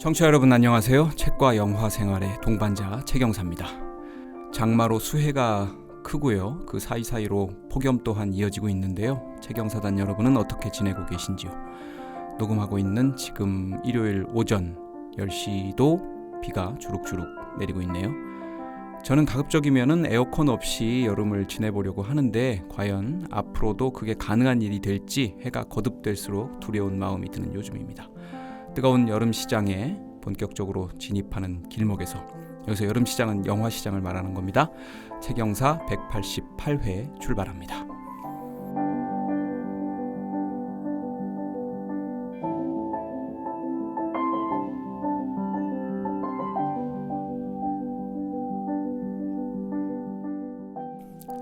청취자 여러분 안녕하세요. 책과 영화 생활의 동반자 최경사입니다. 장마로 수해가 크고요. 그 사이사이로 폭염 또한 이어지고 있는데요. 최경사단 여러분은 어떻게 지내고 계신지요? 녹음하고 있는 지금 일요일 오전 10시도 비가 주룩주룩 내리고 있네요. 저는 가급적이면 에어컨 없이 여름을 지내보려고 하는데 과연 앞으로도 그게 가능한 일이 될지 해가 거듭될수록 두려운 마음이 드는 요즘입니다. 뜨거운 여름 시장에 본격적으로 진입하는 길목에서, 여기서 여름 시장은 영화 시장을 말하는 겁니다. 최경사 188회 출발합니다.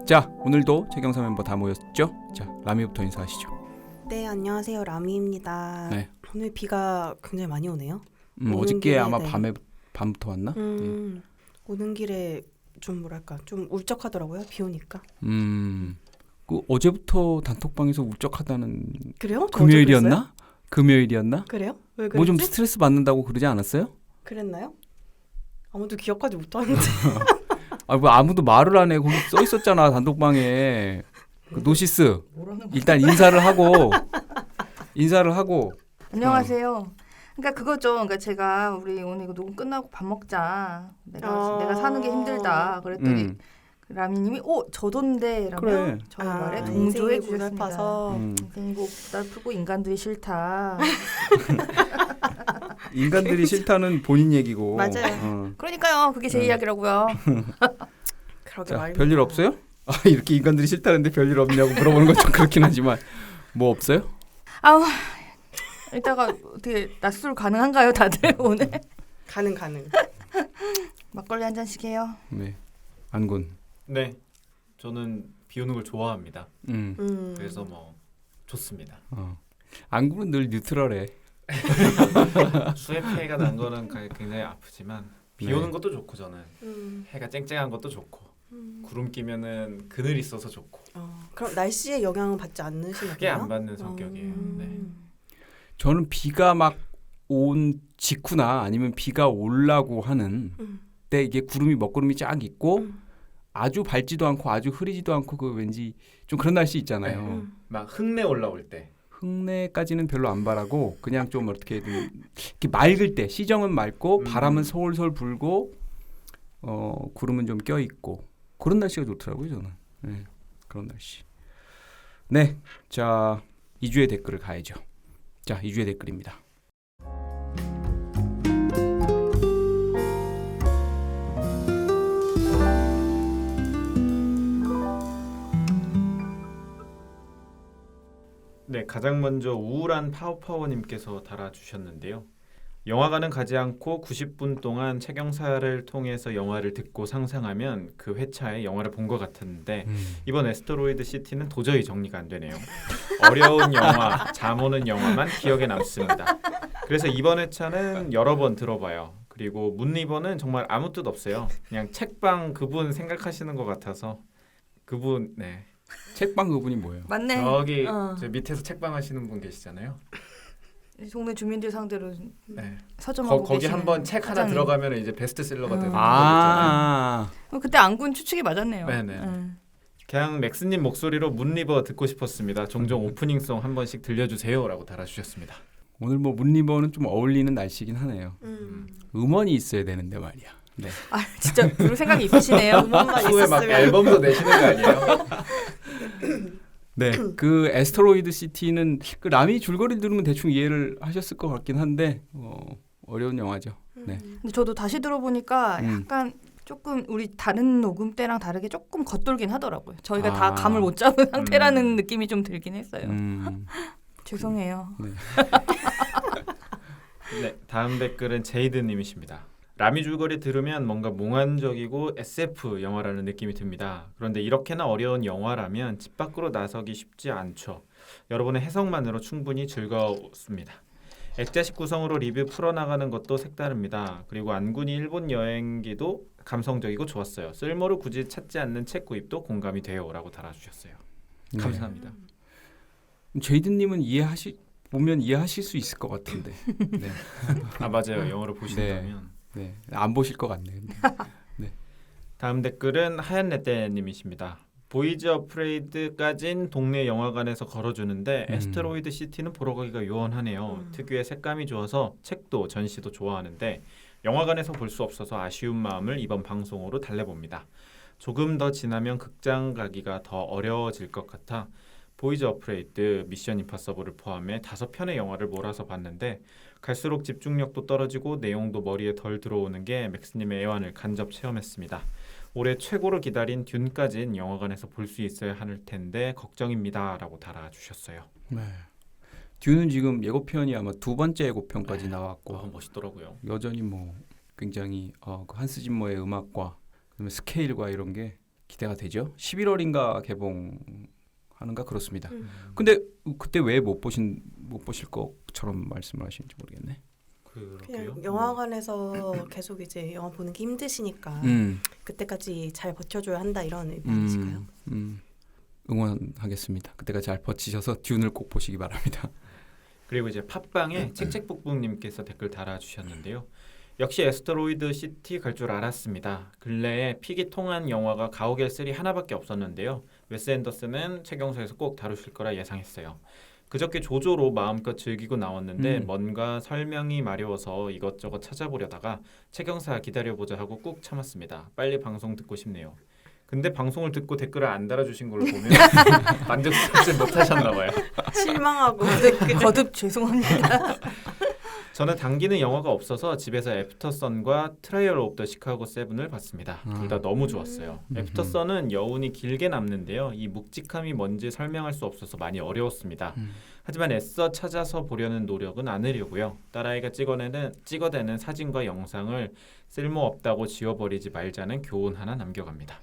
자, 오늘도 최경사 멤버 다 모였죠? 자, 라미부터 인사하시죠. 네, 안녕하세요. 라미입니다. 네. 오늘 비가 굉장히 많이 오네요. 어저께 길에, 아마 네. 밤부터 왔나? 오는 길에 좀 뭐랄까 좀 울적하더라고요. 비 오니까. 그 어제부터 단톡방에서 울적하다는. 그래요? 금요일이었나? 금요일이었나? 그래요? 왜 그랬지? 뭐 좀 스트레스 받는다고 그러지 않았어요? 그랬나요? 아무도 기억하지 못하는데. 뭐 아무도 말을 안 해. 거기 써 있었잖아 단톡방에. 그 노시스 일단 인사를 하고. 안녕하세요. 그러니까 그거죠. 그러니까 제가 우리 오늘 이거 녹음 끝나고 밥 먹자. 내가 사는 게 힘들다. 그랬더니 라미님이 저돈데라며 그래. 저희 말에 동조해 주셨습니다. 고달파서. 인생이고 고달프고 인간들이 싫다. 인간들이 싫다는 본인 얘기고. 맞아요. 그러니까요. 그게 제 이야기라고요. 그러게 자, 말입니다. 별일 없어요? 이렇게 인간들이 싫다는데 별일 없냐고 물어보는 건 좀 그렇긴 하지만 뭐 없어요? 아우 이따가 어떻게 낮술 가능한가요, 다들 오늘? 가능. 막걸리 한 잔씩 해요. 네. 안군. 네, 저는 비 오는 걸 좋아합니다. 그래서 뭐 좋습니다. 안군은 늘 뉴트럴해. 수해 피해가 난 거는 굉장히 아프지만 비 네. 오는 것도 좋고 저는 해가 쨍쨍한 것도 좋고 구름 끼면은 그늘 있어서 좋고 그럼 날씨에 영향을 받지 않으시나요? 크게 안 받는 성격이에요. 네. 저는 비가 막 온 직후나 아니면 비가 오려고 하는 때 이게 구름이 먹구름이 쫙 있고 아주 밝지도 않고 아주 흐리지도 않고 그 왠지 좀 그런 날씨 있잖아요. 막 흙내 올라올 때 흙내까지는 별로 안 바라고 그냥 좀 어떻게 이렇게 맑을 때, 시정은 맑고 바람은 솔솔 불고 구름은 좀 껴 있고 그런 날씨가 좋더라고요 저는. 네, 그런 날씨. 네, 자 2주의 댓글을 가야죠. 자 2주의 댓글입니다. 네, 가장 먼저 우울한 파워파워님께서 달아주셨는데요. 영화관은 가지 않고 90분 동안 최경사를 통해서 영화를 듣고 상상하면 그 회차에 영화를 본 것 같았는데 이번 애스테로이드 시티는 도저히 정리가 안 되네요. 어려운 영화, 잠 오는 영화만 기억에 남습니다. 그래서 이번 회차는 여러 번 들어봐요. 그리고 문리버는 정말 아무 뜻 없어요. 그냥 책방 그분 생각하시는 것 같아서 그분 네. 책방 그분이 뭐예요? 맞네. 저기 저 밑에서 책방 하시는 분 계시잖아요. 동네 주민들 상대로 네. 서점하고 거기 계시는 한번 책 하나 사장님. 들어가면 이제 베스트셀러가 되는 거 아, 그때 안군 추측이 맞았네요. 네네. 그냥 맥스님 목소리로 문리버 듣고 싶었습니다. 종종 오프닝송 한 번씩 들려주세요라고 달아주셨습니다. 오늘 뭐 문리버는 좀 어울리는 날씨긴 하네요. 음원이 있어야 되는데 말이야. 네. 아 진짜 그럴 생각이 있으시네요. 음원만 후에 막 있었으면. 앨범도 내시는 거 아니에요? 네, 그 애스테로이드 시티는 그 라미 줄거리 들으면 대충 이해를 하셨을 것 같긴 한데 어려운 영화죠. 네. 근데 저도 다시 들어보니까 약간 조금 우리 다른 녹음 때랑 다르게 조금 겉돌긴 하더라고요. 저희가 다 감을 못 잡은 상태라는 느낌이 좀 들긴 했어요. 죄송해요. 네. 네, 다음 댓글은 제이드님이십니다. 라미 줄거리 들으면 뭔가 몽환적이고 SF 영화라는 느낌이 듭니다. 그런데 이렇게나 어려운 영화라면 집 밖으로 나서기 쉽지 않죠. 여러분의 해석만으로 충분히 즐거웠습니다. 액자식 구성으로 리뷰 풀어나가는 것도 색다릅니다. 그리고 안군이 일본 여행기도 감성적이고 좋았어요. 쓸모를 굳이 찾지 않는 책 구입도 공감이 돼요 라고 달아주셨어요. 감사합니다. 제이드님은 이해하시 보면 이해하실 수 있을 것 같은데. 네. 아 맞아요. 영어로 보신다면. 네. 안 보실 것 같네요. 근데. 다음 댓글은 하얀 레떼님이십니다. 보이즈 어프레이드까진 동네 영화관에서 걸어주는데 에스테로이드 시티는 보러 가기가 요원하네요. 특유의 색감이 좋아서 책도 전시도 좋아하는데 영화관에서 볼 수 없어서 아쉬운 마음을 이번 방송으로 달래봅니다. 조금 더 지나면 극장 가기가 더 어려워질 것 같아 보이즈 어프레이드, 미션 임파서블을 포함해 5편의 영화를 몰아서 봤는데 갈수록 집중력도 떨어지고 내용도 머리에 덜 들어오는 게 맥스님의 애환을 간접 체험했습니다. 올해 최고로 기다린 듄까진 영화관에서 볼 수 있어야 할 텐데 걱정입니다 라고 달아주셨어요. 네. 듀는 지금 예고편이 아마 2번째 예고편까지 나왔고 멋있더라고요. 여전히 뭐 굉장히 그 한스 짐머의 음악과 그다음에 스케일과 이런 게 기대가 되죠. 11월인가 개봉하는가 그렇습니다. 근데 그때 왜 못 보실 것처럼 말씀을 하시는지 모르겠네. 그냥 영화관에서 계속 이제 영화 보는 게 힘드시니까 그때까지 잘 버텨줘야 한다 이런 의미이실까요? 응원하겠습니다. 그때가 잘 버티셔서 듀를 꼭 보시기 바랍니다. 그리고 이제 팟빵에 책책북북님께서 댓글 달아주셨는데요. 역시 에스테로이드 시티 갈 줄 알았습니다. 근래에 픽이 통한 영화가 가오갤 3 하나밖에 없었는데요. 웨스 앤더슨은 최경서에서 꼭 다루실 거라 예상했어요. 그저께 조조로 마음껏 즐기고 나왔는데 뭔가 설명이 마려워서 이것저것 찾아보려다가 최경사 기다려보자 하고 꾹 참았습니다. 빨리 방송 듣고 싶네요. 근데 방송을 듣고 댓글을 안 달아주신 걸로 보면 만족스럽지 못하셨나 봐요. 실망하고 거듭 죄송합니다. 저는 당기는 영화가 없어서 집에서 애프터선과 트라이얼 오브 더 시카고 7을 봤습니다. 둘 다 너무 좋았어요. 애프터선은 여운이 길게 남는데요. 이 묵직함이 뭔지 설명할 수 없어서 많이 어려웠습니다. 하지만 애써 찾아서 보려는 노력은 안 하려고요. 딸아이가 찍어대는 사진과 영상을 쓸모없다고 지워버리지 말자는 교훈 하나 남겨갑니다.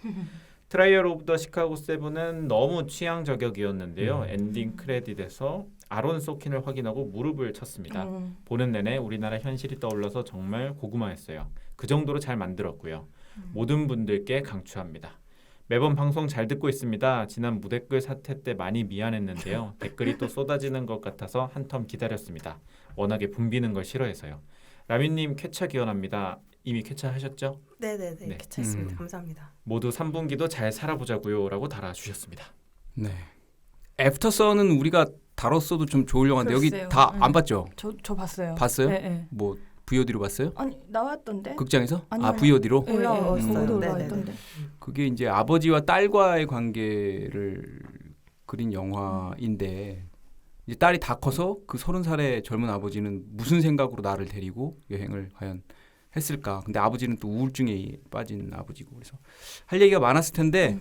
트라이얼 오브 더 시카고 7은 너무 취향 저격이었는데요. 엔딩 크레딧에서 아론 소킨을 확인하고 무릎을 쳤습니다. 보는 내내 우리나라 현실이 떠올라서 정말 고구마였어요. 그 정도로 잘 만들었고요. 모든 분들께 강추합니다. 매번 방송 잘 듣고 있습니다. 지난 무댓글 사태 때 많이 미안했는데요. 댓글이 또 쏟아지는 것 같아서 한 텀 기다렸습니다. 워낙에 붐비는 걸 싫어해서요. 라민님 쾌차 기원합니다. 이미 쾌차하셨죠? 네네네 괜찮습니다. 감사합니다. 모두 3분기도 잘 살아보자고요 라고 달아주셨습니다. 네. 애프터선은 우리가 다뤘어도 좀 좋을 영화인데 글쎄요. 여기 다 안 봤죠? 저 봤어요. 봤어요? 네. 뭐 VOD로 봤어요? 아니 나왔던데. 극장에서? 아니요. VOD로? 올라왔어요. 올라왔던데. 그게 이제 아버지와 딸과의 관계를 그린 영화인데 이제 딸이 다 커서 그 30살의 젊은 아버지는 무슨 생각으로 나를 데리고 여행을 과연 했을까? 근데 아버지는 또 우울증에 빠진 아버지고 그래서 할 얘기가 많았을 텐데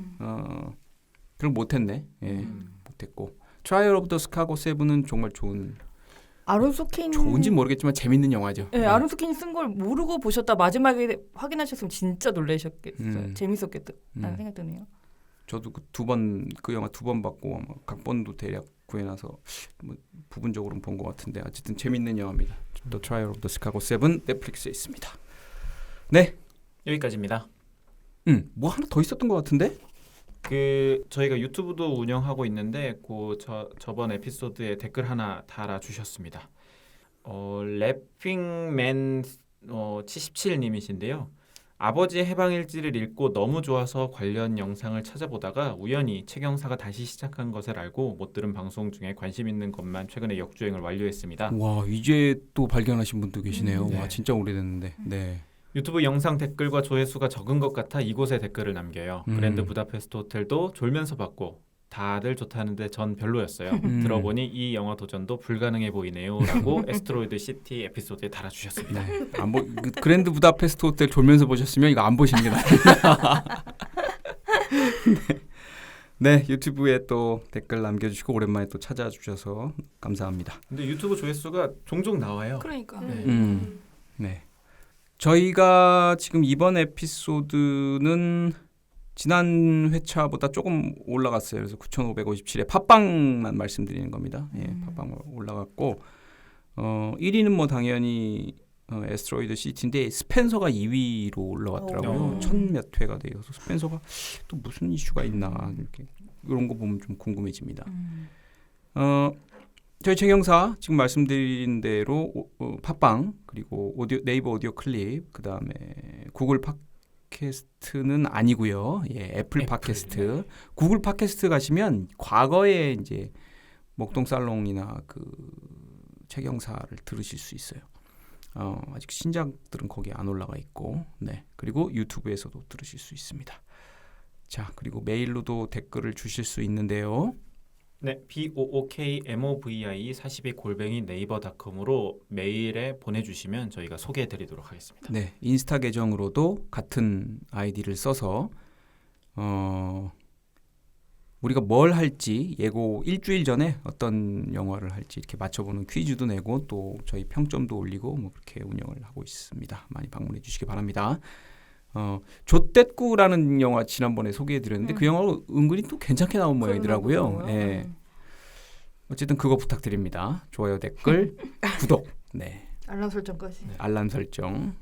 그걸 못했네. 예, 못했고 트라이얼 오브 더 시카고 7은 정말 아론 소킨 좋은지 모르겠지만 재밌는 영화죠. 네, 아론 소킨이 쓴 걸 모르고 보셨다 마지막에 확인하셨으면 진짜 놀라셨겠어요. 재밌었겠다는 생각 드네요. 저도 그 영화 2번 봤고 아마 각본도 대략 구해놔서 뭐 부분적으로는 본 것 같은데 어쨌든 재밌는 영화입니다. The Trial of the Chicago 7 넷플릭스에 있습니다. 네, 여기까지입니다. 뭐 하나 더 있었던 것 같은데? 저희가 유튜브도 운영하고 있는데 저번 에피소드에 댓글 하나 달아주셨습니다. 래핑맨 77님이신데요. 아버지의 해방일지를 읽고 너무 좋아서 관련 영상을 찾아보다가 우연히 최경사가 다시 시작한 것을 알고 못 들은 방송 중에 관심 있는 것만 최근에 역주행을 완료했습니다. 와, 이제 또 발견하신 분도 계시네요. 네. 와, 진짜 오래됐는데. 네. 유튜브 영상 댓글과 조회수가 적은 것 같아 이곳에 댓글을 남겨요. 그랜드 부다페스트 호텔도 졸면서 봤고 다들 좋다는데 전 별로였어요. 들어보니 이 영화 도전도 불가능해 보이네요 라고 에스테로이드 시티 에피소드에 달아주셨습니다. 네. 그랜드 부다페스트 호텔 졸면서 보셨으면 이거 안 보시는 게 나아요. 네, 유튜브에 또 댓글 남겨주시고 오랜만에 또 찾아주셔서 감사합니다. 근데 유튜브 조회수가 종종 나와요. 그러니까. 네. 저희가 지금 이번 에피소드는 지난 회차보다 조금 올라갔어요. 그래서 9,557회 팟빵만 말씀드리는 겁니다. 예, 팟빵 올라갔고 1위는 뭐 당연히 에스트로이드 시티인데 스펜서가 2위로 올라왔더라고요. 1000몇 회가 되어서 스펜서가 또 무슨 이슈가 있나 이렇게 이런 거 보면 좀 궁금해집니다. 저희 최경사 지금 말씀드린 대로 팟빵 그리고 네이버 오디오 클립 그다음에 구글 팟캐스트는 아니고요. 예, 애플 팟캐스트. 구글 팟캐스트 가시면 과거에 이제 목동살롱이나 그 최경사를 들으실 수 있어요. 아직 신작들은 거기에 안 올라가 있고, 네. 그리고 유튜브에서도 들으실 수 있습니다. 자, 그리고 메일로도 댓글을 주실 수 있는데요. 네, bookmovi42@naver.com으로 메일에 보내주시면 저희가 소개해드리도록 하겠습니다. 네, 인스타 계정으로도 같은 아이디를 써서 우리가 뭘 할지 예고 일주일 전에 어떤 영화를 할지 이렇게 맞춰보는 퀴즈도 내고 또 저희 평점도 올리고 뭐 그렇게 운영을 하고 있습니다. 많이 방문해 주시기 바랍니다. 좆댓구라는 영화 지난번에 소개해드렸는데 그 영화가 은근히 또 괜찮게 나온 모양이더라고요. 예. 어쨌든 그거 부탁드립니다. 좋아요, 댓글, 구독, 네. 알람 설정까지. 네, 알람 설정,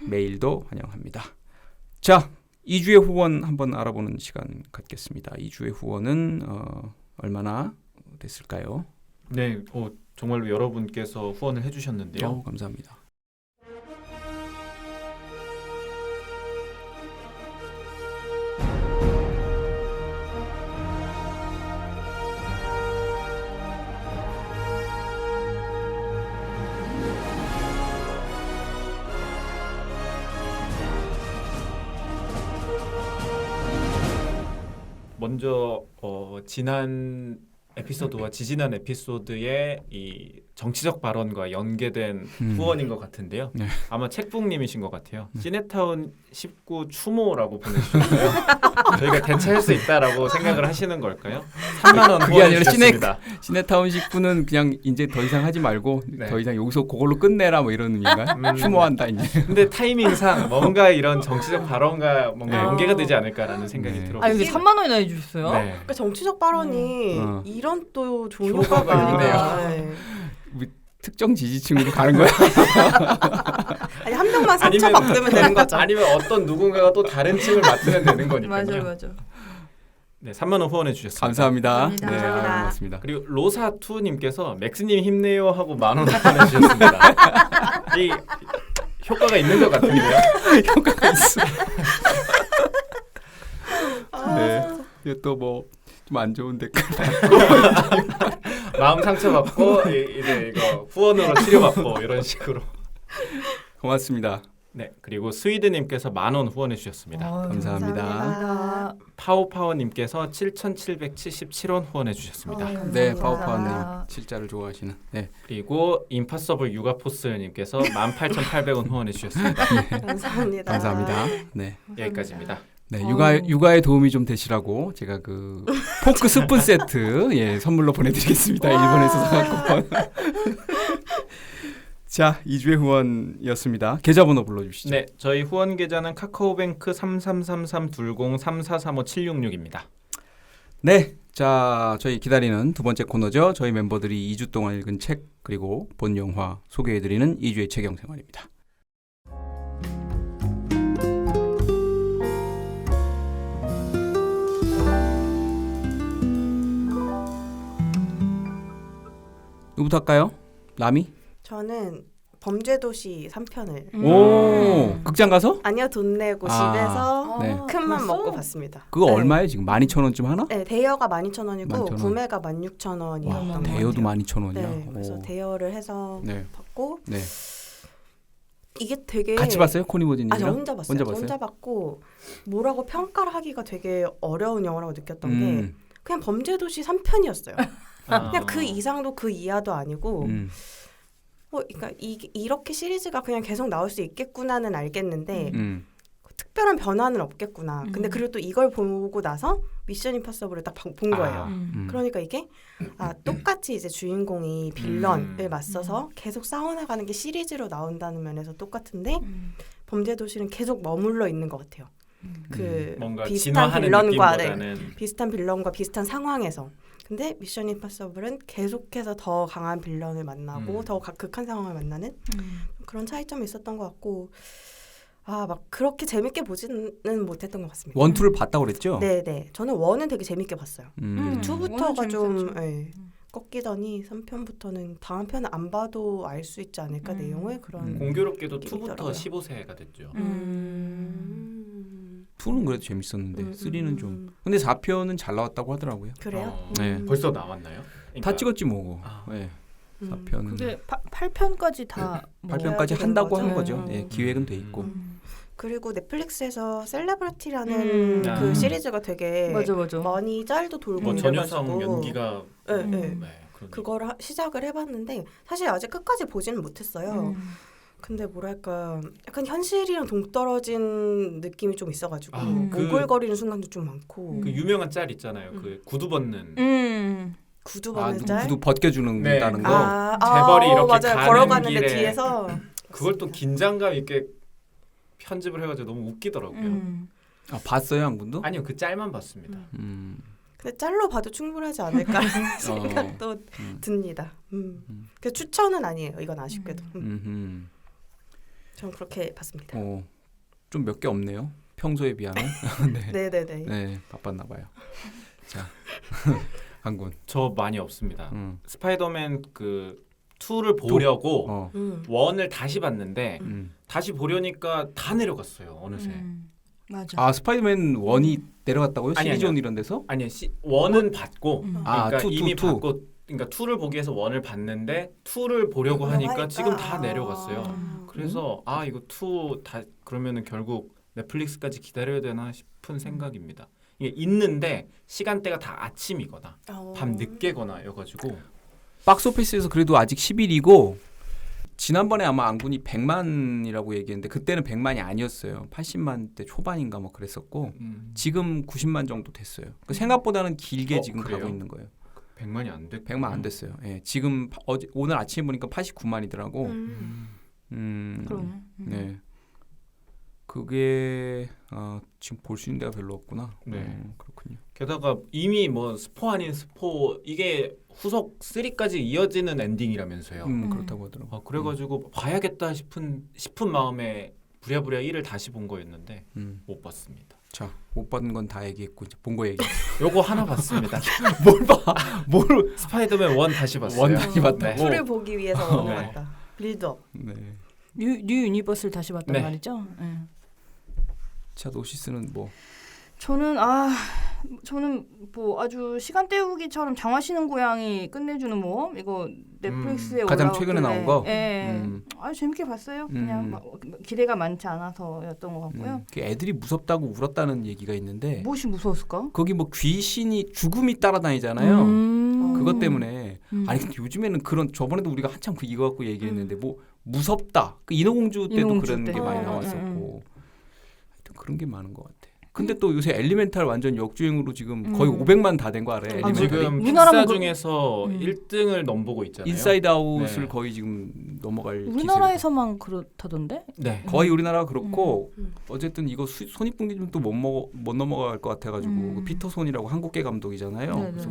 메일도 환영합니다. 자, 2주의 후원 한번 알아보는 시간 갖겠습니다. 2주의 후원은 얼마나 됐을까요? 네, 정말로 여러분께서 후원을 해주셨는데요. 감사합니다. 먼저 지난 에피소드와 지지난 에피소드의 이 정치적 발언과 연계된 후원인 것 같은데요. 네. 아마 책북님이신 것 같아요. 시네타운 19 추모라고 보내주셨어요. 저희가 대체할 수 있다라고 생각을 하시는 걸까요? 3만 원 그게 아니라 후원해주셨습니다. 시네타운 19는 그냥 이제 더 이상 하지 말고 네. 더 이상 여기서 그걸로 끝내라 뭐 이런 의미인가요? 추모한다 이제. 근데 타이밍상 뭔가 이런 정치적 발언과 뭔가 네. 연계가 되지 않을까라는 생각이 네. 들어요. 근데 3만 원이나 해주셨어요? 네. 그러니까 정치적 발언이 음. 이런 또 좋은 효과가 효과가 있네요. 특정 지지층으로 가는 거야? 아니 한 명만 상처받으면 되는 거죠. 아니면 어떤 누군가가 또 다른 층을 맡으면 되는 거니까요. 맞아. 네, 3만 원 후원해 주셨습니다. 감사합니다. 감사합니다. 네, 감사합니다. 고맙습니다. 그리고 로사투님께서 맥스님 힘내요 하고 10,000원 후원해 주셨습니다. 이 효과가 있는 것 같은데요. 효과가 있어. 네. 이거 또 뭐 좀 안 좋은 댓글. 마음 상처받고 이제 이거 후원으로 치료받고 이런 식으로. 고맙습니다. 네, 그리고 스위드님께서 10,000원 후원해 주셨습니다. 감사합니다. 파오파워님께서 7,777원 후원해 주셨습니다. 네, 파워파워님 진짜를 좋아하시는. 네. 그리고 임파서블 육아포스님께서 18,800원 후원해 주셨습니다. 감사합니다. 감사합니다. 네. 여기까지입니다. 네, 육아에 도움이 좀 되시라고 제가 그 포크 스푼 세트 선물로 보내드리겠습니다. 일본에서 사갖고. 자, 2주의 후원이었습니다. 계좌번호 불러주시죠. 네, 저희 후원 계좌는 카카오뱅크 3333-203435-766입니다. 네, 자, 저희 기다리는 두 번째 코너죠. 저희 멤버들이 2주 동안 읽은 책 그리고 본 영화 소개해드리는 2주의 책영생활입니다. 누구부터 할까요? 라미? 저는 범죄도시 3편을 오, 극장 가서? 아니요 돈 내고 아. 집에서 네. 큰맘 먹고 봤습니다. 그거 네. 얼마예요 지금? 12,000원 좀 하나? 네, 대여가 12,000원이고 12,000원. 구매가 16,000원이었던 것 대여도 같아요. 12,000원이야? 네, 그래서 대여를 해서 네. 봤고 네. 이게 되게 같이 봤어요? 코니모디님이랑? 저 혼자 봤어요. 혼자 저 봤어요? 혼자 봤고 뭐라고 평가를 하기가 되게 어려운 영화라고 느꼈던 게 그냥 범죄도시 3편이었어요. 그냥 그 이상도 그 이하도 아니고 그러니까 이렇게 시리즈가 그냥 계속 나올 수 있겠구나는 알겠는데 특별한 변화는 없겠구나. 근데 그리고 또 이걸 보고 나서 미션 임파서블을 딱 본 거예요. 그러니까 이게 똑같이 이제 주인공이 빌런을 맞서서 계속 싸워나가는 게 시리즈로 나온다는 면에서 똑같은데 범죄도시는 계속 머물러 있는 것 같아요. 그 뭔가 비슷한 진화하는 빌런과 느낌보다는 비슷한 빌런과 비슷한 상황에서 근데 미션 임파서블은 계속해서 더 강한 빌런을 만나고 더 극한 상황을 만나는 그런 차이점이 있었던 것 같고 막 그렇게 재밌게 보지는 못했던 것 같습니다. 원투를 봤다고 그랬죠? 네네. 저는 원은 되게 재밌게 봤어요. 투부터가 좀 꺾이더니 3편부터는 다음 편을 안 봐도 알 수 있지 않을까 내용을 그런 공교롭게도 느낌이 2부터 있더라고요. 15세가 됐죠. 2는 그래도 재밌었는데 3는 좀 근데 4편은 잘 나왔다고 하더라고요. 그래요? 네. 벌써 나왔나요? 그러니까 다 찍었지 뭐. 아. 네. 4편은 그게 8편까지 다 뭐. 8편까지 한다고 한 거죠? 거죠. 예, 기획은 돼 있고. 그리고 넷플릭스에서 셀레브리티라는 그 시리즈가 되게 맞아. 많이 짤도 돌고 뭐 전효성 이래가지고 연기가 네, 네. 그러니까. 그걸 시작을 해봤는데 사실 아직 끝까지 보지는 못했어요. 근데 뭐랄까 약간 현실이랑 동떨어진 느낌이 좀 있어가지고 오글거리는 순간도 좀 많고 그 유명한 짤 있잖아요. 그 구두 벗는 구두 벗는 짤? 구두 벗겨주는 네. 다는 거. 재벌이 이렇게 맞아요. 가는 걸어가는데 길에 뒤에서 그걸 또 긴장감 있게 편집을 해가지고 너무 웃기더라고요. 아, 봤어요, 한 분도? 아니요, 그 짤만 봤습니다. 근데 짤로 봐도 충분하지 않을까 생각도 듭니다. 그 추천은 아니에요. 이건 아쉽게도. 저는 그렇게 봤습니다. 좀 몇 개 없네요. 평소에 비하면. 네. 네네네. 네, 바빴나 봐요. 자, 한군. 저 많이 없습니다. 스파이더맨 그 2를 보려고 1을 다시 봤는데 다시 보려니까 다 내려갔어요. 어느새. 맞아. 아, 스파이더맨 1이 내려갔다고요? 시리즈온 이런 데서? 아니요. 1은 봤고 그러니까 2, 이미 2. 봤고 그러니까 2를 보기 위해서 1을 봤는데 2를 보려고 하니까 지금 다 내려갔어요. 그래서 이거 2 다 그러면은 결국 넷플릭스까지 기다려야 되나 싶은 생각입니다. 이게 있는데 시간대가 다 아침이거나 밤 늦게거나여가지고 박스오피스에서 그래도 아직 10일이고 지난번에 아마 안군이 100만이라고 얘기했는데 그때는 100만이 아니었어요. 80만대 초반인가 뭐 그랬었고 지금 90만 정도 됐어요. 그러니까 생각보다는 길게 지금 그래요? 가고 있는 거예요. 100만이 안 됐고 100만 안 됐어요. 예, 지금 오늘 아침에 보니까 89만이더라고. 그러네. 네. 그게 지금 볼 수 있는 데가 별로 없구나. 네. 그렇군요. 게다가 이미 뭐 스포 아닌 스포 이게 후속 3까지 이어지는 엔딩이라면서요. 그렇다고 하더라고. 그래가지고 봐야겠다 싶은 마음에 부랴부랴 1을 다시 본 거였는데 못 봤습니다. 자, 못 받은 건 다 얘기했고 이제 본 거 얘기. 요거 하나 봤습니다. 뭘 봐? 뭘? 스파이더맨 1 다시 봤어요. 1 다시 봤다고? 풀을 보기 위해서 넘어갔다. 빌드업. 네. 뉴 유니버스를 다시 봤단 네. 말이죠. 네. 자, 노시스는 뭐? 저는 뭐 아주 시간 때우기처럼 장화시는 고양이 끝내주는 모험 이거 넷플릭스에 가장 올라왔길래, 최근에 나온 거? 예. 아주 재밌게 봤어요. 그냥 막 기대가 많지 않아서였던 것 같고요. 그 애들이 무섭다고 울었다는 얘기가 있는데 무엇이 무서웠을까? 거기 뭐 귀신이 죽음이 따라다니잖아요. 그것 때문에 아니 근데 요즘에는 그런 저번에도 우리가 한참 그 이거 갖고 얘기했는데 뭐 무섭다. 그 인어공주 때도 그런 게 많이 나왔었고 하여튼 그런 게 많은 것 같아. 근데 또 요새 엘리멘탈 완전 역주행으로 지금 거의 500만 다 된 거 알아요? 엘리멘탈이? 지금 우리나라는 픽사 중에서 1등을 넘보고 있잖아요. 인사이드 아웃을 네. 거의 지금 넘어갈 우리나라에서만 그렇다던데? 네. 거의 우리나라가 그렇고 어쨌든 이거 손익분기점도 못 넘어갈 것 같아가지고 그 피터손이라고 한국계 감독이잖아요. 네네. 그래서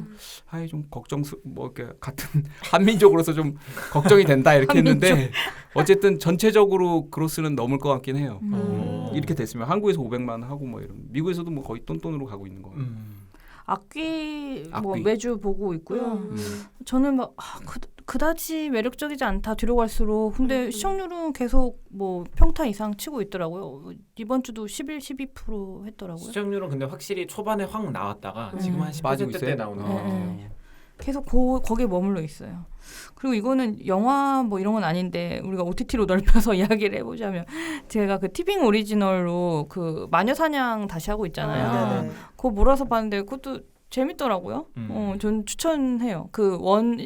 좀 뭐 이렇게 같은 한민족으로서 좀 걱정이 된다 이렇게 했는데 어쨌든 전체적으로 그로스는 넘을 것 같긴 해요. 이렇게 됐으면 한국에서 500만 하고 뭐 이런 미국에서도 뭐 거의 똔똔으로 가고 있는 거예요. 악귀 뭐 매주 보고 있고요. 저는 막 그다지 매력적이지 않다 뒤로 갈수록 근데 시청률은 계속 뭐 평타 이상 치고 있더라고요. 이번 주도 11, 12% 했더라고요. 시청률은 근데 확실히 초반에 확 나왔다가 지금 한 10%대 나오는 것 같아요. 계속 거기에 머물러 있어요. 그리고 이거는 영화 뭐 이런 건 아닌데 우리가 OTT로 넓혀서 이야기를 해보자면 제가 그 티빙 오리지널로 그 마녀사냥 다시 하고 있잖아요. 그거 몰아서 봤는데 그것도 재밌더라고요. 전 추천해요. 그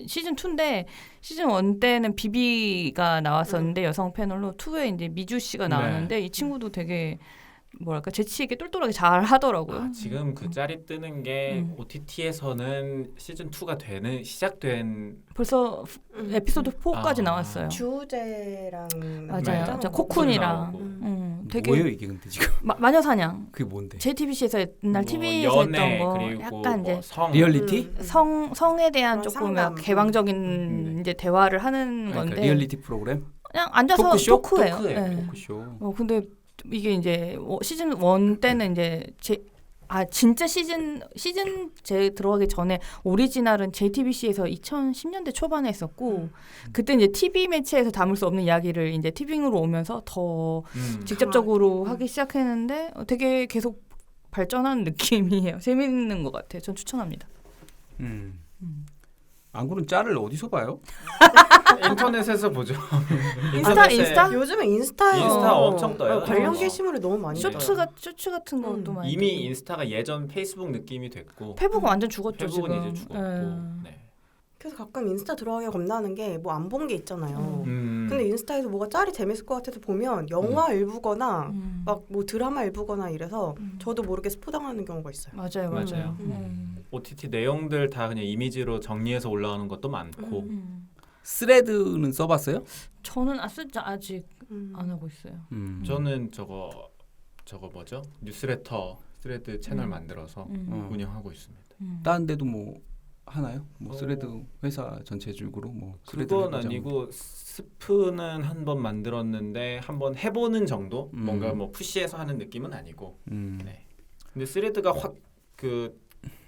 시즌 2인데 시즌 1 때는 비비가 나왔었는데 여성 패널로 2에 이제 미주 씨가 나왔는데 이 친구도 되게 뭐랄까 재치 있게 똘똘하게 잘 하더라고요. 지금 그 짤이 뜨는 게 OTT에서는 시즌 2가 시작된 벌써 에피소드 4까지 나왔어요. 주제랑 맞아요. 코쿤이랑 되게 뭐예요 이게 근데 지금? 마녀사냥. 그게 뭔데? JTBC에서 옛날 TV에서 했던 거 그리고 약간 이제 리얼리티? 성에 대한 조금 상담. 개방적인 이제 대화를 하는 건데 그러니까 리얼리티 프로그램? 그냥 앉아서 토크쇼? 토크예요. 네. 토크쇼. 근데 이게 이제 시즌 1 때는 이제 진짜 시즌 제 들어가기 전에 오리지널은 JTBC에서 2010년대 초반에 했었고 그때 이제 TV 매체에서 담을 수 없는 이야기를 이제 티빙으로 오면서 더 직접적으로 하기 시작했는데 되게 계속 발전하는 느낌이에요. 재밌는 것 같아요. 전 추천합니다. 안구는 짤을 어디서 봐요? 인터넷에서 보죠. 인스타? 요즘에 인스타에 인스타 엄청 떠요. 관련 어. 게시물이 너무 많이 떠요. 쇼츠 같은 것도 많이 이미 뜨고. 인스타가 예전 페이스북 느낌이 됐고 페북은 완전 죽었죠. 페북은 지금. 이제 죽었고. 네. 그래서 가끔 인스타 들어가기 겁나는 게 뭐 안 본 게 있잖아요. 근데 인스타에서 뭐가 짤이 재밌을 것 같아서 보면 영화 일부거나 음. 막 뭐 드라마 일부거나 이래서 저도 모르게 스포당하는 경우가 있어요. 맞아요. OTT 내용들 다 그냥 이미지로 정리해서 올라오는 것도 많고 스레드는 써봤어요? 저는 아직 안 하고 있어요. 저는 저거 뭐죠? 뉴스레터 스레드 채널 만들어서 운영하고 있습니다. 다른 데도 뭐 하나요? 뭐 스레드 회사 전체적으로 뭐 그건 아니고 스프는 한 번 만들었는데 한 번 해보는 정도? 뭔가 뭐 푸시해서 하는 느낌은 아니고. 네. 근데 스레드가 확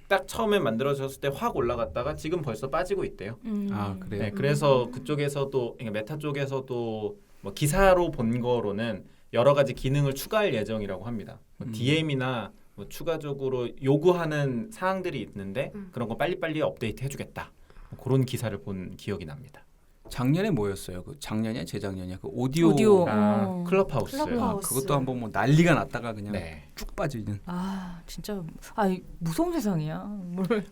딱 처음에 만들어졌을 때 확 올라갔다가 지금 벌써 빠지고 있대요. 아 그래요? 네, 그래서 그쪽에서도 그러니까 메타 쪽에서도 뭐 기사로 본 거로는 여러 가지 기능을 추가할 예정이라고 합니다. 뭐 DM이나 뭐 추가적으로 요구하는 사항들이 있는데 그런 거 빨리빨리 업데이트 해주겠다. 뭐 그런 기사를 본 기억이 납니다. 작년에 뭐였어요? 그 작년이야 재작년이야? 그 오디오. 클럽하우스. 그것도 한번 뭐 난리가 났다가 그냥 네. 쭉 빠지는. 진짜 무서운 세상이야.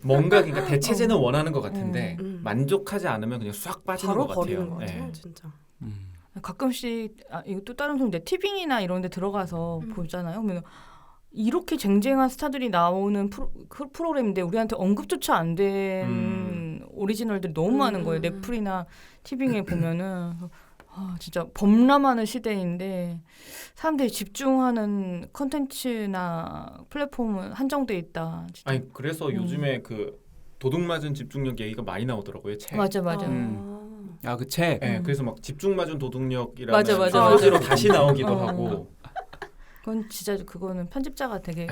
뭔가 그러니까 대체제는 원하는 것 같은데 만족하지 않으면 그냥 싹 빠지는 바로 것 같아요. 버리는 것 같아요, 네. 진짜. 가끔씩 이거 또 다른 소리인데 티빙이나 이런 데 들어가서 보잖아요. 그러면 이렇게 쟁쟁한 스타들이 나오는 프로그램인데 우리한테 언급조차 안 된 오리지널들이 너무 많은 거예요. 넷플이나 티빙에 보면은 진짜 범람하는 시대인데 사람들이 집중하는 컨텐츠나 플랫폼은 한정돼 있다. 진짜. 아니 그래서 요즘에 그 도둑맞은 집중력 얘기가 많이 나오더라고요. 책. 맞아. 그 책. 네, 그래서 막 집중맞은 도둑력이라는 맞아. 소재로 다시 나오기도 하고. 그건 진짜 그거는 편집자가 되게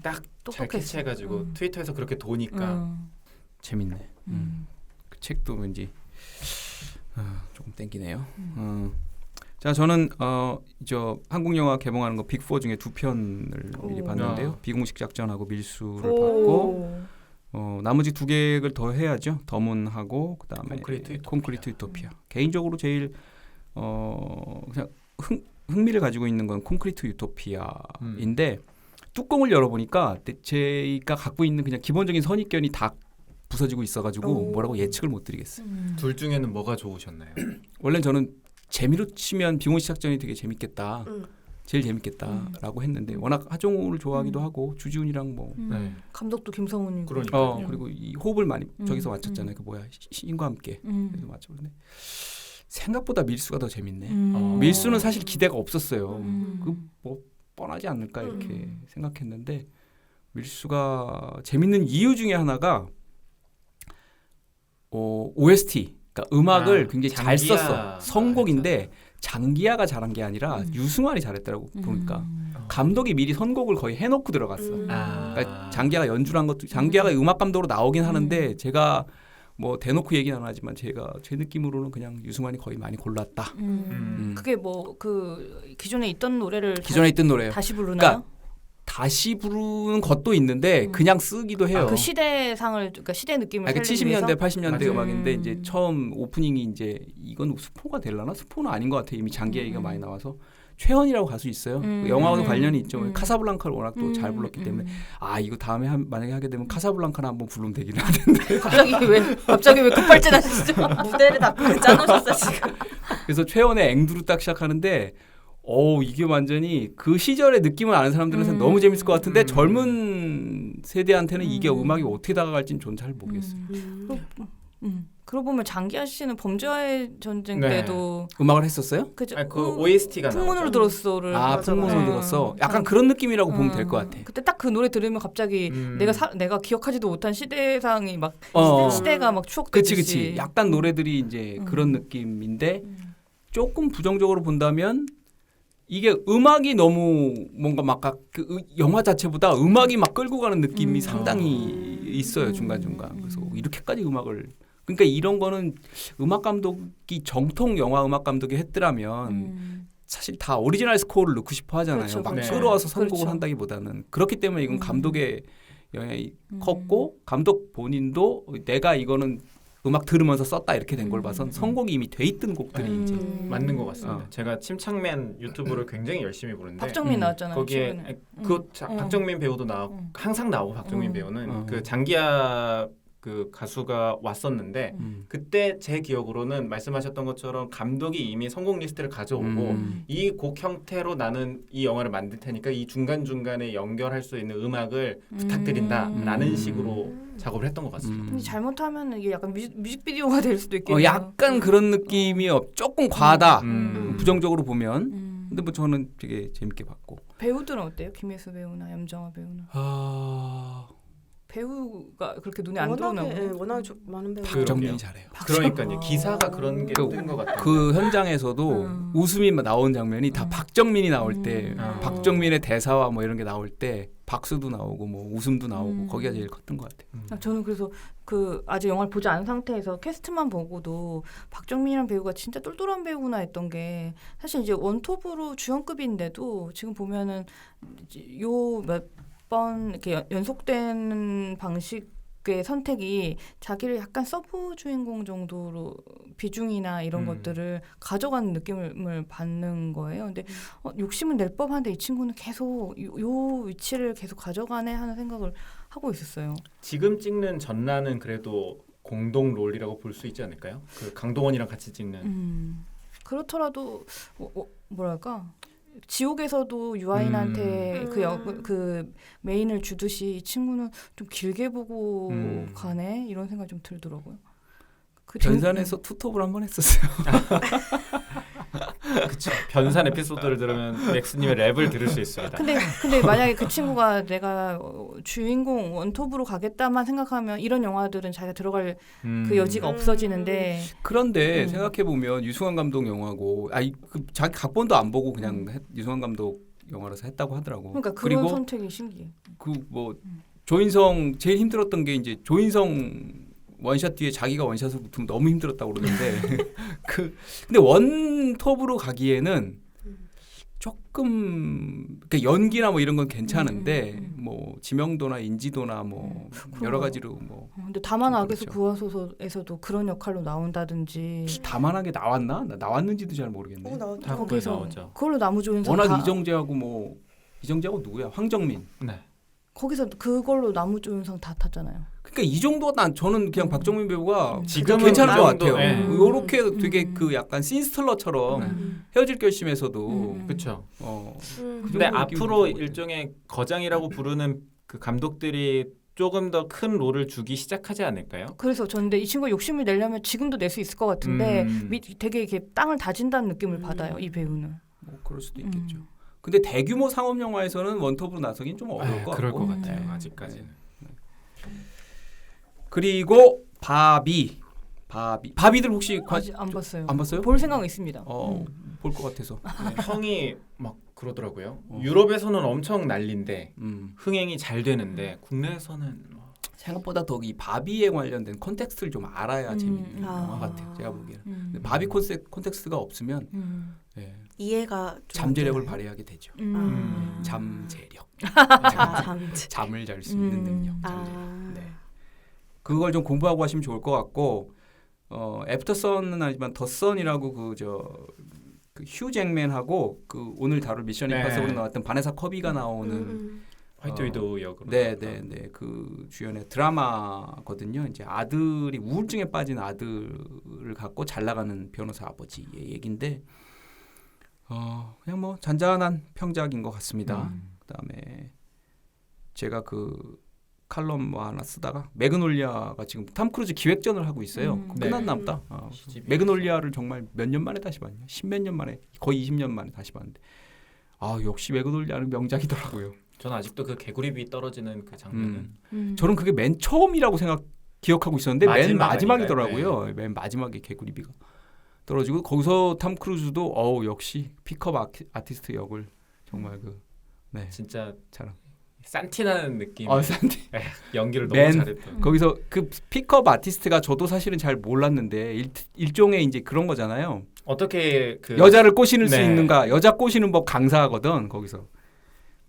딱 잘 똑똑했어. 캐치해가지고 트위터에서 그렇게 도니까 재밌네. 그 책도 왠지 조금 땡기네요. 자 저는 한국 영화 개봉하는 거 빅4 중에 2편을 미리 봤는데요. 비공식 작전하고 밀수를 봤고 나머지 2개를 더 해야죠. 더문하고 그다음에 콘크리트 유토피아. 개인적으로 제일 그냥 흥미를 가지고 있는 건 콘크리트 유토피아인데 뚜껑을 열어보니까 제가 갖고 있는 그냥 기본적인 선입견이 다 부서지고 있어가지고 뭐라고 예측을 못 드리겠어요. 둘 중에는 뭐가 좋으셨나요? 원래 저는 재미로 치면 비공식 작전이 되게 재밌겠다. 제일 재밌겠다라고 했는데 워낙 하정우를 좋아하기도 하고 주지훈이랑 뭐 감독도 김성훈이고 그러니까 그리고 이 호흡을 많이 저기서 맞췄잖아요. 그 뭐야 신과 함께 그래서 맞췄는데 생각보다 밀수가 더 재밌네. 밀수는 사실 기대가 없었어요. 그 뭐 뻔하지 않을까 이렇게 생각했는데 밀수가 재밌는 이유 중에 하나가 OST 그러니까 음악을 굉장히 잘 썼어. 선곡인데 장기하가 잘한 게 아니라 유승환이 잘했더라고 보니까 감독이 미리 선곡을 거의 해놓고 들어갔어. 그러니까 장기하가 연주를 한 것도 장기하가 음악 감독으로 나오긴 하는데 제가 뭐 대놓고 얘기는 안 하지만 제 느낌으로는 그냥 유승환이 거의 많이 골랐다. 그게 뭐 그 기존에 있던 노래를 있던 노래예요. 다시 부르나요? 그러니까 다시 부르는 것도 있는데 그냥 쓰기도 해요. 그 시대상을 그러니까 시대 느낌을 살리기 70년대, 80년대 맞아요. 음악인데 이제 처음 오프닝이 이제 이건 스포가 될라나? 스포는 아닌 것 같아. 이미 장기 얘기가 많이 나와서 최현이라고 가수 있어요. 영화와도 관련이 있죠. 카사블랑카를 워낙 또 잘 불렀기 때문에 이거 다음에 만약에 하게 되면 카사블랑카를 한번 부르면 되긴 하는데 갑자기 왜 급발진하시죠? 무대를 다 짜놓으셨어 지금. 그래서 최현의 앵두로 딱 시작하는데 이게 완전히 그 시절의 느낌을 아는 사람들은 너무 재밌을 것 같은데 젊은 세대한테는 이게 음악이 어떻게 다가갈지는 전 잘 모르겠어요. 그러고 보면 장기하 씨는 범죄와의 전쟁 때도 음악을 했었어요? 그죠? 그 OST가 풍문으로 들었어를 풍문으로 들었어. 약간 그런 느낌이라고 보면 될 것 같아. 그때 딱 그 노래 들으면 갑자기 내가 기억하지도 못한 시대상이 막 시대가 막 추억되듯이. 그치. 약간 노래들이 이제 그런 느낌인데 조금 부정적으로 본다면 이게 음악이 너무 뭔가 막 그 영화 자체보다 음악이 막 끌고 가는 느낌이 상당히 있어요 중간중간. 그래서 이렇게까지 음악을 그러니까 이런 거는 음악 감독이 정통 영화 음악 감독이 했더라면 사실 다 오리지널 스코어를 넣고 싶어 하잖아요. 그렇죠, 막 그렇죠. 끌어와서 선곡을 그렇죠. 한다기보다는 그렇기 때문에 이건 감독의 영향이 컸고 감독 본인도 내가 이거는 음악 들으면서 썼다 이렇게 된 걸 봐선 선곡이 이미 돼 있던 곡들이 이제 맞는 것 같습니다. 제가 침착맨 유튜브를 굉장히 열심히 보는데 박정민 나왔잖아요. 거기에 최근에. 박정민 배우도 나오고 항상 나오고 박정민 배우는 그 장기하 그 가수가 왔었는데 그때 제 기억으로는 말씀하셨던 것처럼 감독이 이미 선곡 리스트를 가져오고 이 곡 형태로 나는 이 영화를 만들 테니까 이 중간중간에 연결할 수 있는 음악을 부탁드린다라는 식으로 작업을 했던 것 같습니다. 근데 잘못하면 이게 약간 뮤직비디오가 될 수도 있겠네요. 약간 그런 느낌이 조금 과하다. 음. 부정적으로 보면. 근데 뭐 저는 되게 재밌게 봤고. 배우들은 어때요? 김혜수 배우나 염정아 배우나? 배우가 그렇게 눈에 안 들어오나 보네. 워낙 많은 배우. 박정민이 잘해요. 그러니까요. 기사가 그런 게 뜬 것 같아요. 그 현장에서도 웃음이 나온 장면이 다 박정민이 나올 때 박정민의 대사와 뭐 이런 게 나올 때 박수도 나오고 뭐 웃음도 나오고 거기가 제일 컸던 것 같아요. 저는 그래서 그 아직 영화를 보지 않은 상태에서 캐스트만 보고도 박정민이라는 배우가 진짜 똘똘한 배우구나 했던 게 사실 이제 원톱으로 주연급인데도 지금 보면은 요 몇 번 이렇게 연속된 방식의 선택이 자기를 약간 서브 주인공 정도로 비중이나 이런 것들을 가져가는 느낌을 받는 거예요. 근데 욕심은 낼 법한데 이 친구는 계속 요 위치를 계속 가져가네 하는 생각을 하고 있었어요. 지금 찍는 전라는 그래도 공동 롤이라고 볼 수 있지 않을까요? 그 강동원이랑 같이 찍는. 그렇더라도 뭐랄까 지옥에서도 유아인한테 그 메인을 주듯이 이 친구는 좀 길게 보고 가네 이런 생각이 좀 들더라고요. 변산에서 투톱을 한번 했었어요. 그렇죠. 변산 에피소드를 들으면 맥스님의 랩을 들을 수 있습니다. 근데 만약에 그 친구가 내가 주인공 원톱으로 가겠다만 생각하면 이런 영화들은 자기가 들어갈 그 여지가 없어지는데 그런데 생각해 보면 유승환 감독 영화고 자기 각본도 안 보고 그냥 유승환 감독 영화라서 했다고 하더라고. 그러니까 그런 그리고 선택이 신기해. 그 뭐 조인성 제일 힘들었던 게 이제 조인성 원샷 뒤에 자기가 원샷을 붙으면 너무 힘들었다고 그러는데 근데 원톱으로 가기에는 조금 그러니까 연기나 뭐 이런 건 괜찮은데 뭐 지명도나 인지도나 뭐 여러 가지로 뭐 근데 다만 악에서 그렇죠. 구하소서에서도 그런 역할로 나온다든지 다만하게 나왔나? 나왔는지도 잘 모르겠네. 다 거기서 나오죠. 그걸로 나무조연상 워낙 이정재하고 이정재하고 누구야? 황정민. 네. 거기서 그걸로 나무조연상 다 탔잖아요. 그러니까 이 정도가 저는 그냥 박정민 배우가 지금은 괜찮을 것 정도, 같아요. 네. 요렇게 되게 그 약간 씬스틀러처럼 헤어질 결심에서도 그렇죠. 그 근데 정도 앞으로 느낌이 일종의 거장이라고 부르는 그 감독들이 조금 더 큰 롤을 주기 시작하지 않을까요? 그래서 저는 이 친구 욕심을 내려면 지금도 낼 수 있을 것 같은데 되게 이렇게 땅을 다진다는 느낌을 받아요. 이 배우는. 뭐 그럴 수도 있겠죠. 근데 대규모 상업 영화에서는 원톱으로 나서긴 좀 어려울 것 그럴 같고. 것 같아요. 아직까지는. 그리고 바비들 혹시 아직 안 봤어요. 안 봤어요? 볼 생각은 있습니다. 볼 것 같아서. 형이 막 그러더라고요. 유럽에서는 엄청 난리인데 흥행이 잘 되는데 국내에서는 생각보다 더 이 바비에 관련된 컨텍스트를 좀 알아야 재밌는 영화 같아요. 제가 보기에는. 근데 바비 콘텍스트가 없으면 이해가 좀 잠재력을 안 되나요? 발휘하게 되죠. 잠재력. 잠을 잘 수 있는 능력. 잠재력. 네. 그걸 좀 공부하고 하시면 좋을 것 같고 애프터 선은 아니지만 더 선이라고 그 휴 잭맨하고 그 오늘 다룰 미션 임파서블에 나왔던 바네사 커비가 나오는 화이트 위도우 역으로. 네네네 그 주연의 드라마거든요. 이제 아들이 우울증에 빠진 아들을 갖고 잘 나가는 변호사 아버지의 얘기인데 그냥 뭐 잔잔한 평작인 것 같습니다. 그다음에 제가 그 칼럼 뭐 하나 쓰다가 매그놀리아가 지금 탐 크루즈 기획전을 하고 있어요. 끝났나 보다. 매그놀리아를 정말 몇 년 만에 다시 봤냐? 10몇 년 만에 거의 20년 만에 다시 봤는데 역시 매그놀리아는 명작이더라고요. 저는 아직도 그 개구리비 떨어지는 그 장면은 저는 그게 맨 처음이라고 기억하고 있었는데 맨 마지막 마지막이더라고요. 맨 마지막에 개구리비가 떨어지고 거기서 탐 크루즈도 역시 픽업 아티스트 역을 정말 네. 진짜 잘. 산티나는 느낌. 산티. 연기를 너무 맨. 잘했던. 거기서 그 픽업 아티스트가 저도 사실은 잘 몰랐는데 일종의 이제 그런 거잖아요. 어떻게 여자를 꼬시는 수 네. 있는가? 여자 꼬시는 법 강사거든 거기서.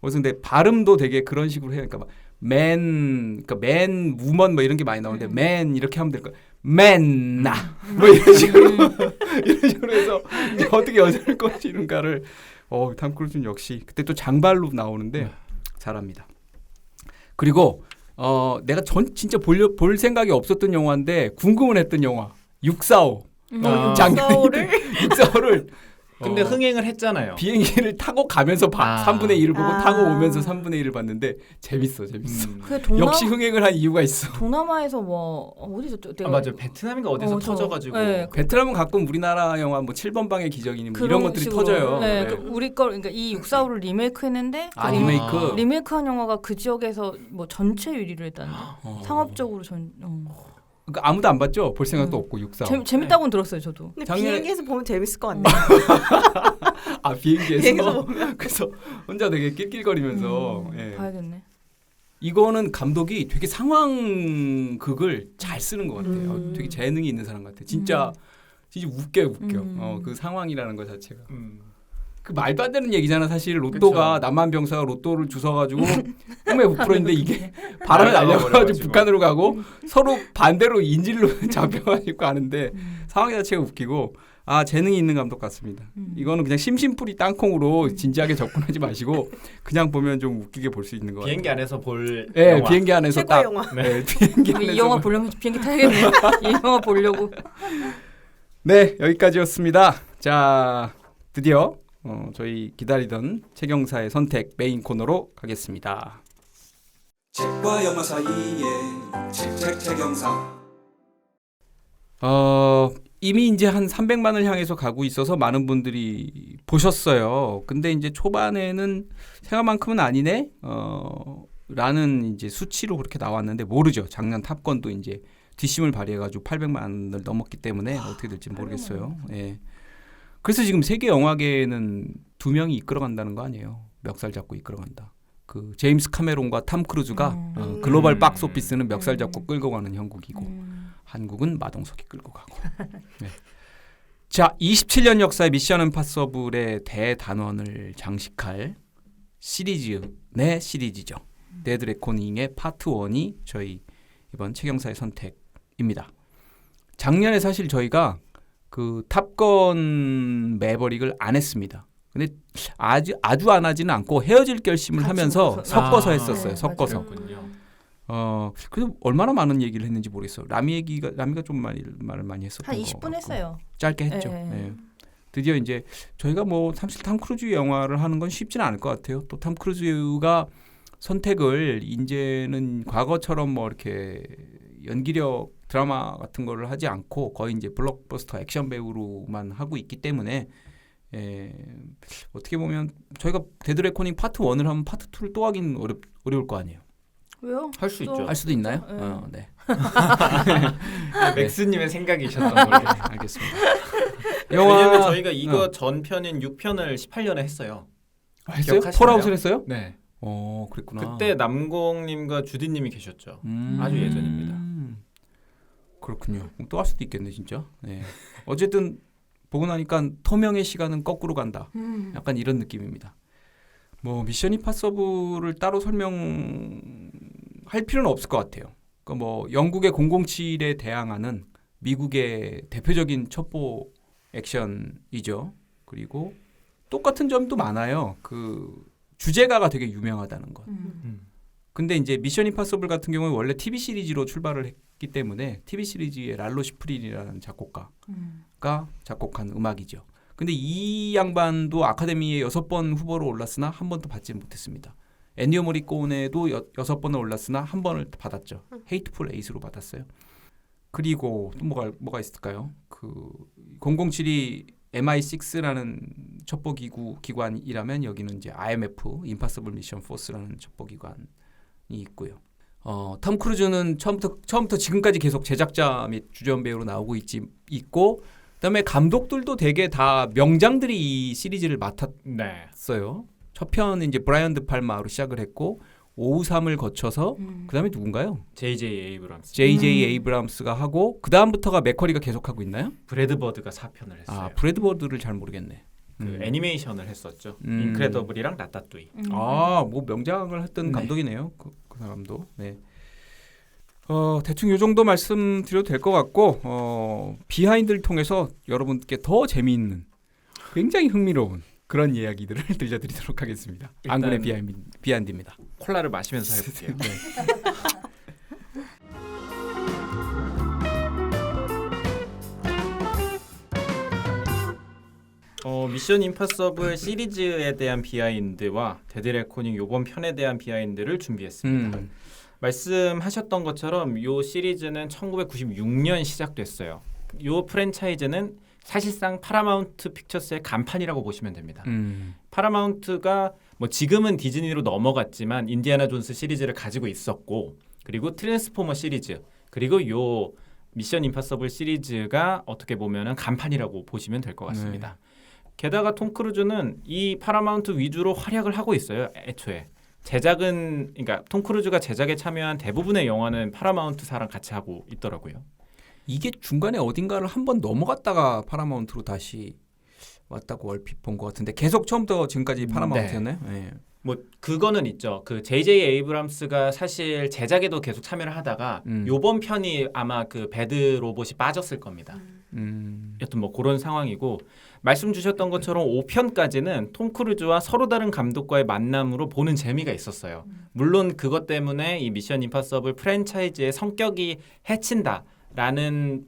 그래서 근데 발음도 되게 그런 식으로 해요. 그러니까 그러니까 맨 우먼 뭐 이런 게 많이 나오는데 맨 이렇게 하면 될 거야. 맨나 뭐 이런 식으로 이런 식으로 해서 이제 어떻게 여자를 꼬시는가를 탐 크루즈는 역시 그때 또 장발로 나오는데 잘합니다. 그리고 내가 진짜 볼 생각이 없었던 영화인데 궁금은 했던 영화 645 작년에 645를 근데 흥행을 했잖아요. 비행기를 타고 가면서 3분의 1을 보고 타고 오면서 3분의 1을 봤는데 재밌어. 역시 흥행을 한 이유가 있어. 동남아에서 뭐 어디서 맞아. 베트남인가 어디서 터져가지고. 네. 베트남은 가끔 우리나라 영화 뭐 7번 방의 기적이니 뭐 이런 것들이 식으로. 터져요. 네. 네. 우리 걸 그러니까 이 645를 리메이크했는데 리메이크. 리메이크한 영화가 그 지역에서 뭐 전체 1위를 했다는데 상업적으로 그러니까 아무도 안 봤죠? 볼 생각도 없고 645. 재밌다고는 들었어요, 저도. 근데 비행기에서 보면 재밌을 것 같네요. 비행기에서 그래서 혼자 되게 낄낄거리면서 봐야겠네. 이거는 감독이 되게 상황극을 잘 쓰는 것 같아요. 되게 재능이 있는 사람 같아요. 진짜 웃겨. 그 상황이라는 것 자체가. 그 말도 안 되는 얘기잖아. 사실 로또가 그쵸. 남한 병사가 로또를 주워가지고 꿈에 부풀어있는데 이게 바람에 날려가지고 북한으로 가고 서로 반대로 인질로 잡혀가지고 가는데 상황 자체가 웃기고 재능이 있는 감독 같습니다. 이거는 그냥 심심풀이 땅콩으로 진지하게 접근하지 마시고 그냥 보면 좀 웃기게 볼 수 있는 거 같아요. 비행기 안에서 볼 영화. 비행기 안에서 최고의 딱 영화. 비행기 안에서 이 영화 보려면 비행기 타야겠네. 이 영화 보려고. 네, 여기까지였습니다. 자, 드디어 저희 기다리던 최경사의 선택 메인 코너로 가겠습니다. 책과 영화 사이에 책영사. 이미 이제 한 300만을 향해서 가고 있어서 많은 분들이 보셨어요. 근데 이제 초반에는 생각만큼은 아니네. 라는 이제 수치로 그렇게 나왔는데 모르죠. 작년 탑건도 이제 뒷심을 발휘해가지고 800만을 넘었기 때문에 어떻게 될지 모르겠어요. 예. 그래서 지금 세계 영화계에는 2명이 이끌어간다는 거 아니에요. 멱살 잡고 이끌어간다. 그 제임스 카메론과 탐 크루즈가 글로벌 박스 오피스는 멱살 잡고 끌고 가는 형국이고 한국은 마동석이 끌고 가고. 네. 자, 27년 역사의 미션 임파서블의 대단원을 장식할 시리즈 내 시리즈죠. 데드 레코닝의 파트 1이 저희 이번 최경사의 선택입니다. 작년에 사실 저희가 그 탑건 매버릭을 안 했습니다. 근데 아주 안 하지는 않고 헤어질 결심을 하면서 섞어서 했었어요. 섞어서. 그래서 얼마나 많은 얘기를 했는지 모르겠어요. 라미가 좀 말을 많이 했었던 한 20분 했어요. 짧게 했죠. 네. 드디어 이제 저희가 뭐 사실 탐 크루즈 영화를 하는 건 쉽지는 않을 것 같아요. 또 탐 크루즈가 선택을 이제는 과거처럼 뭐 이렇게 연기력 드라마 같은 거를 하지 않고 거의 이제 블록버스터 액션 배우로만 하고 있기 때문에 어떻게 보면 저희가 데드 레코닝 파트 1을 하면 파트 2를 또 하긴 어려울 거 아니에요. 왜요? 할 수 있죠. 할 수도 있나요? 네. 네. 맥스님의 생각이셨던 걸로. 알겠습니다. 왜냐면 저희가 이거 전편인 6편을 18년에 했어요. 했어요? 기억하시나요? 폴아웃을 했어요? 네. 그랬구나. 그때 남공님과 주디님이 계셨죠. 아주 예전입니다. 그렇군요. 그럼 또 할 수도 있겠네 진짜. 네. 어쨌든 보고 나니까 터명의 시간은 거꾸로 간다. 약간 이런 느낌입니다. 뭐 미션 임파서블을 따로 설명할 필요는 없을 것 같아요. 그러니까 뭐 영국의 007에 대항하는 미국의 대표적인 첩보 액션이죠. 그리고 똑같은 점도 많아요. 그 주제가가 되게 유명하다는 것. 근데 이제 미션 임파서블 같은 경우는 원래 TV 시리즈로 출발을 했기 때문에 TV 시리즈의 랄로 시프린이라는 작곡가가 작곡한 음악이죠. 근데 이 양반도 아카데미에 6번 후보로 올랐으나 한 번도 받지 못했습니다. 엔니오 모리코네도 6번을 올랐으나 한 번을 받았죠. 헤이트풀 에잇으로 받았어요. 그리고 또 뭐가 있을까요? 그 007이 MI6라는 첩보기관이라면 여기는 이제 IMF, 임파서블 미션 포스라는 첩보기관이 있고요. 톰 크루즈는 처음부터 지금까지 계속 제작자 및 주전 배우로 나오고 있고 그다음에 감독들도 되게 다 명장들이 이 시리즈를 맡았어요. 네. 첫 편은 이제 브라이언 드 팔마로 시작을 했고 5-3을 거쳐서 그다음에 누군가요? J.J. 에이브람스. J.J. 에이브람스가 하고 그다음부터가 맥커리가 계속하고 있나요? 브래드 버드가 4편을 했어요. 아, 브래드 버드를 잘 모르겠네. 그 애니메이션을 했었죠. 인크레더블이랑 라따뚜이. 아, 뭐 명장을 했던 감독이네요. 그 사람도. 네. 대충 요 정도 말씀드려도 될 것 같고 비하인드를 통해서 여러분께 더 재미있는 굉장히 흥미로운 그런 이야기들을 들려드리도록 하겠습니다. 일단 안군의 비하인드입니다. 콜라를 마시면서 해볼게요. 네. 미션 임파서블 시리즈에 대한 비하인드와 데드 레코닝 요번 편에 대한 비하인드를 준비했습니다. 말씀하셨던 것처럼 이 시리즈는 1996년 시작됐어요. 이 프랜차이즈는 사실상 파라마운트 픽처스의 간판이라고 보시면 됩니다. 파라마운트가 뭐 지금은 디즈니로 넘어갔지만 인디아나 존스 시리즈를 가지고 있었고 그리고 트랜스포머 시리즈 그리고 요 미션 임파서블 시리즈가 어떻게 보면은 간판이라고 보시면 될 것 같습니다. 게다가 톰 크루즈는 이 파라마운트 위주로 활약을 하고 있어요. 애초에 제작은 그러니까 톰 크루즈가 제작에 참여한 대부분의 영화는 파라마운트사랑 같이 하고 있더라고요. 이게 중간에 어딘가를 한번 넘어갔다가 파라마운트로 다시 왔다고 얼핏 본 것 같은데 계속 처음부터 지금까지 파라마운트였나요? 네. 뭐 그거는 있죠. 그 J.J. 에이브람스가 사실 제작에도 계속 참여를 하다가 요번 편이 아마 그 배드 로봇이 빠졌을 겁니다. 여튼 뭐 그런 상황이고 말씀 주셨던 것처럼 5편까지는 톰 크루즈와 서로 다른 감독과의 만남으로 보는 재미가 있었어요. 물론 그것 때문에 이 미션 임파서블 프랜차이즈의 성격이 해친다라는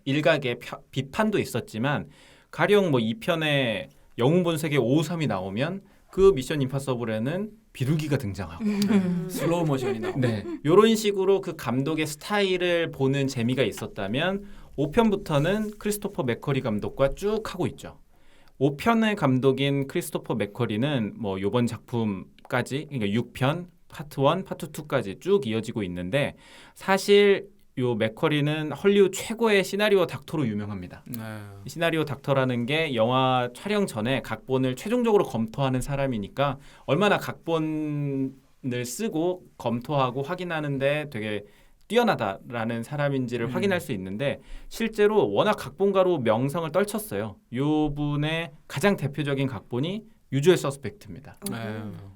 일각의 비판도 있었지만 가령 뭐 2편에 영웅 본색의 553이 나오면 그 미션 임파서블에는 비둘기가 등장하고 슬로우 모션이 나오고 네, 이런 식으로 그 감독의 스타일을 보는 재미가 있었다면 5편부터는 크리스토퍼 맥커리 감독과 쭉 하고 있죠. 5편의 감독인 크리스토퍼 맥커리는 뭐 이번 작품까지 그러니까 6편 파트 1, 파트 2까지 쭉 이어지고 있는데 사실 요 맥커리는 헐리우드 최고의 시나리오 닥터로 유명합니다. 시나리오 닥터라는 게 영화 촬영 전에 각본을 최종적으로 검토하는 사람이니까 얼마나 각본을 쓰고 검토하고 확인하는데 되게 뛰어나다라는 사람인지를 확인할 수 있는데 실제로 워낙 각본가로 명성을 떨쳤어요. 요 분의 가장 대표적인 각본이 유주얼 서스펙트입니다.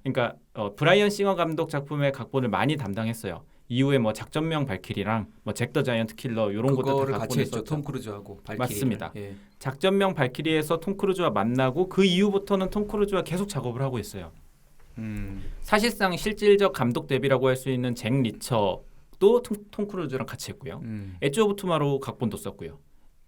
그러니까 브라이언 싱어 감독 작품의 각본을 많이 담당했어요. 이후에 뭐 작전명 발키리랑 뭐 잭 더 자이언트 킬러 이런 것들 다 같이 했죠. 각본했었죠. 톰 크루즈하고 발키리. 맞습니다. 예. 작전명 발키리에서 톰 크루즈와 만나고 그 이후부터는 톰 크루즈와 계속 작업을 하고 있어요. 사실상 실질적 감독 데뷔라고 할 수 있는 잭 리처도 톰 크루즈랑 같이 했고요. 엣지 오브 투마로우 각본도 썼고요.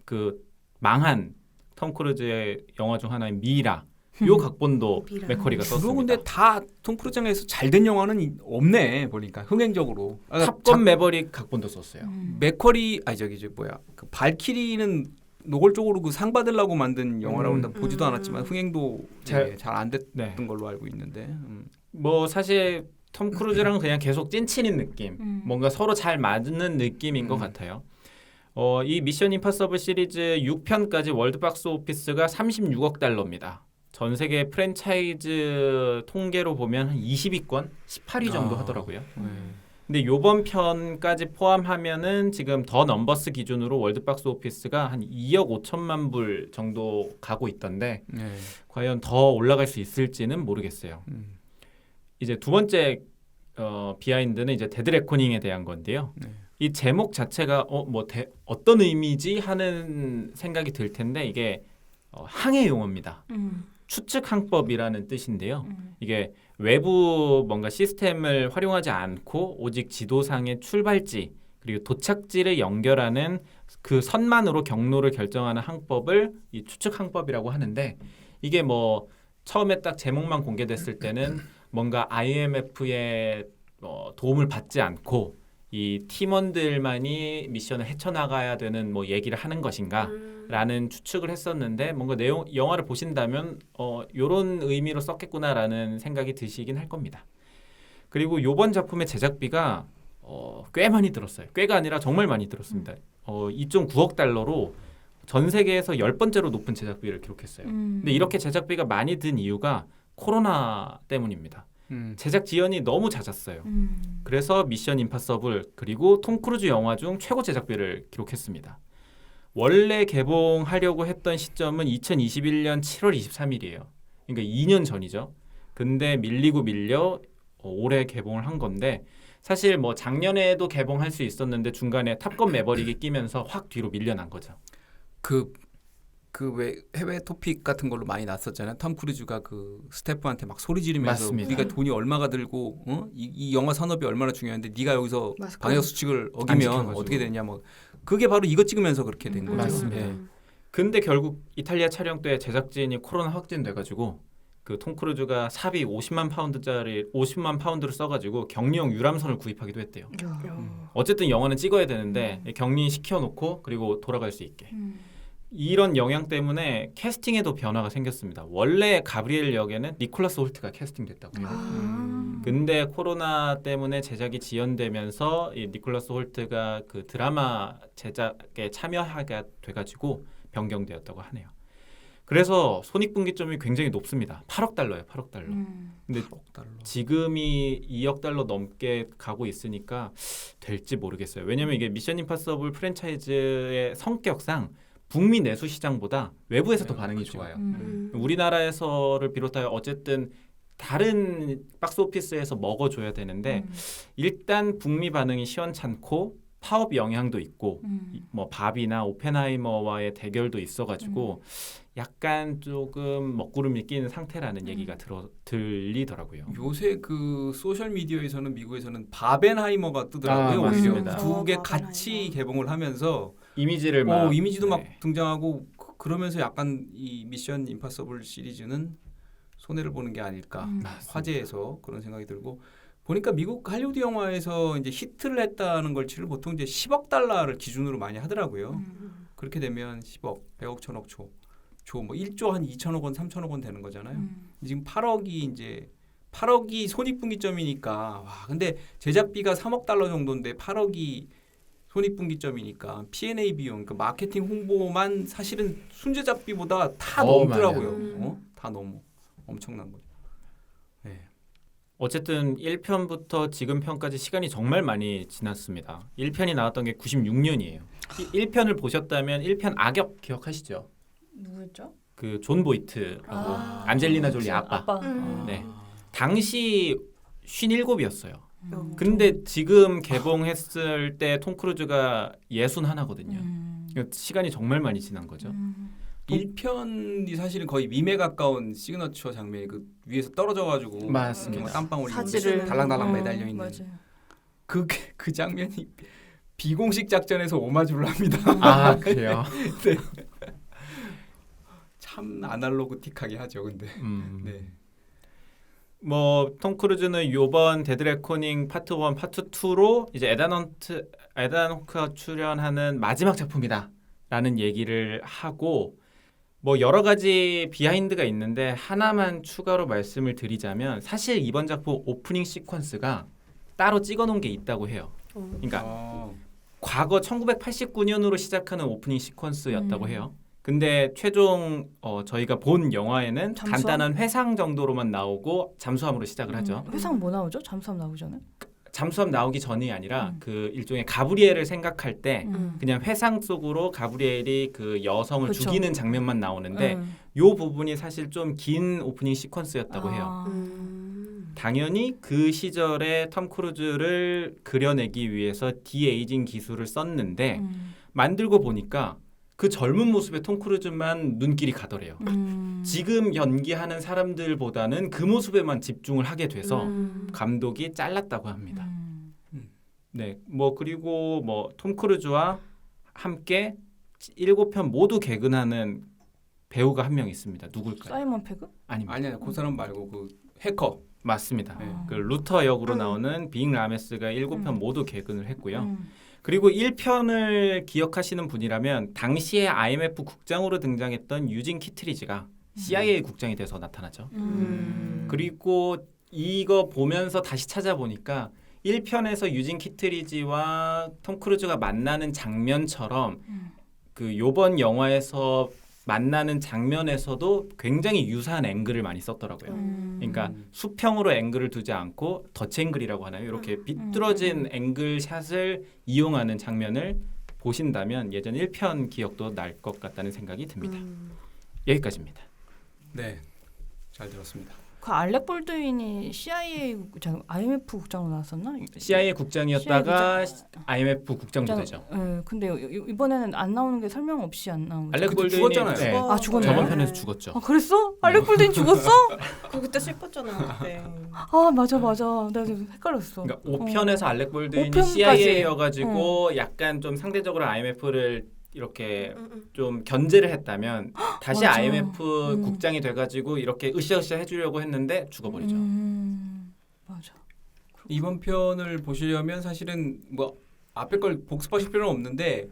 그 망한 톰 크루즈의 영화 중 하나인 미라 요 각본도 미라. 맥커리가 주로 썼습니다. 근데 다 톰 크루즈에서 잘된 영화는 없네 보니까 흥행적으로. 탑건 매버릭 각본도 썼어요. 맥커리 그 발키리는 노골적으로 그 상 받으려고 만든 영화라고 난 보지도 않았지만 흥행도 잘 안 됐던 걸로 알고 있는데. 뭐 사실 톰 크루즈랑 그냥 계속 찐친인 느낌, 뭔가 서로 잘 맞는 느낌인 것 같아요. 이 미션 임파서블 시리즈 6편까지 월드 박스 오피스가 36억 달러입니다. 전 세계 프랜차이즈 통계로 보면 한 20위권, 18위 정도 하더라고요. 근데 요번 편까지 포함하면은 지금 더 넘버스 기준으로 월드 박스 오피스가 한 2억 5천만 불 정도 가고 있던데 과연 더 올라갈 수 있을지는 모르겠어요. 이제 두 번째 비하인드는 이제 데드 레코닝에 대한 건데요. 이 제목 자체가 어떤 의미지 하는 생각이 들 텐데 이게 항해 용어입니다. 추측 항법이라는 뜻인데요. 이게 외부 뭔가 시스템을 활용하지 않고 오직 지도상의 출발지 그리고 도착지를 연결하는 그 선만으로 경로를 결정하는 항법을 이 추측 항법이라고 하는데 이게 뭐 처음에 딱 제목만 공개됐을 때는 뭔가 IMF의 도움을 받지 않고 이 팀원들만이 미션을 헤쳐나가야 되는 뭐 얘기를 하는 것인가라는 추측을 했었는데 뭔가 영화를 보신다면 이런 의미로 썼겠구나라는 생각이 드시긴 할 겁니다. 그리고 이번 작품의 제작비가 꽤 많이 들었어요. 꽤가 아니라 정말 많이 들었습니다. 2.9억 달러로 전 세계에서 10번째로 높은 제작비를 기록했어요. 근데 이렇게 제작비가 많이 든 이유가 코로나 때문입니다. 제작 지연이 너무 잦았어요. 그래서 미션 임파서블 그리고 톰 크루즈 영화 중 최고 제작비를 기록했습니다. 원래 개봉하려고 했던 시점은 2021년 7월 23일이에요. 그러니까 2년 전이죠. 근데 밀리고 밀려 올해 개봉을 한 건데 사실 뭐 작년에도 개봉할 수 있었는데 중간에 탑건 매버릭이 끼면서 확 뒤로 밀려난 거죠. 그 왜 해외 토픽 같은 걸로 많이 났었잖아요. 톰 크루즈가 그 스태프한테 막 소리 지르면서 맞습니다. 우리가 돈이 얼마가 들고 이 영화 산업이 얼마나 중요한데 네가 여기서 마스크. 방역 수칙을 안 어기면 지켜가지고. 어떻게 되냐 뭐 그게 바로 이거 찍으면서 그렇게 된 거죠. 맞습니다. 예. 근데 결국 이탈리아 촬영 때 제작진이 코로나 확진돼가지고 그 톰 크루즈가 사비 50만 파운드를 써가지고 격리용 유람선을 구입하기도 했대요. 어쨌든 영화는 찍어야 되는데 격리 시켜놓고 그리고 돌아갈 수 있게. 이런 영향 때문에 캐스팅에도 변화가 생겼습니다. 원래 가브리엘 역에는 니콜라스 홀트가 캐스팅됐다고요. 근데 코로나 때문에 제작이 지연되면서 이 니콜라스 홀트가 그 드라마 제작에 참여하게 돼가지고 변경되었다고 하네요. 그래서 손익분기점이 굉장히 높습니다. 8억 달러예요. 8억 달러. 근데 지금이 2억 달러 넘게 가고 있으니까 될지 모르겠어요. 왜냐면 이게 미션 임파서블 프랜차이즈의 성격상 북미 내수 시장보다 외부에서 더 반응이 좋아요. 우리나라에서를 비롯하여 어쨌든 다른 박스 오피스에서 먹어줘야 되는데 일단 북미 반응이 시원찮고 파업 영향도 있고 뭐 바비나 오펜하이머와의 대결도 있어가지고 약간 조금 먹구름이 끼는 상태라는 얘기가 들리더라고요. 요새 그 소셜 미디어에서는 미국에서는 바벤하이머가 뜨더라고요. 오히려 맞습니다. 두 개 같이 개봉을 하면서 이미지를 막 이미지도 막 네. 등장하고 그러면서 약간 이 미션 임파서블 시리즈는 손해를 보는 게 아닐까 화제에서 그런 생각이 들고 보니까 미국 할리우드 영화에서 이제 히트를 했다는 걸치를 보통 이제 10억 달러를 기준으로 많이 하더라고요. 그렇게 되면 10억, 100억, 1000억, 조 뭐 1조 한 2천억 원, 3천억 원 되는 거잖아요. 지금 8억이 손익분기점이니까 와 근데 제작비가 3억 달러 정도인데 8억이 손익분기점이니까 P&A 비용, 그 마케팅 홍보만 사실은 순제작비보다 다 넘더라고요. 다 넘어. 엄청난 거죠. 네. 어쨌든 1편부터 지금 편까지 시간이 정말 많이 지났습니다. 1편이 나왔던 게 96년이에요. 1편을 보셨다면 1편 악역 기억하시죠? 누구였죠? 그 존 보이트라고 안젤리나 졸리 아빠. 네. 당시 57이었어요. 근데 지금 개봉했을 때 톰 크루즈가 61거든요. 시간이 정말 많이 지난 거죠. 1편이 사실은 거의 밈에 가까운 시그너처 장면이 그 위에서 떨어져가지고 맞습니다. 땀방울이 사지를 달랑달랑 매달려 있는 그 장면이 비공식 작전에서 오마주를 합니다. 아 그래요? 네. 참 아날로그틱하게 하죠, 근데. 네. 뭐 톰 크루즈는 이번 데드 레코닝 파트 1, 파트 2로 이제 에단 호크가 출연하는 마지막 작품이다라는 얘기를 하고 뭐 여러 가지 비하인드가 있는데 하나만 추가로 말씀을 드리자면 사실 이번 작품 오프닝 시퀀스가 따로 찍어놓은 게 있다고 해요. 그러니까 과거 1989년으로 시작하는 오프닝 시퀀스였다고 해요. 근데 최종 저희가 본 영화에는 잠수함? 간단한 회상 정도로만 나오고 잠수함으로 시작을 하죠. 회상 뭐 나오죠? 잠수함 나오기 전에? 잠수함 나오기 전이 아니라 그 일종의 가브리엘을 생각할 때 그냥 회상 속으로 가브리엘이 그 여성을 그쵸. 죽이는 장면만 나오는데 요 부분이 사실 좀 긴 오프닝 시퀀스였다고 해요. 당연히 그 시절에 톰 크루즈를 그려내기 위해서 디에이징 기술을 썼는데 만들고 보니까 그 젊은 모습의 톰 크루즈만 눈길이 가더래요. 지금 연기하는 사람들보다는 그 모습에만 집중을 하게 돼서 감독이 잘랐다고 합니다. 네, 뭐 그리고 뭐 톰 크루즈와 함께 7편 모두 개근하는 배우가 한 명 있습니다. 누굴까요? 사이먼 페그? 아닙니다. 아니야, 그 사람 말고 그 해커. 맞습니다. 네. 그 루터 역으로 나오는 빅 라메스가 7편 모두 개근을 했고요. 음. 그리고 1편을 기억하시는 분이라면 당시에 IMF 국장으로 등장했던 유진 키트리지가 CIA 국장이 돼서 나타나죠. 그리고 이거 보면서 다시 찾아보니까 1편에서 유진 키트리지와 톰 크루즈가 만나는 장면처럼 그 요번 영화에서 만나는 장면에서도 굉장히 유사한 앵글을 많이 썼더라고요. 그러니까 수평으로 앵글을 두지 않고 덧치 앵글이라고 하나요? 이렇게 비뚤어진 앵글 샷을 이용하는 장면을 보신다면 예전 1편 기억도 날 것 같다는 생각이 듭니다. 여기까지입니다. 네, 잘 들었습니다. 그 알렉 볼드윈이 CIA 국장, IMF 국장으로 나왔었나? CIA 국장이었다가 CIA IMF 국장도 되죠. 네, 근데 이번에는 안 나오는 게 설명 없이 안 나오죠. 알렉 그때 볼드윈이 죽었잖아요. 네, 아, 죽었네. 저번 편에서 죽었죠. 아 그랬어? 알렉 볼드윈 죽었어? 그때 슬펐잖아. 그때. 아 맞아. 내가 좀 헷갈렸어. 그러니까 5편에서 알렉 볼드윈이 5편까지. CIA여가지고 약간 좀 상대적으로 IMF를 이렇게 좀 견제를 했다면 다시 맞아. IMF 국장이 돼가지고 이렇게 으쌰으쌰 해주려고 했는데 죽어버리죠. 맞아. 이번 편을 보시려면 사실은 뭐 앞에 걸 복습하실 필요는 없는데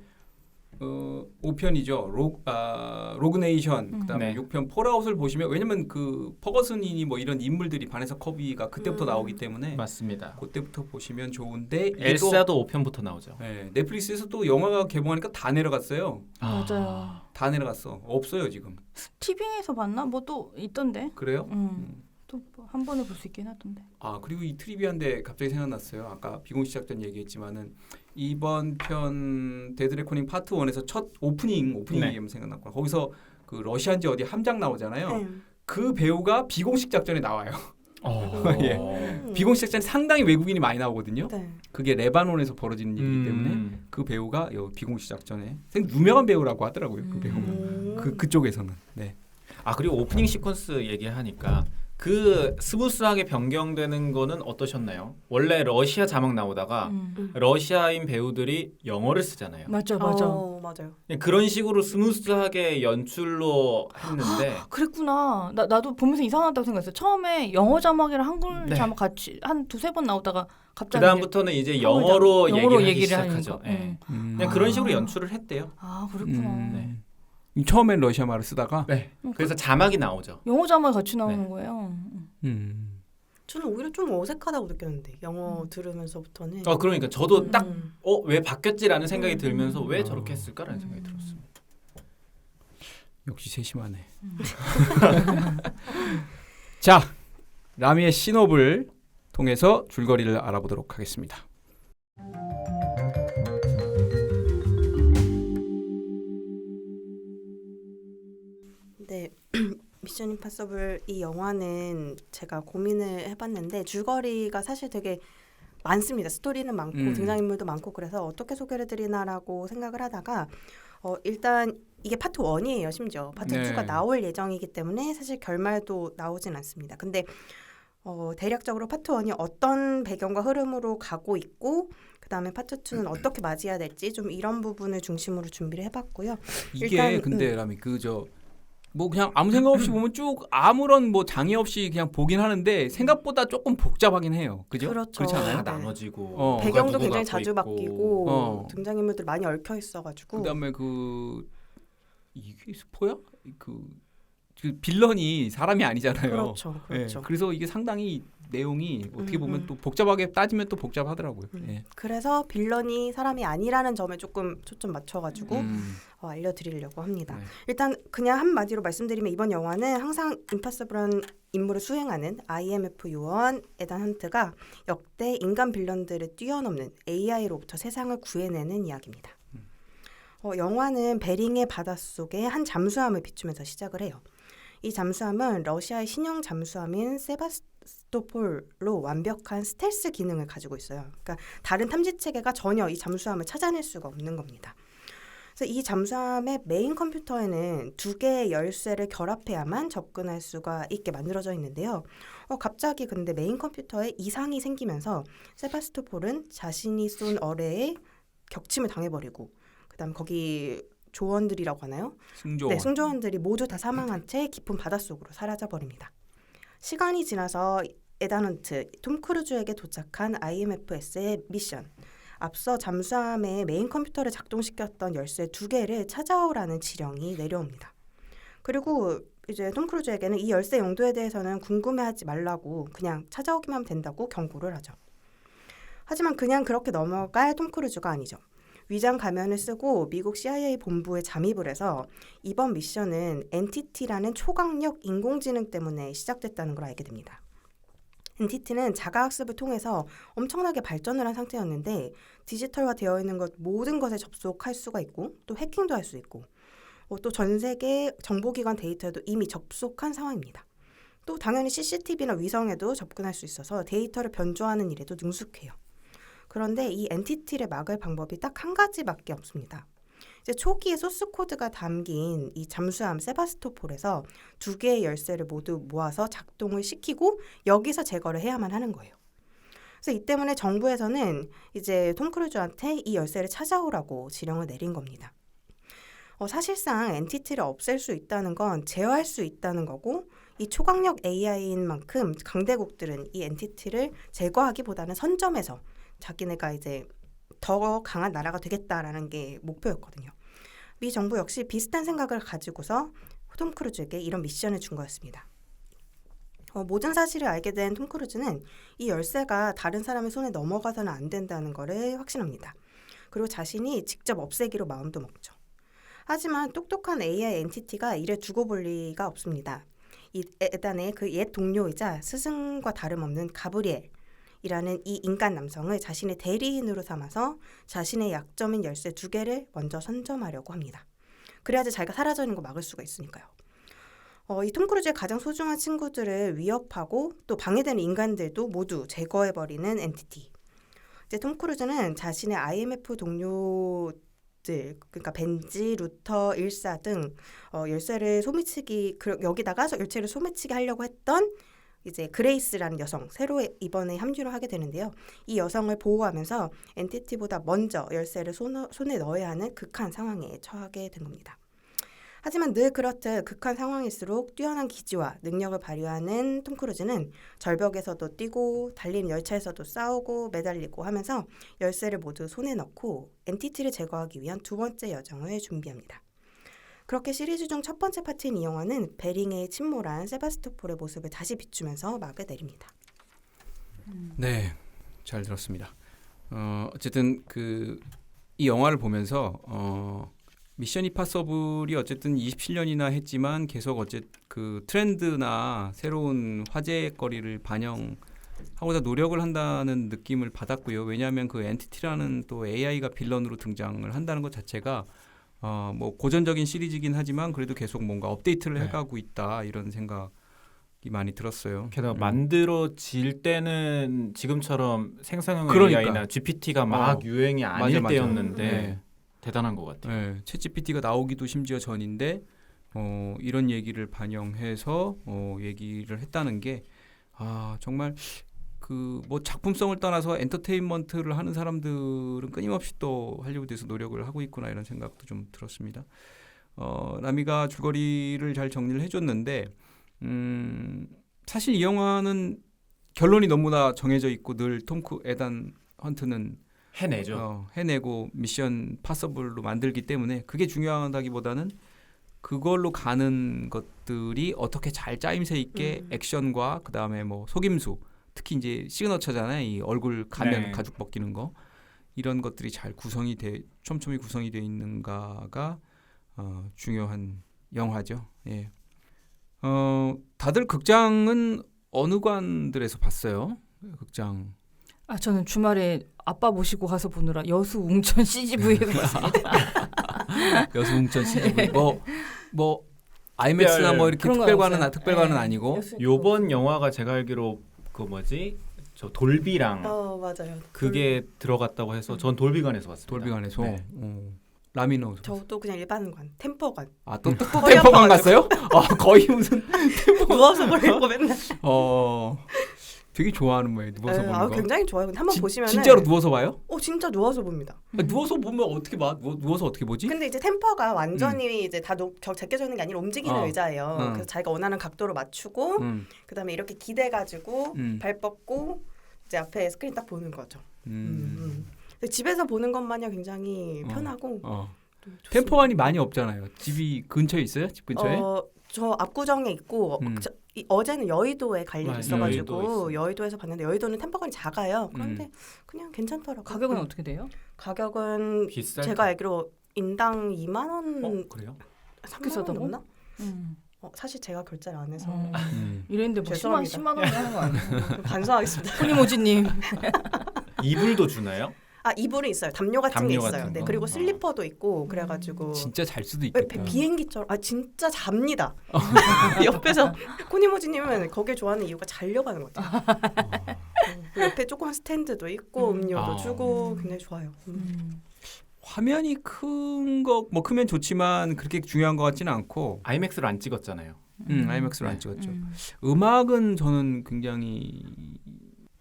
5편이죠. 로그네이션 그다음에 네. 6편 폴아웃을 보시면 왜냐면 그 퍼거슨이니 뭐 이런 인물들이 바네사 커비가 그때부터 나오기 때문에 맞습니다. 그때부터 보시면 좋은데 이게 또, 엘사도 5편부터 나오죠. 네, 넷플릭스에서 또 영화가 개봉하니까 다 내려갔어요. 맞아요. 다 내려갔어. 없어요 지금. 티빙에서 봤나? 뭐 또 있던데. 그래요? 또 한 번에 볼 수 있긴 하던데. 아 그리고 이 트리비아인데 갑자기 생각났어요. 아까 비공식 작전 얘기했지만은 이번 편 데드 레코닝 파트 1에서 첫 오프닝 네. 얘기하면 생각났고 거기서 그 러시아인지 어디 함장 나오잖아요. 네. 그 배우가 비공식 작전에 나와요. 예. 비공식 작전에 상당히 외국인이 많이 나오거든요. 네. 그게 레바논에서 벌어지는 일이기 때문에 그 배우가 요 비공식 작전에 유명한 배우라고 하더라고요. 그 배우가 그쪽에서는. 네. 아 그리고 오프닝 시퀀스 얘기하니까 그 스무스하게 변경되는 거는 어떠셨나요? 원래 러시아 자막 나오다가 러시아인 배우들이 영어를 쓰잖아요. 맞아. 맞아요. 그런 식으로 스무스하게 연출로 했는데 그랬구나. 나도 보면서 이상하다고 생각했어요. 처음에 영어 자막이랑 한글 네. 자막 같이 한 두세 번 나오다가 갑자기 그다음부터는 이제 영어로 얘기를 시작하죠. 하니까. 예. 그냥 그런 식으로 연출을 했대요. 아 그랬구나. 네. 처음엔 러시아 말을 쓰다가 네. 그래서 자막이 나오죠. 영어 자막 같이 나오는 네. 거예요. 저는 오히려 좀 어색하다고 느꼈는데 영어 들으면서부터는. 그러니까 저도 딱 음. 왜 바뀌었지라는 생각이 들면서 왜 저렇게 했을까라는 생각이 들었습니다. 역시 세심하네. 자, 라미의 신업을 통해서 줄거리를 알아보도록 하겠습니다. 네. 미션 임파서블 이 영화는 제가 고민을 해봤는데 줄거리가 사실 되게 많습니다. 스토리는 많고 등장인물도 많고 그래서 어떻게 소개를 드리나라고 생각을 하다가 일단 이게 파트 1이에요. 심지어 파트 네. 2가 나올 예정이기 때문에 사실 결말도 나오진 않습니다. 근데 대략적으로 파트 1이 어떤 배경과 흐름으로 가고 있고 그다음에 파트 2는 어떻게 맞이해야 될지 좀 이런 부분을 중심으로 준비를 해봤고요. 이게 일단, 근데 라미 뭐 그냥 아무 생각 없이 보면 쭉 아무런 뭐 장애 없이 그냥 보긴 하는데 생각보다 조금 복잡하긴 해요. 그죠? 그렇죠. 그렇지 않아요? 네. 나눠지고 배경도 누가 굉장히 갖고 자주 있고. 바뀌고 등장인물들 많이 얽혀 있어가지고 그다음에 이게 스포야? 그 빌런이 사람이 아니잖아요. 그렇죠. 네, 그래서 이게 상당히 내용이 어떻게 보면 또 복잡하게 따지면 또 복잡하더라고요. 예. 그래서 빌런이 사람이 아니라는 점에 조금 초점 맞춰가지고 알려드리려고 합니다. 네. 일단 그냥 한마디로 말씀드리면 이번 영화는 항상 임파서블한 임무를 수행하는 IMF 요원 에단 헌트가 역대 인간 빌런들을 뛰어넘는 AI로부터 세상을 구해내는 이야기입니다. 영화는 베링의 바닷속에 한 잠수함을 비추면서 시작을 해요. 이 잠수함은 러시아의 신형 잠수함인 세바스토폴로 완벽한 스텔스 기능을 가지고 있어요. 그러니까 다른 탐지 체계가 전혀 이 잠수함을 찾아낼 수가 없는 겁니다. 그래서 이 잠수함의 메인 컴퓨터에는 2개의 열쇠를 결합해야만 접근할 수가 있게 만들어져 있는데요. 갑자기 근데 메인 컴퓨터에 이상이 생기면서 세바스토폴은 자신이 쏜 어뢰에 격침을 당해버리고 그다음 거기 조원들이라고 하나요? 승조원. 네, 승조원들이 모두 다 사망한 채 깊은 바닷속으로 사라져버립니다. 시간이 지나서 에단 헌트, 톰 크루즈에게 도착한 IMFS의 미션. 앞서 잠수함의 메인 컴퓨터를 작동시켰던 열쇠 2개를 찾아오라는 지령이 내려옵니다. 그리고 이제 톰 크루즈에게는 이 열쇠 용도에 대해서는 궁금해하지 말라고 그냥 찾아오기만 하면 된다고 경고를 하죠. 하지만 그냥 그렇게 넘어갈 톰 크루즈가 아니죠. 위장 가면을 쓰고 미국 CIA 본부에 잠입을 해서 이번 미션은 엔티티라는 초강력 인공지능 때문에 시작됐다는 걸 알게 됩니다. 엔티티는 자가학습을 통해서 엄청나게 발전을 한 상태였는데 디지털화되어 있는 것 모든 것에 접속할 수가 있고 또 해킹도 할 수 있고 또 전 세계 정보기관 데이터에도 이미 접속한 상황입니다. 또 당연히 CCTV나 위성에도 접근할 수 있어서 데이터를 변조하는 일에도 능숙해요. 그런데 이 엔티티를 막을 방법이 딱 한 가지밖에 없습니다. 이제 초기에 소스 코드가 담긴 이 잠수함 세바스토폴에서 2개의 열쇠를 모두 모아서 작동을 시키고 여기서 제거를 해야만 하는 거예요. 그래서 이 때문에 정부에서는 이제 톰 크루즈한테 이 열쇠를 찾아오라고 지령을 내린 겁니다. 사실상 엔티티를 없앨 수 있다는 건 제어할 수 있다는 거고 이 초강력 AI인 만큼 강대국들은 이 엔티티를 제거하기보다는 선점해서 자기네가 이제 더 강한 나라가 되겠다라는 게 목표였거든요. 미 정부 역시 비슷한 생각을 가지고서 톰 크루즈에게 이런 미션을 준 거였습니다. 모든 사실을 알게 된 톰 크루즈는 이 열쇠가 다른 사람의 손에 넘어가서는 안 된다는 거를 확신합니다. 그리고 자신이 직접 없애기로 마음도 먹죠. 하지만 똑똑한 AI 엔티티가 이를 두고 볼 리가 없습니다. 이 에단의 그 옛 동료이자 스승과 다름없는 가브리엘이라는 이 인간 남성을 자신의 대리인으로 삼아서 자신의 약점인 열쇠 2개를 먼저 선점하려고 합니다. 그래야지 자기가 사라지는 거 막을 수가 있으니까요. 이 톰 크루즈의 가장 소중한 친구들을 위협하고 또 방해되는 인간들도 모두 제거해버리는 엔티티. 이제 톰 크루즈는 자신의 IMF 동료 그러니까 벤지, 루터, 일사 등 열쇠를 소매치기 여기다가 열쇠를 소매치기 하려고 했던 이제 그레이스라는 여성 새로 이번에 합류를 하게 되는데요. 이 여성을 보호하면서 엔티티보다 먼저 열쇠를 손에 넣어야 하는 극한 상황에 처하게 된 겁니다. 하지만 늘 그렇듯 극한 상황일수록 뛰어난 기지와 능력을 발휘하는 톰 크루즈는 절벽에서도 뛰고 달리는 열차에서도 싸우고 매달리고 하면서 열쇠를 모두 손에 넣고 엔티티를 제거하기 위한 2번째 여정을 준비합니다. 그렇게 시리즈 중 첫 번째 파트인 이 영화는 베링의 침몰한 세바스토폴의 모습을 다시 비추면서 막을 내립니다. 네, 잘 들었습니다. 어쨌든 이 영화를 보면서 미션 임파서블이 어쨌든 27년이나 했지만 계속 그 트렌드나 새로운 화제거리를 반영하고자 노력을 한다는 느낌을 받았고요. 왜냐하면 그 엔티티라는 또 AI가 빌런으로 등장을 한다는 것 자체가 뭐 고전적인 시리즈이긴 하지만 그래도 계속 뭔가 업데이트를 해가고 있다 이런 생각이 많이 들었어요. 게다가 만들어질 때는 지금처럼 생성형 그러니까. AI나 GPT가 막 유행이 아닐 맞아. 때였는데 네. 대단한 것 같아요. 네, 챗GPT가 나오기도 심지어 전인데 이런 얘기를 반영해서 얘기를 했다는 게 정말 그 뭐 작품성을 떠나서 엔터테인먼트를 하는 사람들은 끊임없이 또 할리우드에서 노력을 하고 있구나 이런 생각도 좀 들었습니다. 라미가 줄거리를 잘 정리를 해줬는데 사실 이 영화는 결론이 너무나 정해져 있고 늘 에단 헌트는 해내고 미션 파서블로 만들기 때문에 그게 중요하다기보다는 그걸로 가는 것들이 어떻게 잘 짜임새 있게 액션과 그 다음에 뭐 속임수 특히 이제 시그너처잖아요. 이 얼굴 가면 가죽 벗기는 거 이런 것들이 잘 촘촘히 구성이 돼 있는가가 중요한 영화죠. 예. 다들 극장은 어느 관들에서 봤어요? 극장. 저는 주말에 아빠 모시고 가서 보느라 여수 웅천 CGV에 갔습니다. 여수 웅천 CGV 뭐 IMAX나 뭐 이렇게 특별관은 아니고 요번 영화가 제가 알기로 저 돌비랑 맞아요. 그게 들어갔다고 해서 전 돌비관에서 봤습니다. 돌비관에서. 네. 라미노. 저도 그냥 일반관, 템퍼관. 또 템퍼관 갔어요? 거의 무슨 누워서 보는 거 맨날. 되게 좋아하는 거예요. 누워서 보는 거. 굉장히 좋아요. 근데 한번 보시면은 진짜로 누워서 봐요? 진짜 누워서 봅니다. 누워서 보면 어떻게 봐? 누워서 어떻게 보지? 근데 이제 템퍼가 완전히 이제 다 제껴져 있는 게 아니라 움직이는 의자예요. 그래서 자기가 원하는 각도로 맞추고 그다음에 이렇게 기대가지고 발 뻗고 이제 앞에 스크린 딱 보는 거죠. 집에서 보는 것 마냥 굉장히 편하고 템퍼관이 많이 없잖아요. 집이 근처에 있어요? 집 근처에? 저 압구정에 있고 어제는 여의도에 갈 일이 맞아요. 있어가지고 여의도 여의도에서 봤는데 여의도는 템퍼건이 작아요. 그런데 그냥 괜찮더라고요. 가격은 어떻게 돼요? 가격은 비쌀 제가 알기로 인당 2만 원, 그래요? 3만 원 비싸다고? 넘나? 음. 사실 제가 결제를 안 해서 이랬는데 뭐 10만, 죄송합니다. 10만 원이 하는 거 아니에요? 반성하겠습니다. 포니모지님. 이불도 주나요? 이불은 있어요. 담요 같은 게 담요 있어요. 같은 네, 거? 그리고 슬리퍼도 있고 그래가지고 진짜 잘 수도 왜 있겠다. 비행기처럼 진짜 잡니다. 옆에서 코니모지님은 거길 좋아하는 이유가 자려고 하는 것 같아요. 그 옆에 조그만 스탠드도 있고 음료도 주고 굉장히 좋아요. 화면이 큰 거 뭐 크면 좋지만 그렇게 중요한 것 같지는 않고 아이맥스로 안 찍었잖아요. 아이맥스로 안 찍었죠. 음악은 저는 굉장히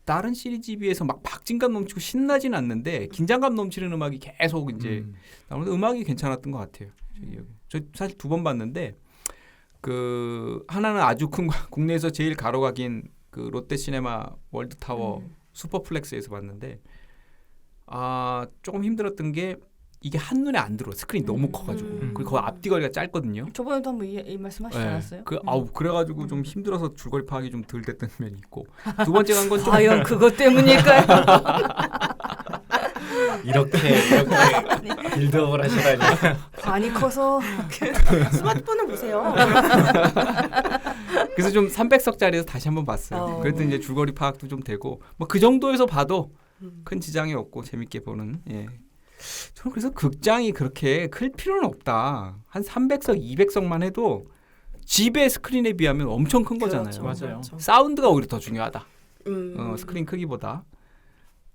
다른 시리즈에 비해서 막 박진감 넘치고 신나진 않는데 긴장감 넘치는 음악이 계속 이제 나오는데 음악이 괜찮았던 것 같아요. 저 사실 2번 봤는데 그 하나는 아주 큰 국내에서 제일 가로가 긴 그 롯데시네마 월드타워 슈퍼플렉스에서 봤는데 조금 힘들었던 게 이게 한눈에 안 들어. 스크린이 너무 커가지고 그리고 그 앞뒤 거리가 짧거든요. 저번에도 한번 이 말씀하시지 않았어요? 그래가지고 좀 힘들어서 줄거리 파악이 좀 덜 됐던 면이 있고 두 번째 간 건 좀 과연 그것 때문일까요? 이렇게 빌드업을 하시다니. 관이 커서 스마트폰을 보세요. 그래서 좀 300석짜리에서 다시 한번 봤어요. 그랬더니 이제 줄거리 파악도 좀 되고 뭐 그 정도에서 봐도 큰 지장이 없고 재밌게 보는. 저는 그래서 극장이 그렇게 클 필요는 없다. 한 300석, 200석만 해도 집의 스크린에 비하면 엄청 큰 거잖아요. 그렇죠, 맞아요. 그렇죠. 사운드가 오히려 더 중요하다. 스크린 크기보다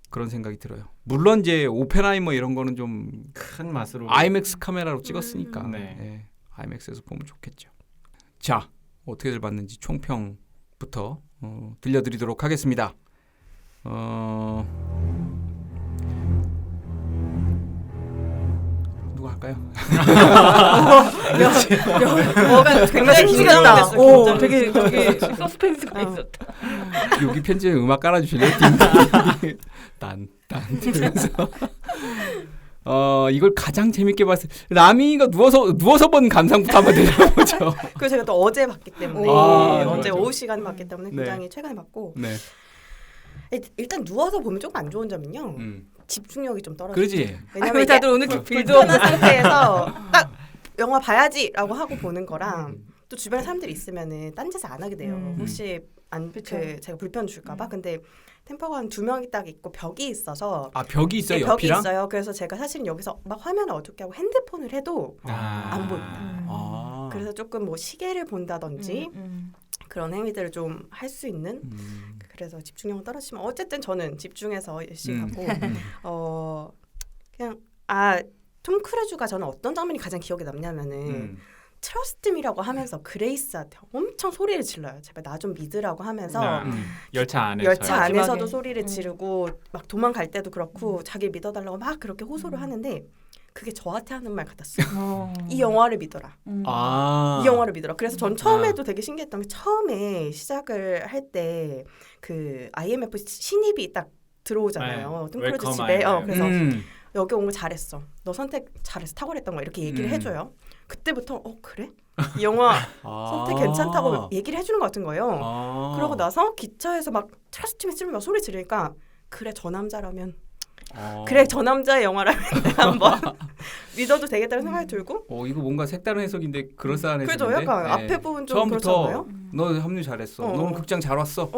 그런 생각이 들어요. 물론 이제 오펜하이머 이런 거는 좀 큰 맛으로 아이맥스 카메라로 찍었으니까 네. 아이맥스에서 보면 좋겠죠. 자, 어떻게들 봤는지 총평부터 들려드리도록 하겠습니다. 누가 할까요? 뭐가 굉장히 긴장됐다. 긴장됐어요. 되게 서스펜스가 있었다. 여기 편집에 음악 깔아주실래요? 딴 이러면서 이걸 가장 재밌게 봤어요. 라미가 누워서 본 감상부터 한번 들려보죠. 그리고 제가 또 어제 봤기 때문에 어제 맞아. 오후 시간에 봤기 때문에 네. 굉장히 최근에 봤고 네. 일단 누워서 보면 조금 안 좋은 점은요. 집중력이 좀 떨어져요. 그러지. 왜냐면 왜 이게 다들 오늘 빌드업 불편한 상태에서 딱 영화 봐야지라고 하고 보는 거랑 또 주변에 사람들이 있으면은 딴짓을 안 하게 돼요. 혹시 그쵸. 제가 불편 줄까봐. 근데 템퍼건 2명이 딱 있고 벽이 있어서 벽이 있어요. 네, 벽이 옆이랑? 있어요. 그래서 제가 사실 여기서 막 화면을 어둡게 하고 핸드폰을 해도 안 보인다. 그래서 조금 뭐 시계를 본다든지 그런 행위들을 좀 할 수 있는 그래서 집중력은 떨어지지만 어쨌든 저는 집중해서 열심히 하고 그냥 톰 크루즈가 저는 어떤 장면이 가장 기억에 남냐면은 트러스트미라고 하면서 그레이스한테 엄청 소리를 질러요. 제발 나 좀 믿으라고 하면서 열차 안에서 열차 안에서도 마지막에. 소리를 지르고 막 도망갈 때도 그렇고 자기 믿어달라고 막 그렇게 호소를 하는데 그게 저한테 하는 말 같았어요. 이 영화를 믿어라. 이 영화를 믿어라. 그래서 전 처음에도 되게 신기했던 게 처음에 시작을 할 때 그 IMF 신입이 딱 들어오잖아요. 톰 크루즈 집에. 그래서 여기 온 거 잘했어. 너 선택 잘해서 탁월했던 거 이렇게 얘기를 해줘요. 그때부터 그래? 이 영화 선택 괜찮다고 얘기를 해주는 것 같은 거예요. 그러고 나서 기차에서 막 트러스트미 쓰면 막 소리 지르니까 그래 저 남자라면 그래 저 남자의 영화라면 내가 한번 믿어도 되겠다는 생각이 들고 이거 뭔가 색다른 해석인데 그럴싸한 해석인데. 그죠? 약간 앞에 부분 좀 그렇지 처음부터 않아요? 너 합류 잘했어. 너는 극장 잘 왔어.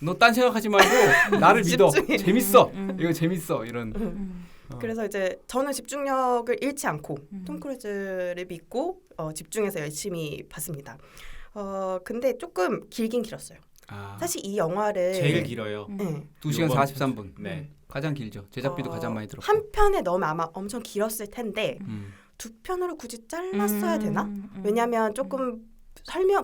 너 딴 생각하지 말고 나를 믿어. 집중해. 재밌어. 이거 재밌어. 이런. 그래서 이제 저는 집중력을 잃지 않고 톰 크루즈를 믿고 집중해서 열심히 봤습니다. 근데 조금 길긴 길었어요. 사실 이 영화를 제일 길어요. 네. 2시간 43분. 네. 가장 길죠. 제작비도 가장 많이 들었고. 한 편에 넣으면 아마 엄청 길었을 텐데 2편으로 굳이 잘랐어야 되나? 왜냐하면 조금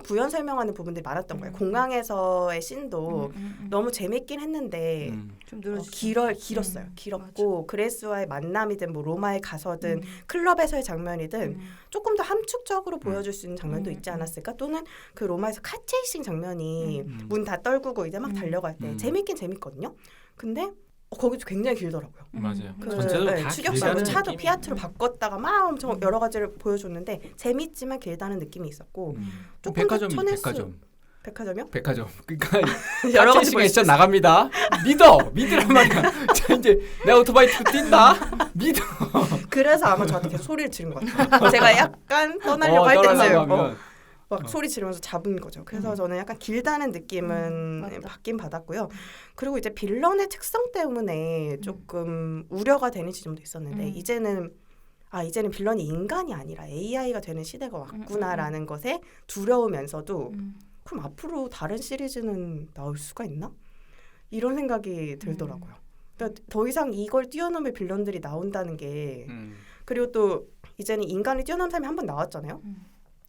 부연 설명하는 부분들이 많았던 거예요. 공항에서의 씬도 너무 재밌긴 했는데 좀 길었어요. 길었고 그레이스와의 만남이든 뭐 로마에 가서든 클럽에서의 장면이든 조금 더 함축적으로 보여줄 수 있는 장면도 있지 않았을까? 또는 그 로마에서 카체이싱 장면이 문 다 떨구고 이제 막 달려갈 때 재밌긴 재밌거든요. 근데 거기도 굉장히 길더라고요. 맞아요. 그, 전체적으로 다 추격사도 길다는 차도 느낌이- 피아트로 바꿨다가 막 엄청 여러 가지를 보여줬는데 재밌지만 길다는 느낌이 있었고 조금 백화점 더 쳐낼 백화점이요? 백화점. 그러니까 여러 가치 가지 시간 진짜 나갑니다. 믿으란 말이야. 자 이제 내가 오토바이 타고 뛴다. 믿어. 그래서 아마 저한테 계속 소리를 지른 것 같아요. 제가 약간 떠나려고 할 때쯤 막 소리 지르면서 잡은 거죠. 그래서 저는 약간 길다는 느낌은 맞다. 받긴 받았고요. 그리고 이제 빌런의 특성 때문에 조금 우려가 되는 지점도 있었는데 이제는 빌런이 인간이 아니라 AI가 되는 시대가 왔구나라는 것에 두려우면서도 그럼 앞으로 다른 시리즈는 나올 수가 있나? 이런 생각이 들더라고요. 그러니까 더 이상 이걸 뛰어넘을 빌런들이 나온다는 게 그리고 또 이제는 인간을 뛰어넘는 사람이 한 번 나왔잖아요.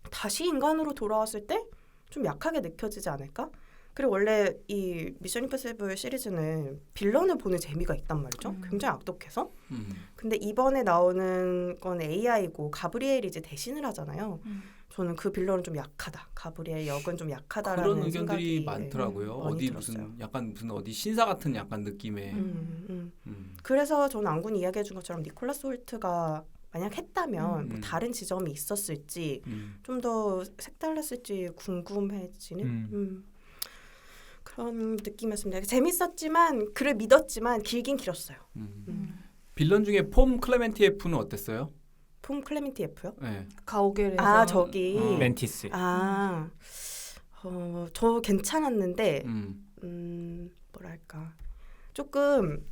다시 인간으로 돌아왔을 때 좀 약하게 느껴지지 않을까? 그리고 원래 이 미션 임파서블 시리즈는 빌런을 보는 재미가 있단 말이죠. 굉장히 악독해서. 근데 이번에 나오는 건 AI고 가브리엘이 이제 대신을 하잖아요. 저는 그 빌런은 좀 약하다. 가브리엘 역은 좀 약하다라는 그런 의견들이 생각이 많더라고요. 많이 어디 들었어요. 무슨 어디 신사 같은 약간 느낌의. 그래서 저는 안군이 이야기해준 것처럼 니콜라스 홀트가 만약 했다면 뭐 다른 지점이 있었을지 좀 더 색달랐을지 궁금해지는 그런 느낌이었습니다. 재밌었지만 글을 믿었지만 길긴 길었어요. 빌런 중에 폼 클레멘티에프는 어땠어요? 폼 클레멘티 F요? 네. 가오겔에서 저기 멘티스. 저 괜찮았는데 뭐랄까 조금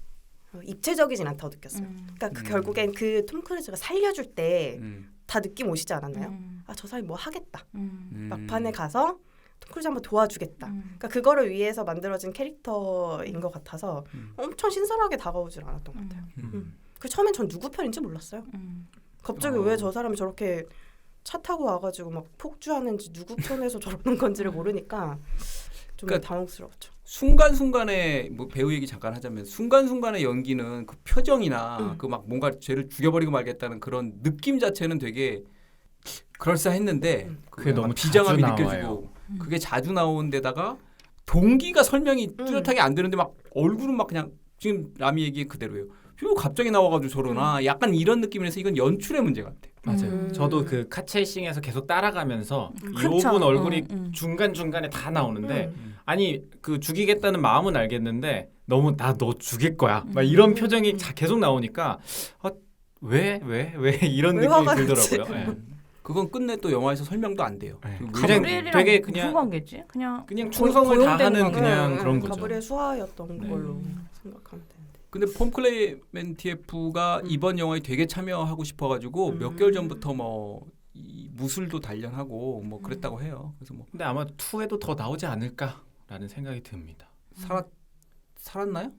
입체적이진 않다고 느꼈어요. 그러니까 결국엔 그 톰 크루즈가 살려줄 때 다 느낌 오시지 않았나요? 저 사람이 뭐 하겠다. 막판에 가서 톰 크루즈 한번 도와주겠다. 그러니까 그거를 위해서 만들어진 캐릭터인 것 같아서 엄청 신선하게 다가오질 않았던 것 같아요. 그 처음엔 전 누구 편인지 몰랐어요. 갑자기 왜 저 사람이 저렇게 차 타고 와가지고 막 폭주하는지 누구 편에서 저러는 건지를 모르니까 좀 그러니까 당혹스러웠죠. 순간순간에 뭐 배우 얘기 잠깐 하자면 순간순간의 연기는 그 표정이나 그 막 뭔가 쟤를 죽여버리고 말겠다는 그런 느낌 자체는 되게 그럴싸했는데 그게 너무 비장함이 자주 느껴지고 나와요. 그게 자주 나온 데다가 동기가 설명이 뚜렷하게 안 되는데 막 얼굴은 막 그냥 지금 라미 얘기 그대로예요. 왜 갑자기 나와가지고 저러나 약간 이런 느낌이라서 이건 연출의 문제 같아. 맞아요. 저도 그 카체이싱에서 계속 따라가면서 그쵸. 요분 얼굴이 중간중간에 다 나오는데 아니 그 죽이겠다는 마음은 알겠는데 너무 나 너 죽일 거야 막 이런 표정이 계속 나오니까 왜 이런 왜 느낌이 화가 나지? 들더라고요. 네. 그건 끝내 또 영화에서 설명도 안 돼요. 네. 그리고 그냥 가브리엘이랑 되게 무슨 그냥 관계지? 그냥 충성을 고용되는 다하는 건가? 그냥 그런 거죠. 가브리엘 수하였던 네. 걸로 생각하면 되는데. 근데 폼 클레멘티에프가 이번 영화에 되게 참여하고 싶어가지고 몇 개월 전부터 뭐 이 무술도 단련하고 뭐 그랬다고 해요. 그래서 뭐 근데 아마 2에도 더 나오지 않을까라는 생각이 듭니다. 살았나요?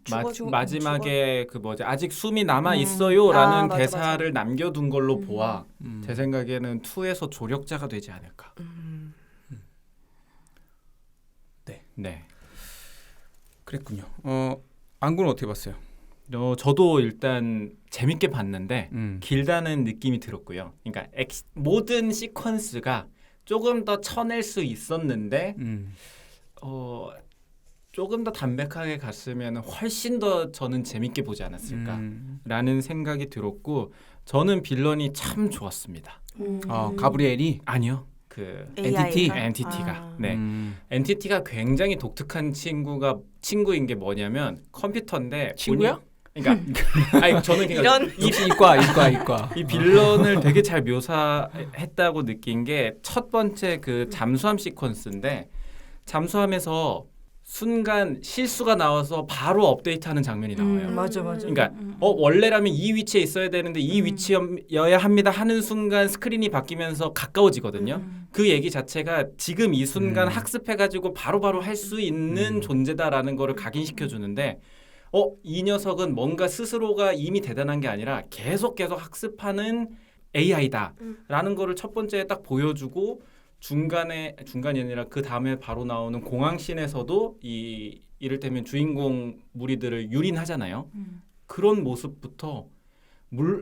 마지막에 그 뭐지 아직 숨이 남아 있어요라는 맞아, 대사를 남겨둔 걸로 보아 제 음. 생각에는 2에서 조력자가 되지 않을까. 네. 그랬군요. 안구는 어떻게 봤어요? 저도 일단 재밌게 봤는데 길다는 느낌이 들었고요. 그러니까 모든 시퀀스가 조금 더 쳐낼 수 있었는데 조금 더 담백하게 갔으면 훨씬 더 저는 재밌게 보지 않았을까라는 생각이 들었고 저는 빌런이 참 좋았습니다. 가브리엘이 아니요. 그 AI가? 엔티티가 네. 엔티티가 굉장히 독특한 친구인 게 뭐냐면 컴퓨터인데 친구야? 그러니까 아니 저는 그러니까 이런 역시 이과. 이 빌런을 되게 잘 묘사했다고 느낀 게 첫 번째 그 잠수함 시퀀스인데 잠수함에서 순간 실수가 나와서 바로 업데이트하는 장면이 나와요. 맞아. 그러니까 원래라면 이 위치에 있어야 되는데 이 위치여야 합니다 하는 순간 스크린이 바뀌면서 가까워지거든요. 그 얘기 자체가 지금 이 순간 학습해가지고 바로바로 할 수 있는 존재다라는 거를 각인시켜 주는데 이 녀석은 뭔가 스스로가 이미 대단한 게 아니라 계속 학습하는 AI다라는 거를 첫 번째에 딱 보여주고 중간이 아니라 그 다음에 바로 나오는 공항씬에서도 이를테면 주인공 무리들을 유린하잖아요. 그런 모습부터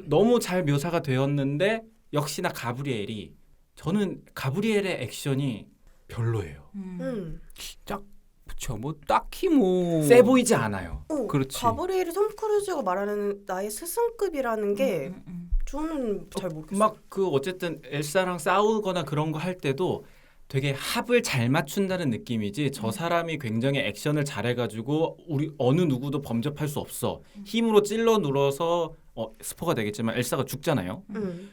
너무 잘 묘사가 되었는데 역시나 저는 가브리엘의 액션이 별로예요. 그렇죠. 뭐 딱히 뭐 세 보이지 않아요. 그렇지. 가브리엘이 톰 크루즈가 말하는 나의 스승급이라는 게 저는 잘 모르겠어요. 막 그 어쨌든 엘사랑 싸우거나 그런 거 할 때도 되게 합을 잘 맞춘다는 느낌이지 저 사람이 굉장히 액션을 잘해가지고 우리 어느 누구도 범접할 수 없어. 힘으로 찔러 눌러서 스포가 되겠지만 엘사가 죽잖아요.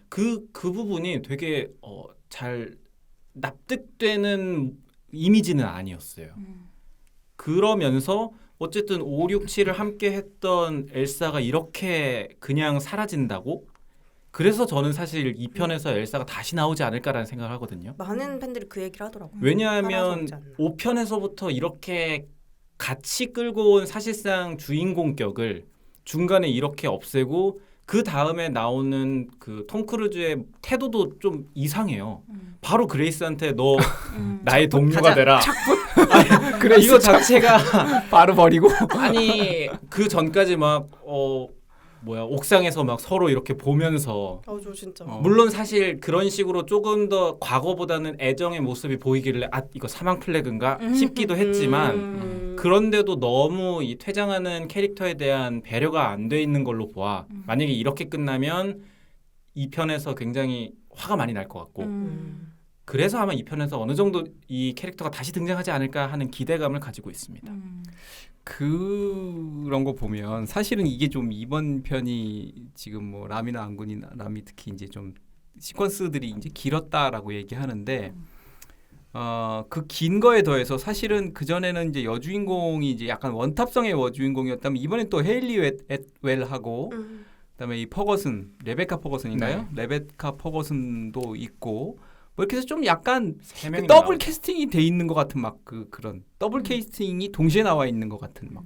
그 부분이 되게 잘 납득되는 이미지는 아니었어요. 그러면서 어쨌든 5, 6, 7을 함께 했던 엘사가 이렇게 그냥 사라진다고? 그래서 저는 사실 2편에서 엘사가 다시 나오지 않을까라는 생각을 하거든요. 많은 팬들이 그 얘기를 하더라고요. 왜냐하면 살아서 오지 않나. 5편에서부터 이렇게 같이 끌고 온 사실상 주인공격을 중간에 이렇게 없애고 그 다음에 나오는 그 톰 크루즈의 태도도 좀 이상해요. 바로 그레이스한테 너 나의 동료가 되라. 아니, 그래 이거 자체가 바로 버리고 아니 그 전까지 막 옥상에서 막 서로 이렇게 보면서 저 진짜. 물론 사실 그런 식으로 조금 더 과거보다는 애정의 모습이 보이길래 이거 사망 플래그인가 싶기도 했지만 그런데도 너무 이 퇴장하는 캐릭터에 대한 배려가 안 돼 있는 걸로 보아. 만약에 이렇게 끝나면 2편에서 굉장히 화가 많이 날 것 같고 그래서 아마 2편에서 어느 정도 이 캐릭터가 다시 등장하지 않을까 하는 기대감을 가지고 있습니다. 그런 거 보면 사실은 이게 좀 이번 편이 지금 뭐 라미나 안군이나 라미 특히 이제 좀 시퀀스들이 이제 길었다라고 얘기하는데 그 긴 거에 더해서 사실은 그 전에는 이제 여주인공이 이제 약간 원탑성의 여주인공이었다면 이번엔 또 헤일리 웰하고 그다음에 이 레베카 퍼거슨인가요? 네. 레베카 퍼거슨도 있고 뭐 이렇게 해서 좀 약간 세 명이 더블 나오죠. 캐스팅이 돼 있는 것 같은 막 그런 더블 캐스팅이 동시에 나와 있는 것 같은 막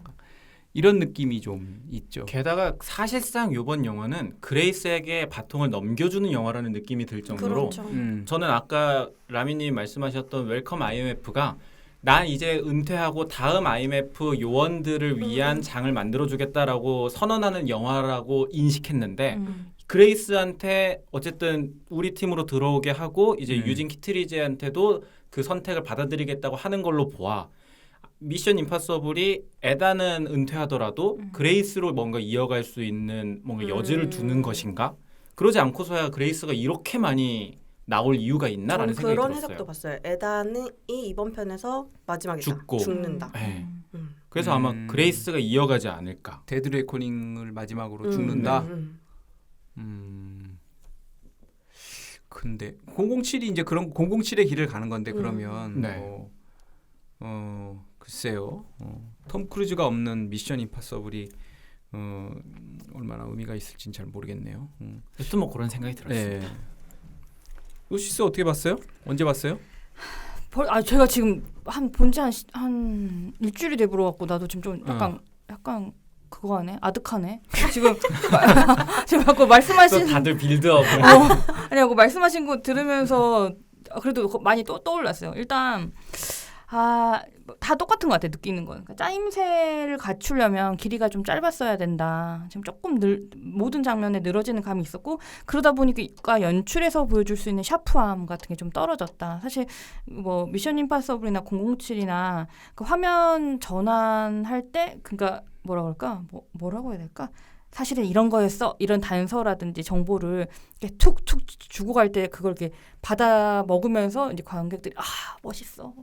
이런 느낌이 좀 있죠. 게다가 사실상 이번 영화는 그레이스에게 바통을 넘겨주는 영화라는 느낌이 들 정도로 그렇죠. 저는 아까 라미님 말씀하셨던 웰컴 IMF가 나 이제 은퇴하고 다음 IMF 요원들을 위한 장을 만들어주겠다라고 선언하는 영화라고 인식했는데 그레이스한테 어쨌든 우리 팀으로 들어오게 하고 이제 유진 키트리지한테도 그 선택을 받아들이겠다고 하는 걸로 보아. 미션 임파서블이 에다는 은퇴하더라도 그레이스로 뭔가 이어갈 수 있는 뭔가 여지를 두는 것인가? 그러지 않고서야 그레이스가 이렇게 많이 나올 이유가 있나라는 저는 생각이 그런 들었어요. 해석도 봤어요. 에단이 이번 편에서 마지막에 죽는다. 네. 그래서 아마 그레이스가 이어가지 않을까. 데드 레코닝을 마지막으로 죽는다. 근데 007이 이제 그런 007의 길을 가는 건데 그러면 네. 글쎄요. 톰 크루즈가 없는 미션 임파서블이 얼마나 의미가 있을지는 잘 모르겠네요. 여튼 뭐 그런 생각이 들었어요. 네. 루시스 어떻게 봤어요? 언제 봤어요? 제가 지금 본지 한 일주일이 돼버려 갖고 나도 지금 좀 약간 그거 하네 아득하네 지금 지금 아까 말씀하신 다들 빌드업. 아니고 말씀하신 거 들으면서 그래도 많이 떠올랐어요. 일단 다 똑같은 것 같아 느끼는 건. 그러니까 짜임새를 갖추려면 길이가 좀 짧았어야 된다. 지금 조금 모든 장면에 늘어지는 감이 있었고 그러다 보니까 연출에서 보여줄 수 있는 샤프함 같은 게 좀 떨어졌다. 사실 뭐 미션 임파서블이나 007이나 그 화면 전환할 때 그러니까 뭐라 그럴까 뭐라고 해야 될까? 사실은 이런 거였어 이런 단서라든지 정보를 이렇게 툭툭 주고 갈 때 그걸 이렇게 받아 먹으면서 이제 관객들이 멋있어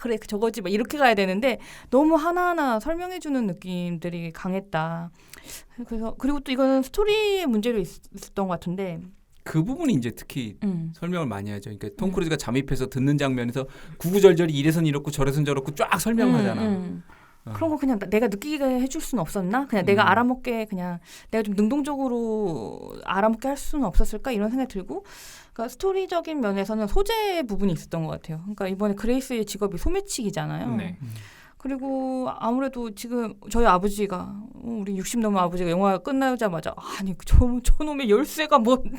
그래 저거지 막 이렇게 가야 되는데 너무 하나하나 설명해주는 느낌들이 강했다. 그래서 그리고 또 이거는 스토리의 문제로 있었던 것 같은데 그 부분이 이제 특히 설명을 많이 하죠. 그러니까 톰 크루즈가 잠입해서 듣는 장면에서 구구절절히 이래선 이렇고 저래선 저렇고 쫙 설명하잖아. 그런 거 그냥 내가 느끼게 해줄 수는 없었나? 그냥 내가 알아먹게 그냥 내가 좀 능동적으로 알아먹게 할 수는 없었을까? 이런 생각이 들고 그러니까 스토리적인 면에서는 소재 부분이 있었던 것 같아요. 그러니까 이번에 그레이스의 직업이 소매치기잖아요. 네. 그리고 아무래도 지금 저희 아버지가 우리 60 넘은 아버지가 영화 끝나자마자 아니 저놈의 열쇠가 뭔데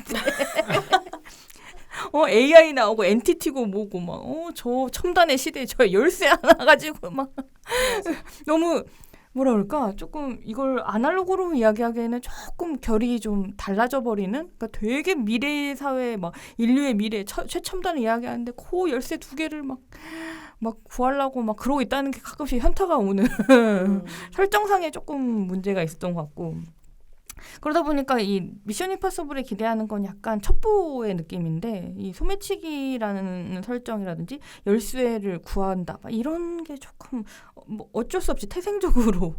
AI 나오고 엔티티고 뭐고 막 저 첨단의 시대에 저 열쇠 하나 가지고 막 너무 뭐라 그럴까? 조금 이걸 아날로그로 이야기하기에는 조금 결이 좀 달라져 버리는, 그러니까 되게 미래 사회, 막 인류의 미래, 최첨단을 이야기하는데 그 열쇠 두 개를 막 구하려고 막 그러고 있다는 게 가끔씩 현타가 오는 설정상에 조금 문제가 있었던 것 같고. 그러다 보니까 이 미션 임파서블에 기대하는 건 약간 첩보의 느낌인데, 이 소매치기라는 설정이라든지 열쇠를 구한다 막 이런 게 조금 뭐 어쩔 수 없이 태생적으로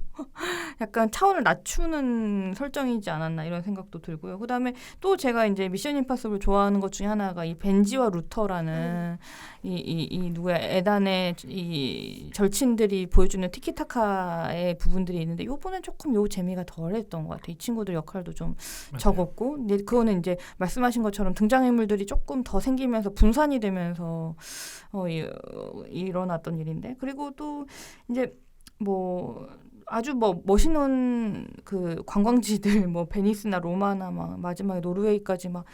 약간 차원을 낮추는 설정이지 않았나 이런 생각도 들고요. 그다음에 또 제가 이제 미션 임파서블 좋아하는 것 중에 하나가 이 벤지와 루터라는 이 누구야, 에단의 이 절친들이 보여주는 티키타카의 부분들이 있는데, 요번엔 조금 요 재미가 덜했던 것 같아요. 이 친구들 역할도 좀 맞아요. 적었고, 근데 그거는 이제 말씀하신 것처럼 등장인물들이 조금 더 생기면서 분산이 되면서 일어났던 일인데, 그리고 또 이제 뭐 아주 뭐 멋있는 그 관광지들 뭐 베니스나 로마나 막 마지막에 노르웨이까지 막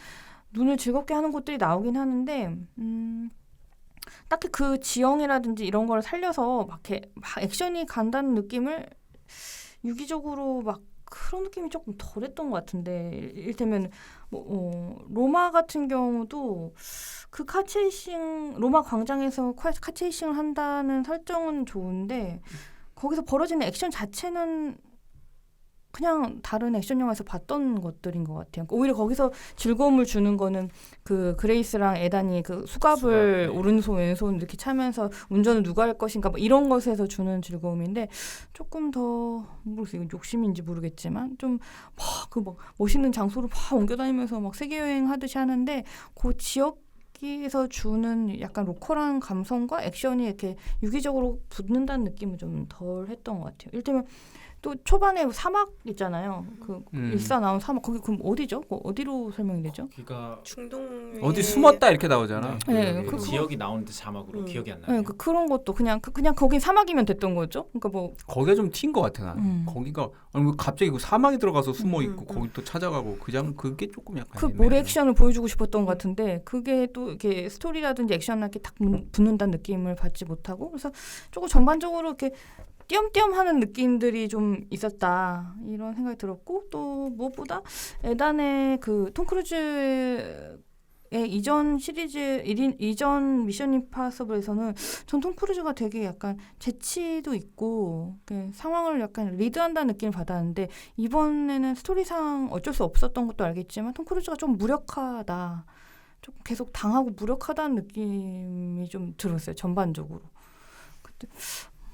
눈을 즐겁게 하는 곳들이 나오긴 하는데, 딱히 그 지형이라든지 이런 걸 살려서 막 이렇게 막 액션이 간다는 느낌을 유기적으로 막 그런 느낌이 조금 덜했던 것 같은데, 이를테면 로마 같은 경우도 그 카체이싱, 로마 광장에서 카체이싱을 한다는 설정은 좋은데 거기서 벌어지는 액션 자체는 그냥 다른 액션 영화에서 봤던 것들인 것 같아요. 그러니까 오히려 거기서 즐거움을 주는 거는 그 그레이스랑 에단이 그 수갑을 수갑, 네. 오른손 왼손 이렇게 차면서 운전을 누가 할 것인가 뭐 이런 것에서 주는 즐거움인데, 조금 더 모르겠어요. 이건 욕심인지 모르겠지만 좀 막 멋있는 장소로 막 옮겨다니면서 막 세계 여행 하듯이 하는데, 그 지역에서 주는 약간 로컬한 감성과 액션이 이렇게 유기적으로 붙는다는 느낌은 좀 덜 했던 것 같아요. 이를테면 또 초반에 사막 있잖아요. 그 일사 나온 사막, 거기 그럼 어디죠? 어디로 설명이 되죠? 거기가 중동 어디 숨었다 이렇게 나오잖아. 네, 그 그거- 지역이 나오는데 자막으로 기억이 안 나요. 네, 그런 것도 그냥 거긴 사막이면 됐던 거죠. 그러니까 뭐 거기가 좀 튄 것 같아 나는. 거기가 아니 뭐 갑자기 그 사막에 들어가서 숨어 있고 거기 또 찾아가고 그게 조금 약간 그 애매하네. 모래 액션을 보여주고 싶었던 것 같은데, 그게 또 이렇게 스토리라든지 액션하게 딱 붙는다는 느낌을 받지 못하고, 그래서 조금 전반적으로 이렇게 띄엄띄엄하는 느낌들이 좀 있었다 이런 생각이 들었고, 또 무엇보다 에단의 그 톰 크루즈의 이전 시리즈 이전 미션 임파서블에서는 전 톰 크루즈가 되게 약간 재치도 있고 상황을 약간 리드한다는 느낌을 받았는데, 이번에는 스토리상 어쩔 수 없었던 것도 알겠지만 톰 크루즈가 좀 무력하다, 좀 계속 당하고 무력하다는 느낌이 좀 들었어요. 전반적으로. 그때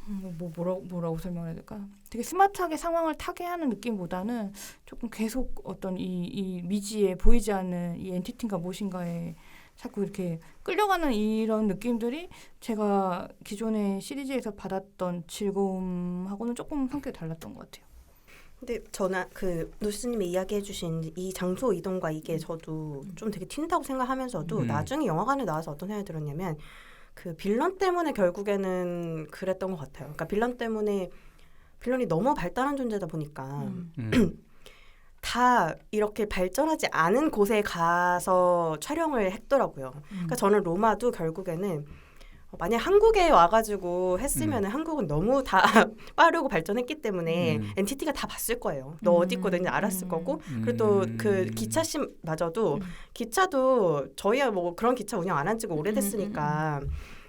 뭐라고 설명해야 될까? 되게 스마트하게 상황을 타게 하는 느낌보다는 조금 계속 어떤 이 미지에 보이지 않는 이 엔티티인가 무엇인가에 자꾸 이렇게 끌려가는 이런 느낌들이 제가 기존의 시리즈에서 받았던 즐거움하고는 조금 성격이 달랐던 것 같아요. 근데 저는 그 노스님이 이야기해주신 이 장소 이동과 이게 저도 좀 되게 튄다고 생각하면서도 나중에 영화관에 나와서 어떤 생각이 들었냐면, 그 빌런 때문에 결국에는 그랬던 것 같아요. 그러니까 빌런 때문에, 빌런이 너무 발달한 존재다 보니까 다 이렇게 발전하지 않은 곳에 가서 촬영을 했더라고요. 그러니까 저는 로마도 결국에는 만약 한국에 와가지고 했으면은 한국은 너무 다 빠르고 발전했기 때문에 엔티티가 다 봤을 거예요. 너 어디 있거든요 알았을 거고. 그리고 또 그 기차심마저도 기차도 저희야 뭐 그런 기차 운영 안 한 지가 오래됐으니까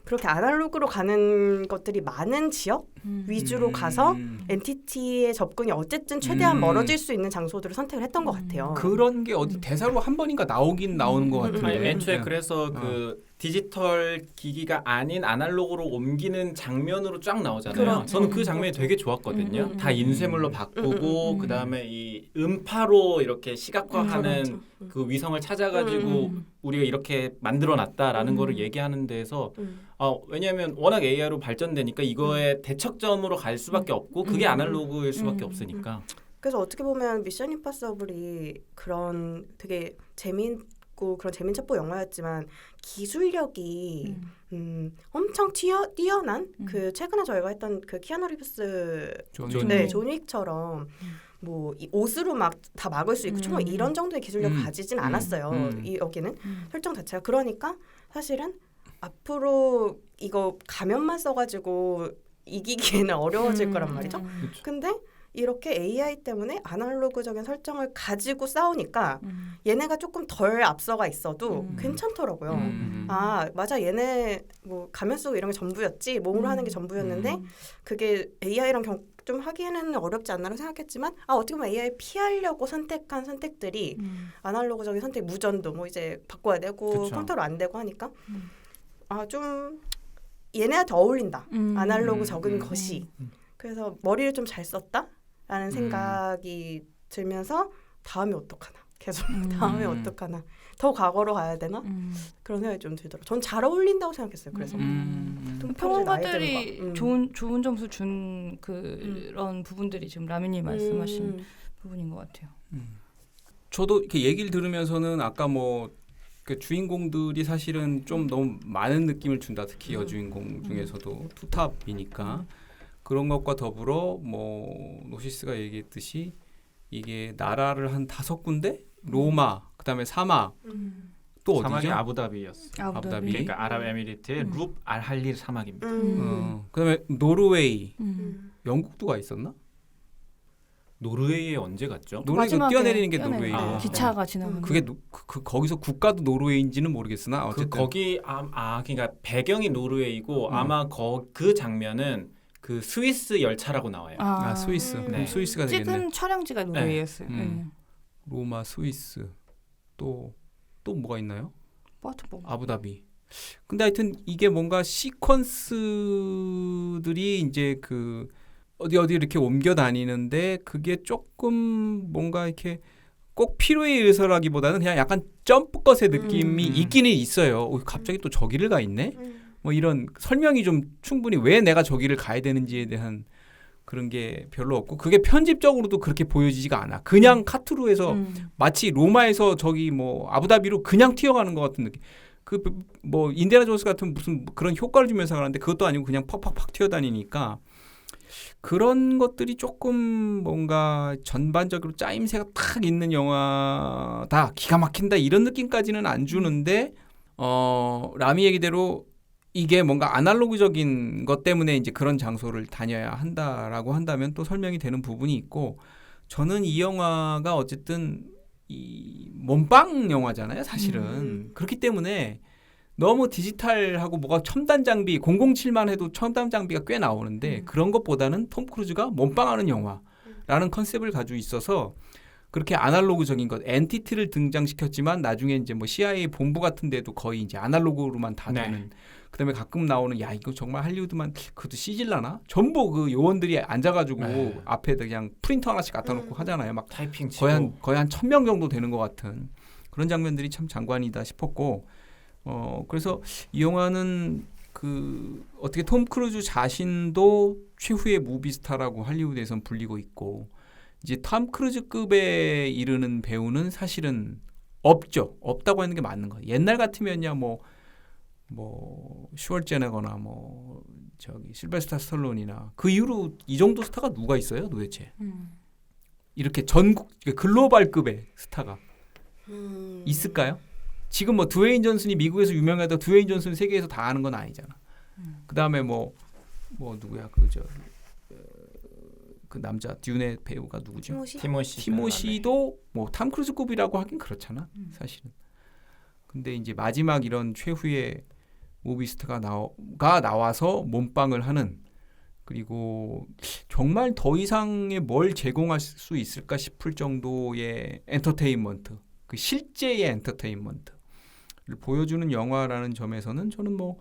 그렇게 아날로그로 가는 것들이 많은 지역 위주로 가서 엔티티의 접근이 어쨌든 최대한 멀어질 수 있는 장소들을 선택을 했던 것 같아요. 그런 게 어디 대사로 한 번인가 나오긴 나오는 것 같은데. 아니, 애초에 그래서 그 디지털 기기가 아닌 아날로그로 옮기는 장면으로 쫙 나오잖아요. 그렇죠. 저는 그 장면이 되게 좋았거든요. 다 인쇄물로 바꾸고 그 다음에 이 음파로 이렇게 시각화하는 그렇죠. 그 위성을 찾아가지고 우리가 이렇게 만들어놨다라는 거를 얘기하는 데서 왜냐하면 워낙 AI로 발전되니까 이거의 대척점으로 갈 수밖에 없고 그게 아날로그일 수밖에 없으니까. 그래서 어떻게 보면 미션 임파서블이 그런 되게 재미있고 그런 재미있는 첩보 영화였지만 기술력이 엄청 뛰어난 그 최근에 저희가 했던 그 키아누 리브스 존 윅처럼 뭐 이 옷으로 막 다 막을 수 있고 정말 이런 정도의 기술력을 가지진 않았어요. 여기는 설정 자체가. 그러니까 사실은 앞으로 이거 가면만 써가지고 이기기에는 어려워질 거란 말이죠. 그렇죠. 근데 이렇게 AI 때문에 아날로그적인 설정을 가지고 싸우니까 얘네가 조금 덜 앞서가 있어도 괜찮더라고요. 아 맞아 얘네 뭐 가면 쓰고 이런 게 전부였지 몸으로 하는 게 전부였는데 그게 AI랑 좀 하기에는 어렵지 않나라고 생각했지만 어떻게 보면 AI 피하려고 선택한 선택들이 아날로그적인 선택 무전도 뭐 이제 바꿔야 되고 그쵸. 컴퓨터로 안 되고 하니까 좀 얘네한테 어울린다. 아날로그적인 것이. 그래서 머리를 좀 잘 썼다라는 생각이 들면서 다음에 어떡하나. 계속 다음에 어떡하나. 더 과거로 가야 되나? 그런 생각이 좀 들더라고요. 전 잘 어울린다고 생각했어요. 그래서. 평론가들이 좋은 점수 준 그런 부분들이 지금 라미님 말씀하신 부분인 것 같아요. 저도 이렇게 얘기를 들으면서는 아까 뭐 그 주인공들이 사실은 좀 너무 많은 느낌을 준다. 특히 여주인공 중에서도 투탑이니까 그런 것과 더불어 뭐 노시스가 얘기했듯이 이게 나라를 한 5군데 로마 그다음에 사막 또 사막이 어디죠? 아부다비였어요. 아부다비. 그러니까 아랍에미리트의 룹 알할릴 사막입니다. 그다음에 노르웨이, 영국도 가 있었나? 노르웨이에 언제 갔죠? 노르웨이가 마지막에 뛰어내리는 게 뛰어내리는 노르웨이고 거. 기차가 지나가는 그게 거기서 국가도 노르웨이인지는 모르겠으나 어쨌든 거기 그러니까 배경이 노르웨이고 아마 그 장면은 그 스위스 열차라고 나와요. 스위스. 네. 스위스가 되겠네. 찍은 촬영지가 노르웨이였어요. 로마, 스위스 또 뭐가 있나요? 아부다비. 근데 하여튼 이게 뭔가 시퀀스들이 이제 그 어디 이렇게 옮겨 다니는데 그게 조금 뭔가 이렇게 꼭 필요에 의해서라기보다는 그냥 약간 점프컷의 느낌이 있기는 있어요. 갑자기 또 저기를 가 있네. 뭐 이런 설명이 좀 충분히 왜 내가 저기를 가야 되는지에 대한 그런 게 별로 없고 그게 편집적으로도 그렇게 보여지지가 않아. 그냥 카트루에서 마치 로마에서 저기 뭐 아부다비로 그냥 튀어가는 것 같은 느낌. 그 뭐 인디아나 존스 같은 무슨 그런 효과를 주면서 하는데 그것도 아니고 그냥 팍팍팍 튀어다니니까 그런 것들이 조금 뭔가 전반적으로 짜임새가 탁 있는 영화다. 기가 막힌다 이런 느낌까지는 안 주는데 라미 얘기대로 이게 뭔가 아날로그적인 것 때문에 이제 그런 장소를 다녀야 한다라고 한다면 또 설명이 되는 부분이 있고 저는 이 영화가 어쨌든 이 몸빵 영화잖아요, 사실은. 그렇기 때문에 너무 디지털하고 뭐가 첨단 장비 007만 해도 첨단 장비가 꽤 나오는데 그런 것보다는 톰 크루즈가 몸빵하는 영화라는 컨셉을 가지고 있어서 그렇게 아날로그적인 것 엔티티를 등장시켰지만 나중에 이제 뭐 CIA 본부 같은 데도 거의 이제 아날로그로만 다 되는 그다음에 가끔 나오는 야 이거 정말 할리우드만 그것도 CG라나 전부 그 요원들이 앉아가지고 앞에 그냥 프린터 하나씩 갖다 놓고 하잖아요. 막 타이핑 치고 거의 한 1,000명 정도 되는 것 같은 그런 장면들이 참 장관이다 싶었고 그래서 이 영화는 그 어떻게 톰 크루즈 자신도 최후의 무비스타라고 할리우드에선 불리고 있고 이제 톰 크루즈급에 이르는 배우는 사실은 없다고 하는 게 맞는 거예요. 옛날 같으면야 뭐 슈월제네거나 뭐 저기 실베스타 스탈론이나 그 이후로 이 정도 스타가 누가 있어요 도대체? 이렇게 전국 글로벌급의 스타가 있을까요? 지금 뭐 드웨인 존슨이 미국에서 유명하다 드웨인 존슨 세계에서 다 아는 건 아니잖아. 그다음에 뭐 누구야 그 남자 듀네 배우가 누구죠? 티모시도 뭐 탐 크루즈급이라고 하긴 그렇잖아 사실은. 근데 이제 마지막 이런 최후의 무비스타가 나와서 몸빵을 하는 그리고 정말 더 이상의 뭘 제공할 수 있을까 싶을 정도의 엔터테인먼트 그 실제의 엔터테인먼트를 보여주는 영화라는 점에서는 저는 뭐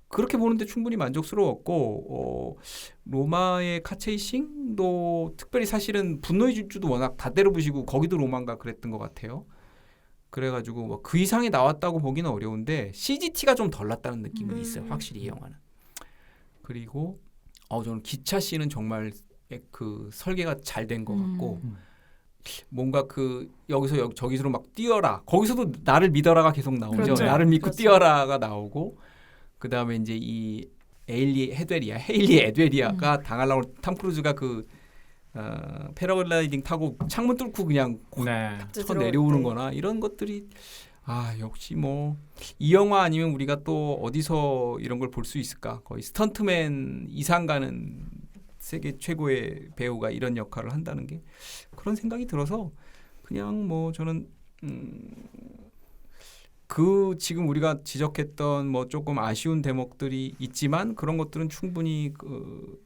그렇게 보는데 충분히 만족스러웠고 로마의 카체이싱도 특별히 사실은 분노의 질주도 워낙 다 때려부시고 거기도 로마인가 그랬던 것 같아요. 그래가지고 뭐 그 이상이 나왔다고 보기는 어려운데 CGT가 좀 덜 났다는 느낌은 있어요. 확실히 이 영화는. 그리고 저는 기차 씬은 정말 그 설계가 잘 된 것 같고 뭔가 그 여기서 저기서로 막 뛰어라 거기서도 나를 믿어라가 계속 나오죠. 그렇죠. 나를 믿고 그렇죠. 뛰어라가 나오고 그 다음에 이제 이 헤일리 에드웨리아가 당하려고 탐 크루즈가 그 패러글라이딩 타고 창문 뚫고 그냥 쳐 내려오는 거나 이런 것들이 아 역시 뭐 이 영화 아니면 우리가 또 어디서 이런 걸 볼 수 있을까? 거의 스턴트맨 이상 가는 세계 최고의 배우가 이런 역할을 한다는 게 그런 생각이 들어서 그냥 뭐 저는 그 지금 우리가 지적했던 뭐 조금 아쉬운 대목들이 있지만 그런 것들은 충분히 그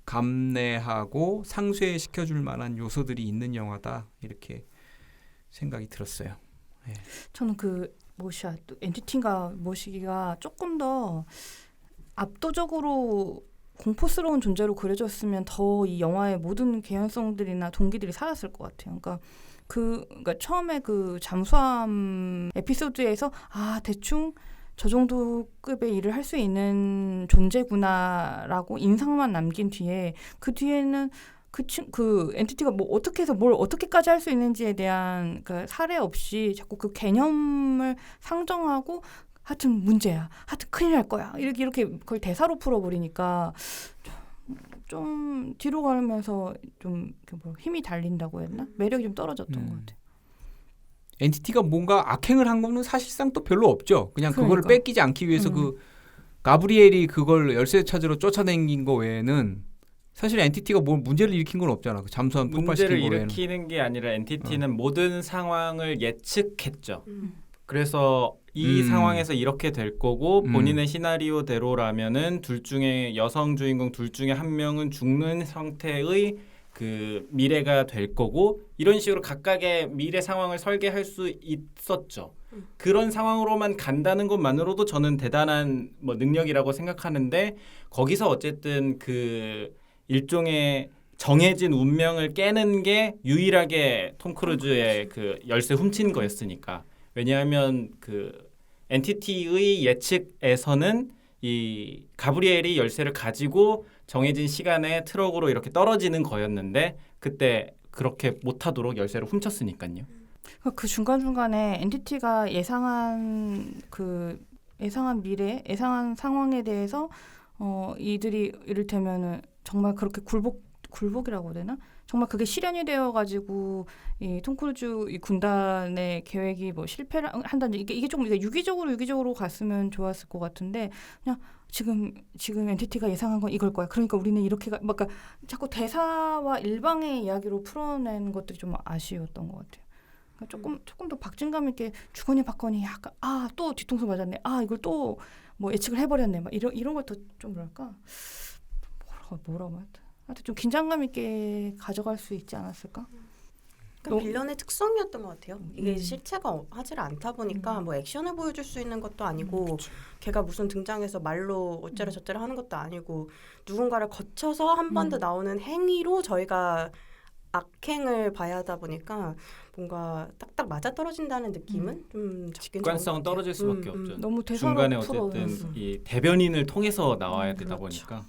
감내하고 상쇄시켜줄 만한 요소들이 있는 영화다 이렇게 생각이 들었어요. 네. 저는 그 엔티티인가 모시기가 조금 더 압도적으로 공포스러운 존재로 그려졌으면 더 이 영화의 모든 개연성들이나 동기들이 살았을 것 같아요. 그러니까 처음에 그 잠수함 에피소드에서 대충 저 정도 급의 일을 할 수 있는 존재구나라고 인상만 남긴 뒤에 그 뒤에는 그 엔티티가 뭐 어떻게 해서 뭘 어떻게까지 할 수 있는지에 대한 그 사례 없이 자꾸 그 개념을 상정하고 하여튼 문제야. 하여튼 큰일 날 거야. 이렇게 거의 대사로 풀어버리니까 좀 뒤로 가면서 좀 힘이 달린다고 했나? 매력이 좀 떨어졌던 것 같아요. 엔티티가 뭔가 악행을 한 거는 사실상 또 별로 없죠. 그냥 그거를 뺏기지 않기 위해서 그 가브리엘이 그걸 열쇠 찾으러 쫓아다닌 거 외에는 사실 엔티티가 뭐 문제를 일으킨 건 없잖아. 그 잠수함 폭발시킨 거 외에는. 문제를 일으키는 게 아니라 엔티티는 모든 상황을 예측했죠. 그래서 이 상황에서 이렇게 될 거고 본인의 시나리오대로라면은 둘 중에 여성 주인공 둘 중에 한 명은 죽는 상태의 그 미래가 될 거고 이런 식으로 각각의 미래 상황을 설계할 수 있었죠. 그런 상황으로만 간다는 것만으로도 저는 대단한 뭐 능력이라고 생각하는데 거기서 어쨌든 그 일종의 정해진 운명을 깨는 게 유일하게 톰 크루즈의 그 열쇠 훔친 거였으니까. 왜냐하면 그 엔티티의 예측에서는 이 가브리엘이 열쇠를 가지고 정해진 시간에 트럭으로 이렇게 떨어지는 거였는데 그때 그렇게 못하도록 열쇠를 훔쳤으니까요. 그 중간중간에 엔티티가 예상한 미래, 예상한 상황에 대해서 이들이 이를테면은 정말 그렇게 굴복이라고 해야 되나? 정말 그게 실현이 되어가지고 이 톰 크루즈 이 군단의 계획이 뭐 실패를 한다든지 이게 조금 유기적으로 갔으면 좋았을 것 같은데 그냥 지금 엔티티가 예상한 건 이걸 거야. 그러니까 우리는 이렇게 그러니까 자꾸 대사와 일방의 이야기로 풀어낸 것들이 좀 아쉬웠던 것 같아요. 그러니까 조금 더 박진감 있게 주거니 받거니 약간 또 뒤통수 맞았네. 이걸 또 뭐 예측을 해버렸네. 막 이런 걸 더 좀 뭐라고 해야 돼? 하여튼 좀 긴장감 있게 가져갈 수 있지 않았을까? 그러니까 빌런의 특성이었던 것 같아요. 이게 실체가 하질 않다 보니까 뭐 액션을 보여줄 수 있는 것도 아니고 걔가 무슨 등장해서 말로 어쩌라 저쩌라 하는 것도 아니고 누군가를 거쳐서 한 번 더 나오는 행위로 저희가 악행을 봐야 하다 보니까 뭔가 딱딱 맞아떨어진다는 느낌은 좀 객관성은 떨어질 수밖에 없죠. 너무 대사로 중간에 어쨌든 이 대변인을 통해서 나와야 되다 보니까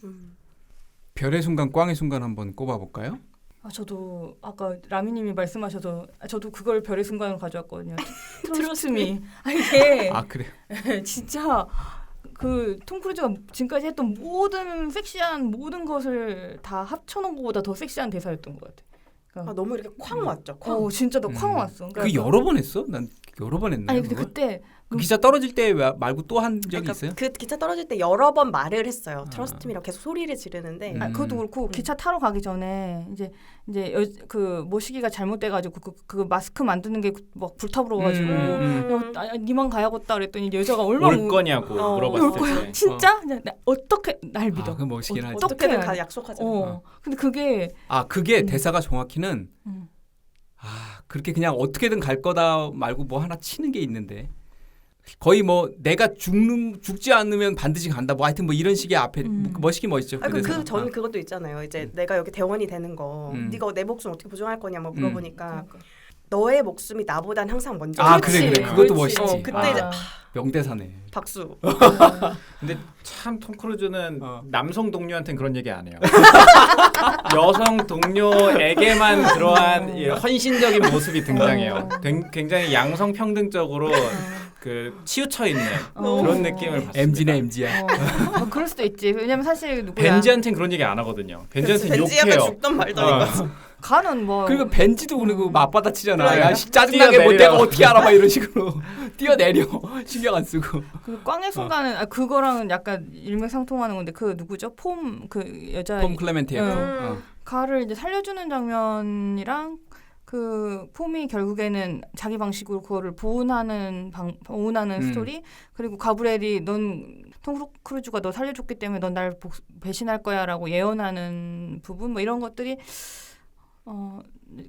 별의 순간 꽝의 순간 한번 꼽아볼까요? 저도 아까 라미님이 말씀하셔서 저도 그걸 별의 순간으로 가져왔거든요. 트러스미. 이게 그래. 진짜 그 톰 크루즈가 지금까지 했던 모든 섹시한 모든 것을 다 합쳐놓은 것보다 더 섹시한 대사였던 것 같아. 그러니까 너무 이렇게 쾅 왔죠. 쾅. 진짜 너 쾅 왔어. 그러니까 여러 번 했어? 난 여러 번 했네. 아니 근데 그때 그 기차 떨어질 때 말고 또 한 적이 있어요? 그 기차 떨어질 때 여러 번 말을 했어요. 트러스트미라고 계속 소리를 지르는데. 그것도 그렇고 기차 타러 가기 전에 이제 그 모시기가 잘못돼가지고 그 마스크 만드는 게 막 불타불어가지고 니만 가야겠다 그랬더니 여자가 얼마나 올 거냐고 물어봤을 때 진짜 어떻게 날 믿어? 그 멋있긴 하지. 어떻게든 약속하자. 근데 그게 그게 대사가 정확히는 그렇게 그냥 어떻게든 갈 거다 말고 뭐 하나 치는 게 있는데 거의 뭐 내가 죽지 않으면 반드시 간다 뭐 하여튼 뭐 이런 식의 앞에 멋있긴 멋있죠. 저는 그것도 있잖아요. 이제 내가 여기 대원이 되는 거 네가 내 목숨 어떻게 보증할 거냐 뭐 물어보니까 너의 목숨이 나보단 항상 먼저. 그래 그것도 멋있지. 그때 이제 명대사네. 박수. 근데 참 톰 크루즈는 남성 동료한테는 그런 얘기 안 해요. 여성 동료에게만 그러한 헌신적인 모습이 등장해요. 굉장히 양성 평등적으로 그 그 치우쳐 있는 어. 그런 느낌을 받습니다. MG네 MG야. 뭐 그럴 수도 있지. 왜냐면 사실 누구야? 벤지한테는 그런 얘기 안 하거든요. 벤지한테는 벤지 약간 욕해요. 죽던 말던 이거지. 가는 뭐 그리고 벤지도 그리고 맞받아치잖아. 그래. 야 짜증나게 뭐 뛰어내리라고. 내가 어떻게 알아봐 이런 식으로 뛰어내려. 신경 안 쓰고. 그 꽝의 순간은 그거랑은 약간 일맥상통하는 건데 그 누구죠? 폼 그 여자 톰 클레멘티에프. 음. 가를 이제 살려주는 장면이랑 그 폼이 결국에는 자기 방식으로 그거를 보온하는 스토리 그리고 가브리엘이 넌 톰 크루즈가 너 살려줬기 때문에 넌 날 배신할 거야라고 예언하는 부분 뭐 이런 것들이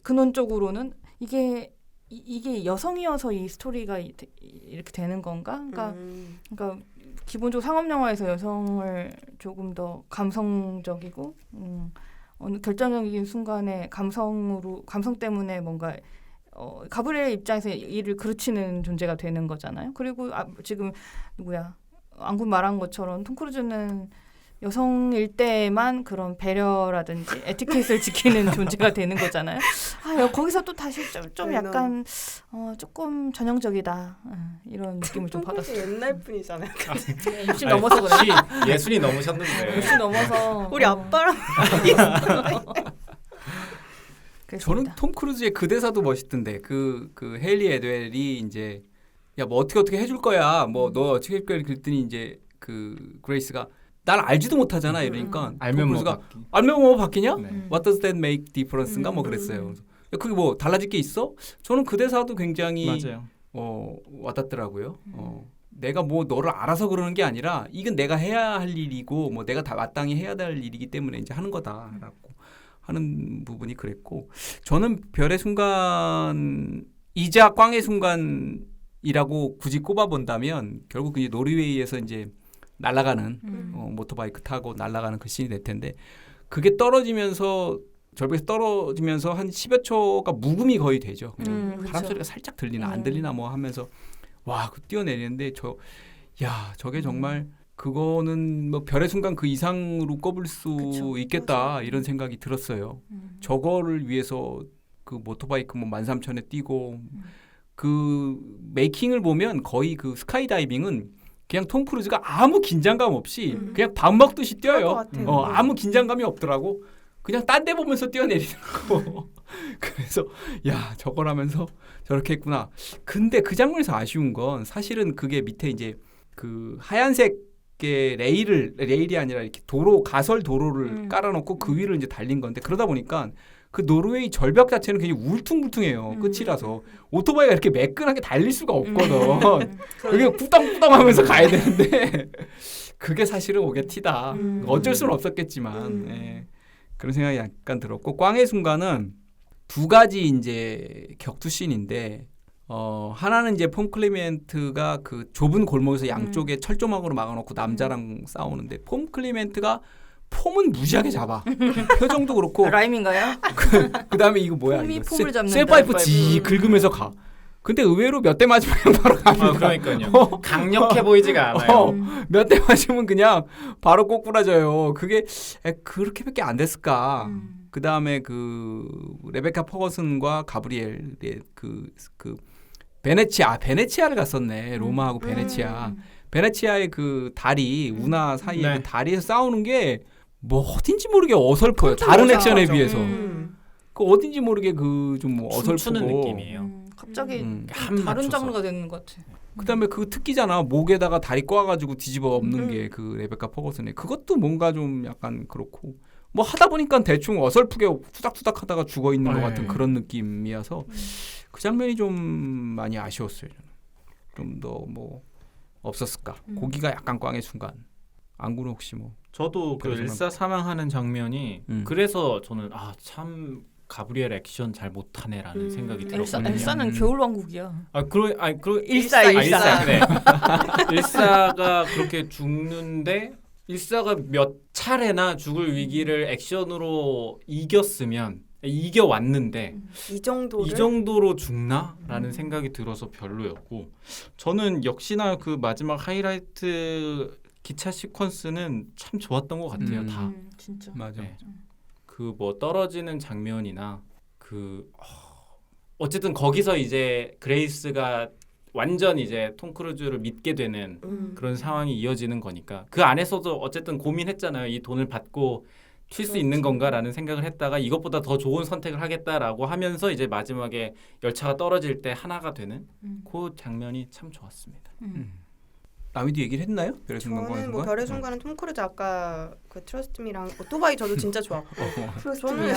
근원적으로는 이게 여성이어서 이 스토리가 이렇게 되는 건가? 그러니까 기본적으로 상업 영화에서 여성을 조금 더 감성적이고 어느 결정적인 순간에 감성 때문에 뭔가 가브리엘 입장에서 이를 그르치는 존재가 되는 거잖아요. 그리고 지금 누구야 안군 말한 것처럼 톰 크루즈는 여성일 때만 그런 배려라든지 에티켓을 지키는 존재가 되는 거잖아요. 거기서 또 다시 좀 약간 조금 전형적이다 이런 느낌을 좀 받았어요. 옛날 분이잖아요. 60 넘어서 그래. 예순이 넘으셨는데. 60 넘어서 우리 아빠랑 저는 톰 크루즈의 그 대사도 멋있던데 그 헤일리 에드웰이 이제 야 뭐 어떻게 해줄 거야 뭐 너 어떻게 할 거야 그랬더니 이제 그 그레이스가 날 알지도 못하잖아 이러니까 알면 뭐 크루즈가 바뀌. 알면 뭐 바뀌냐? 네. What does that make difference인가 뭐 그랬어요. 그래서 야, 그게 뭐 달라질 게 있어? 저는 그 대사도 굉장히 맞아요. 와닿더라고요. 내가 뭐 너를 알아서 그러는 게 아니라 이건 내가 해야 할 일이고 뭐 내가 다 마땅히 해야 될 일이기 때문에 이제 하는 거다라고 하는 부분이 그랬고 저는 별의 순간이자 꽝의 순간이라고 굳이 꼽아본다면 결국 이제 노르웨이에서 이제 날아가는 모터바이크 타고 날아가는 그 씬이 될 텐데 그게 떨어지면서 절벽에서 떨어지면서 한 10여 초가 묵음이 거의 되죠. 그냥 바람 그쵸. 소리가 살짝 들리나 안 들리나 뭐 하면서 와, 그 뛰어내리는데 저게 정말 그거는 뭐 별의 순간 그 이상으로 꼽을 수 그쵸. 있겠다 맞아. 이런 생각이 들었어요. 저거를 위해서 그 모터바이크 뭐 13,000에 뛰고 그 메이킹을 보면 거의 그 스카이다이빙은 그냥 톰 크루즈가 아무 긴장감 없이 그냥 밥 먹듯이 그럴 것 뛰어요. 같아요. 아무 긴장감이 없더라고. 그냥 딴 데 보면서 뛰어내리더라고. 그래서 야 저거라면서 저렇게 했구나. 근데 그 장면에서 아쉬운 건 사실은 그게 밑에 이제 그 하얀색의 레일이 아니라 이렇게 가설 도로를 깔아놓고 그 위를 이제 달린 건데 그러다 보니까 그 노르웨이 절벽 자체는 굉장히 울퉁불퉁해요. 끝이라서 오토바이가 이렇게 매끈하게 달릴 수가 없거든. 그게 꾸당꾸당하면서 가야 되는데 그게 사실은 오게 티다. 어쩔 수는 없었겠지만 예. 그런 생각이 약간 들었고 꽝의 순간은 두 가지 이제 격투씬인데 하나는 이제 폼 클리멘트가 그 좁은 골목에서 양쪽에 철조망으로 막아놓고 남자랑 싸우는데 폼 클리멘트가 폼은 무지하게 잡아. 표정도 그렇고. 라임인가요? 그다음에 이거 뭐야? 폼이 이거 폼을 잡는다. 쇠파이프 지 긁으면서 가. 근데 의외로 몇 대 맞으면 그냥 바로 갑니다. 그러니까요. 강력해 보이지가 않아요. 몇 대 맞으면 그냥 바로 꼬꾸라져요. 그게 그렇게밖에 안 됐을까? 그다음에 그 레베카 퍼거슨과 가브리엘의 그 베네치아를 갔었네. 로마하고 베네치아. 베네치아의 그 다리 운하 사이에 네. 그 다리에서 싸우는 게 뭐 어딘지 모르게 어설퍼요. 다른 액션에 비해서. 그 어딘지 모르게 그 좀 어설프고. 춤추는 느낌이에요. 갑자기 한 다른 맞춰서. 장르가 되는 것 같아. 그다음에 그 특기잖아. 목에다가 다리 꼬아가지고 뒤집어 엎는 게 그 레베카 퍼거슨의 그것도 뭔가 좀 약간 그렇고 뭐 하다 보니까 대충 어설프게 후닥후닥 하다가 죽어 있는 것 같은 그런 느낌이어서 그 장면이 좀 많이 아쉬웠어요. 좀 더 뭐 없었을까. 고기가 약간 꽝의 순간. 안구는 혹시 뭐 저도 그 그러지만- 일사 사망하는 장면이 그래서 저는 참 가브리엘 액션 잘 못하네라는 생각이 들었거든요. 엘사는 겨울왕국이야. 일사. 일사. 네. 일사가 그렇게 죽는데 일사가 몇 차례나 죽을 위기를 액션으로 이겨왔는데 이 정도를 이 정도로 죽나라는 생각이 들어서 별로였고 저는 역시나 그 마지막 하이라이트 기차 시퀀스는 참 좋았던 것 같아요. 다. 진짜. 맞아. 네. 그 뭐 떨어지는 장면이나 그 어쨌든 거기서 이제 그레이스가 완전 이제 톰 크루즈를 믿게 되는 그런 상황이 이어지는 거니까 그 안에서도 어쨌든 고민했잖아요. 이 돈을 받고 튈 수 있는 건가라는 생각을 했다가 이것보다 더 좋은 선택을 하겠다라고 하면서 이제 마지막에 열차가 떨어질 때 하나가 되는 그 장면이 참 좋았습니다. 남이도 얘기를 했나요? 별의 순간 저는 뭐 별의 순간은 톰 크루즈 아까 그 트러스트미랑 오토바이 저도 진짜 좋았고 저는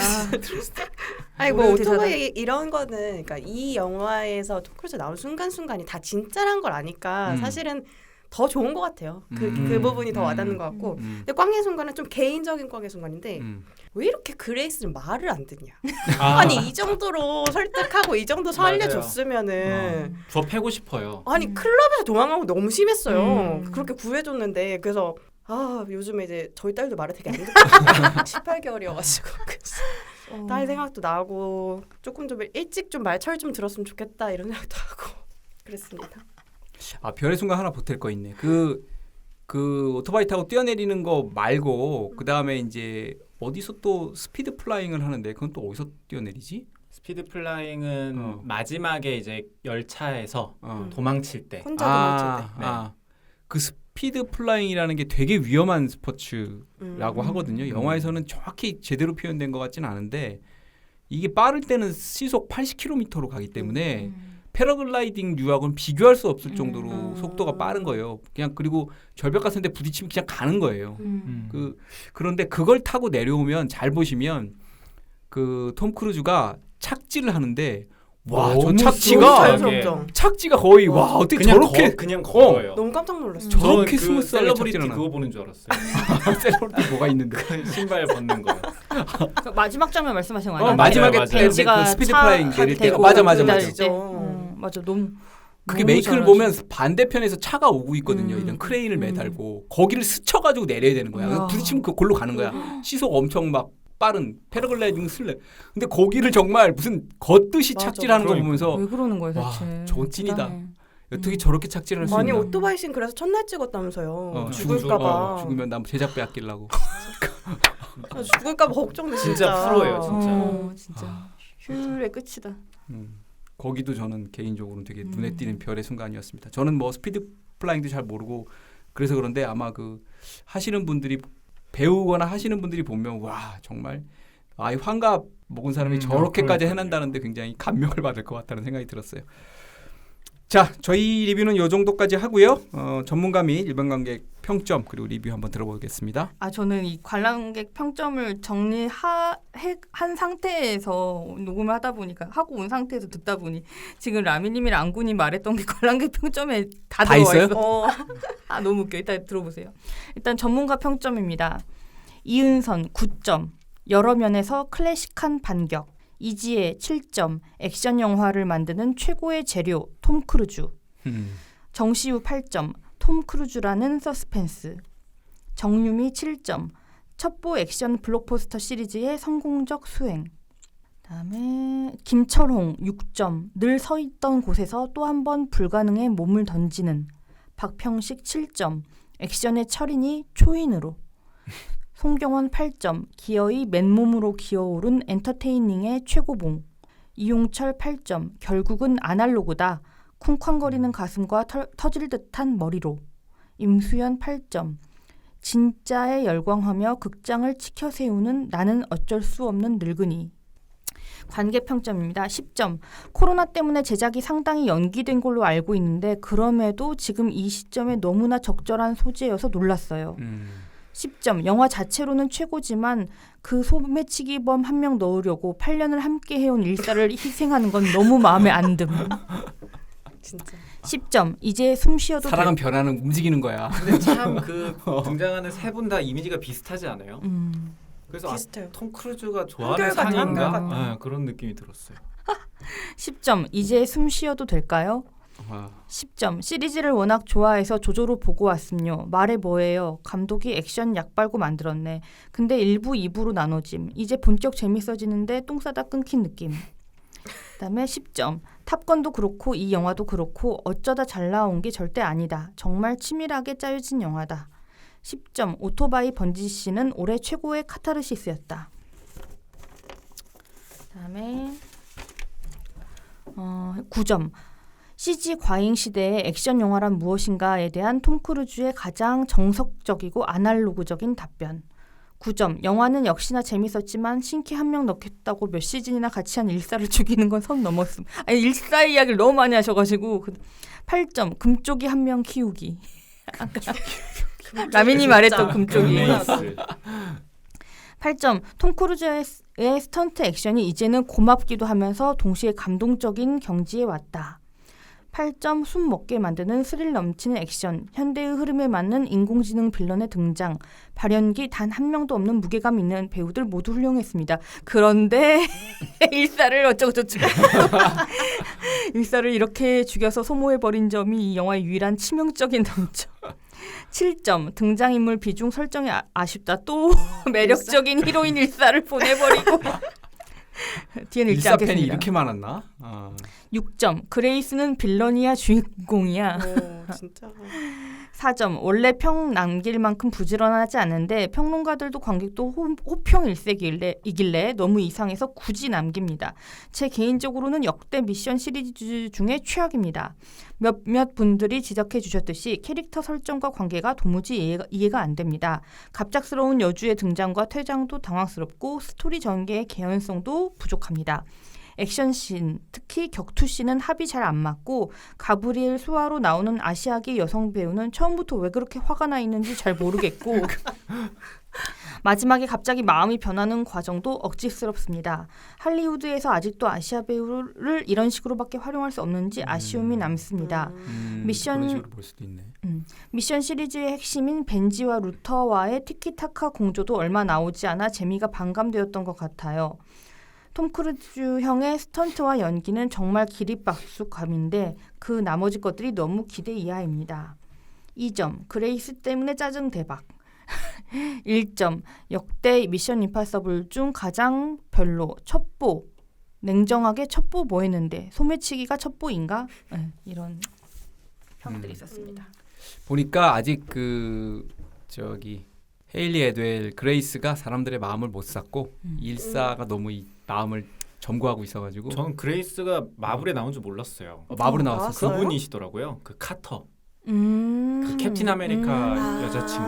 아니 뭐 오토바이 이런 거는 그러니까 이 영화에서 톰 크루즈 나온 순간순간이 다 진짜란 걸 아니까 사실은 더 좋은 것 같아요. 그 부분이 더 와닿는 것 같고 근데 꽝의 순간은 좀 개인적인 꽝의 순간인데 왜 이렇게 그레이스는 말을 안 듣냐. 아니 이 정도로 설득하고 이 정도 살려줬으면은 저 패고 싶어요. 아니 클럽에서 도망가고 너무 심했어요. 그렇게 구해줬는데 그래서 요즘에 이제 저희 딸도 말을 되게 안 듣고 18개월이어가지고 딸 생각도 나고 조금 좀 일찍 좀 말철 좀 들었으면 좋겠다 이런 생각도 하고 그랬습니다. 별의 순간 하나 보탤 거 있네. 그 오토바이 타고 뛰어내리는 거 말고 그 다음에 이제 어디서 또 스피드 플라잉을 하는데 그건 또 어디서 뛰어내리지? 스피드 플라잉은 마지막에 이제 열차에서 도망칠 때 혼자 도망칠 때. 그 스피드 플라잉이라는 게 되게 위험한 스포츠라고 하거든요. 영화에서는 정확히 제대로 표현된 것 같지는 않은데 이게 빠를 때는 시속 80km로 가기 때문에 패러글라이딩 류하고는 비교할 수 없을 정도로 속도가 빠른 거예요. 그냥 그리고 절벽 같은 데 부딪히면 그냥 가는 거예요. 그런데 그걸 타고 내려오면 잘 보시면 그 톰 크루즈가 착지를 하는데 와, 저 착지가 거의 와 어떻게 그냥 저렇게 그냥 걸어요. 너무 깜짝 놀랐어요. 저렇게 그 스무스하게 셀러브리티 착지를 그거 보는 줄 알았어요. 셀러브리티 뭐가 있는데? 신발 벗는 거요. 그 마지막 장면 말씀하시는 거 아니에요? 마지막에 맞아요. 그 스피드 플라잉 내릴 때 맞아. 맞아 너무 그게 메이크를 보면 반대편에서 차가 오고 있거든요. 이런 크레인을 매달고 거기를 스쳐가지고 내려야 되는 거야. 부딪히면 그걸로 가는 거야. 시속 엄청 막 빠른 패러글라이딩 슬랩. 근데 거기를 정말 무슨 걷듯이 착지하는 거 보면서 왜 그러는 거예요, 와, 대체? 저건 찐이다. 어떻게 저렇게 착지를 할 수 아니 있나? 오토바이 씬 그래서 첫날 찍었다면서요. 죽을까봐. 죽으면 난 제작비 아끼려고. 죽을까봐 걱정돼 진짜 프로예요, 진짜. 슈의 끝이다. 거기도 저는 개인적으로 되게 눈에 띄는 별의 순간이었습니다. 저는 뭐 스피드 플라잉도 잘 모르고 그래서 그런데 아마 그 하시는 분들이 배우거나 하시는 분들이 보면 와 정말 이 환갑 먹은 사람이 저렇게까지 해낸다는데 굉장히 감명을 받을 것 같다는 생각이 들었어요. 자, 저희 리뷰는 이 정도까지 하고요. 전문가 및 일반 관객 평점 그리고 리뷰 한번 들어보겠습니다. 저는 이 관람객 평점을 정리한 상태에서 녹음을 하다 보니까 하고 온 상태에서 듣다 보니 지금 라미님이랑 안구님 말했던 게 관람객 평점에 다 들어와 있어요. 너무 웃겨. 이따 들어보세요. 일단 전문가 평점입니다. 이은선 9점. 여러 면에서 클래식한 반격. 이지혜 7점. 액션 영화를 만드는 최고의 재료 톰 크루즈. 정시우 8점. 톰 크루즈라는 서스펜스. 정유미 7점. 첩보 액션 블록버스터 시리즈의 성공적 수행. 그다음에 김철홍 6점. 늘 서 있던 곳에서 또 한 번 불가능에 몸을 던지는. 박평식 7점. 액션의 철인이 초인으로. 송경원 8점. 기어이 맨몸으로 기어오른 엔터테이닝의 최고봉. 이용철 8점. 결국은 아날로그다. 쿵쾅거리는 가슴과 터질 듯한 머리로. 임수연 8점. 진짜에 열광하며 극장을 치켜 세우는 나는 어쩔 수 없는 늙은이. 관객평점입니다. 10점. 코로나 때문에 제작이 상당히 연기된 걸로 알고 있는데 그럼에도 지금 이 시점에 너무나 적절한 소재여서 놀랐어요. 10점. 영화 자체로는 최고지만 그 소매치기범 한 명 넣으려고 8년을 함께 해온 일사를 희생하는 건 너무 마음에 안 듦. 진짜. 10점. 이제 숨 쉬어도 사랑은 변하는 움직이는 거야. 근데 참 그 등장하는 세 분 다 이미지가 비슷하지 않아요? 그래서 비슷해요. 톰 크루즈가 좋아하는 상인가? 그런 느낌이 들었어요. 10점. 이제 숨 쉬어도 될까요? 10점. 시리즈를 워낙 좋아해서 조조로 보고 왔음요. 말해 뭐예요. 감독이 액션 약 빨고 만들었네. 근데 1부, 2부로 나눠짐. 이제 본격 재밌어지는데 똥 싸다 끊긴 느낌. 그다음에 10점. 탑건도 그렇고 이 영화도 그렇고 어쩌다 잘 나온 게 절대 아니다. 정말 치밀하게 짜여진 영화다. 10점. 오토바이 번지씨는 올해 최고의 카타르시스였다. 그다음에 9점. CG 과잉 시대의 액션 영화란 무엇인가에 대한 톰 크루즈의 가장 정석적이고 아날로그적인 답변. 9점. 영화는 역시나 재밌었지만 신캐 한 명 넣겠다고 몇 시즌이나 같이 한 일사를 죽이는 건 선 넘었음. 아니 일사 이야기를 너무 많이 하셔가지고. 8점. 금쪽이 한 명 키우기. 라민이 말했던 금쪽이. 네이스. 8점. 톰 크루즈의 스턴트 액션이 이제는 고맙기도 하면서 동시에 감동적인 경지에 왔다. 8점. 숨 먹게 만드는 스릴 넘치는 액션, 현대의 흐름에 맞는 인공지능 빌런의 등장, 발연기 단 한 명도 없는 무게감 있는 배우들 모두 훌륭했습니다. 그런데 일사를 어쩌고저쩌고 일사를 이렇게 죽여서 소모해버린 점이 이 영화의 유일한 치명적인 단점. 7점. 등장인물 비중 설정이 아쉽다. 또 매력적인 히로인 일사를 보내버리고 뒤에는 읽지 일사 팬이 않겠습니다. 이렇게 많았나? 6점. 그레이스는 빌런이야 주인공이야. 오, 진짜. 4점. 원래 평 남길 만큼 부지런하지 않은데 평론가들도 관객도 호평일색이길래 너무 이상해서 굳이 남깁니다. 제 개인적으로는 역대 미션 시리즈 중에 최악입니다. 몇몇 분들이 지적해 주셨듯이 캐릭터 설정과 관계가 도무지 이해가 안 됩니다. 갑작스러운 여주의 등장과 퇴장도 당황스럽고 스토리 전개의 개연성도 부족합니다. 액션씬, 특히 격투씬은 합이 잘 안 맞고 가브리엘 수아로 나오는 아시아계 여성 배우는 처음부터 왜 그렇게 화가 나 있는지 잘 모르겠고 마지막에 갑자기 마음이 변하는 과정도 억지스럽습니다. 할리우드에서 아직도 아시아 배우를 이런 식으로밖에 활용할 수 없는지 아쉬움이 남습니다. 미션- 그런 식으로 볼 수도 있네. 미션 시리즈의 핵심인 벤지와 루터와의 티키타카 공조도 얼마 나오지 않아 재미가 반감되었던 것 같아요. 톰 크루즈 형의 스턴트와 연기는 정말 기립박수감인데 그 나머지 것들이 너무 기대 이하입니다. 2점. 그레이스 때문에 짜증 대박. 1점. 역대 미션 임파서블 중 가장 별로. 첩보. 냉정하게 첩보 뭐 했는데 소매치기가 첩보인가? 네, 이런 평들이 있었습니다. 보니까 아직 헤일리 에드웰 그레이스가 사람들의 마음을 못 샀고 일사가 너무 이 마음을 점거하고 있어가지고 전 그레이스가 마블에 나온 줄 몰랐어요. 마블에 나왔어요? 나왔었어? 그분이시더라고요. 그 카터, 그 캡틴 아메리카 여자친구.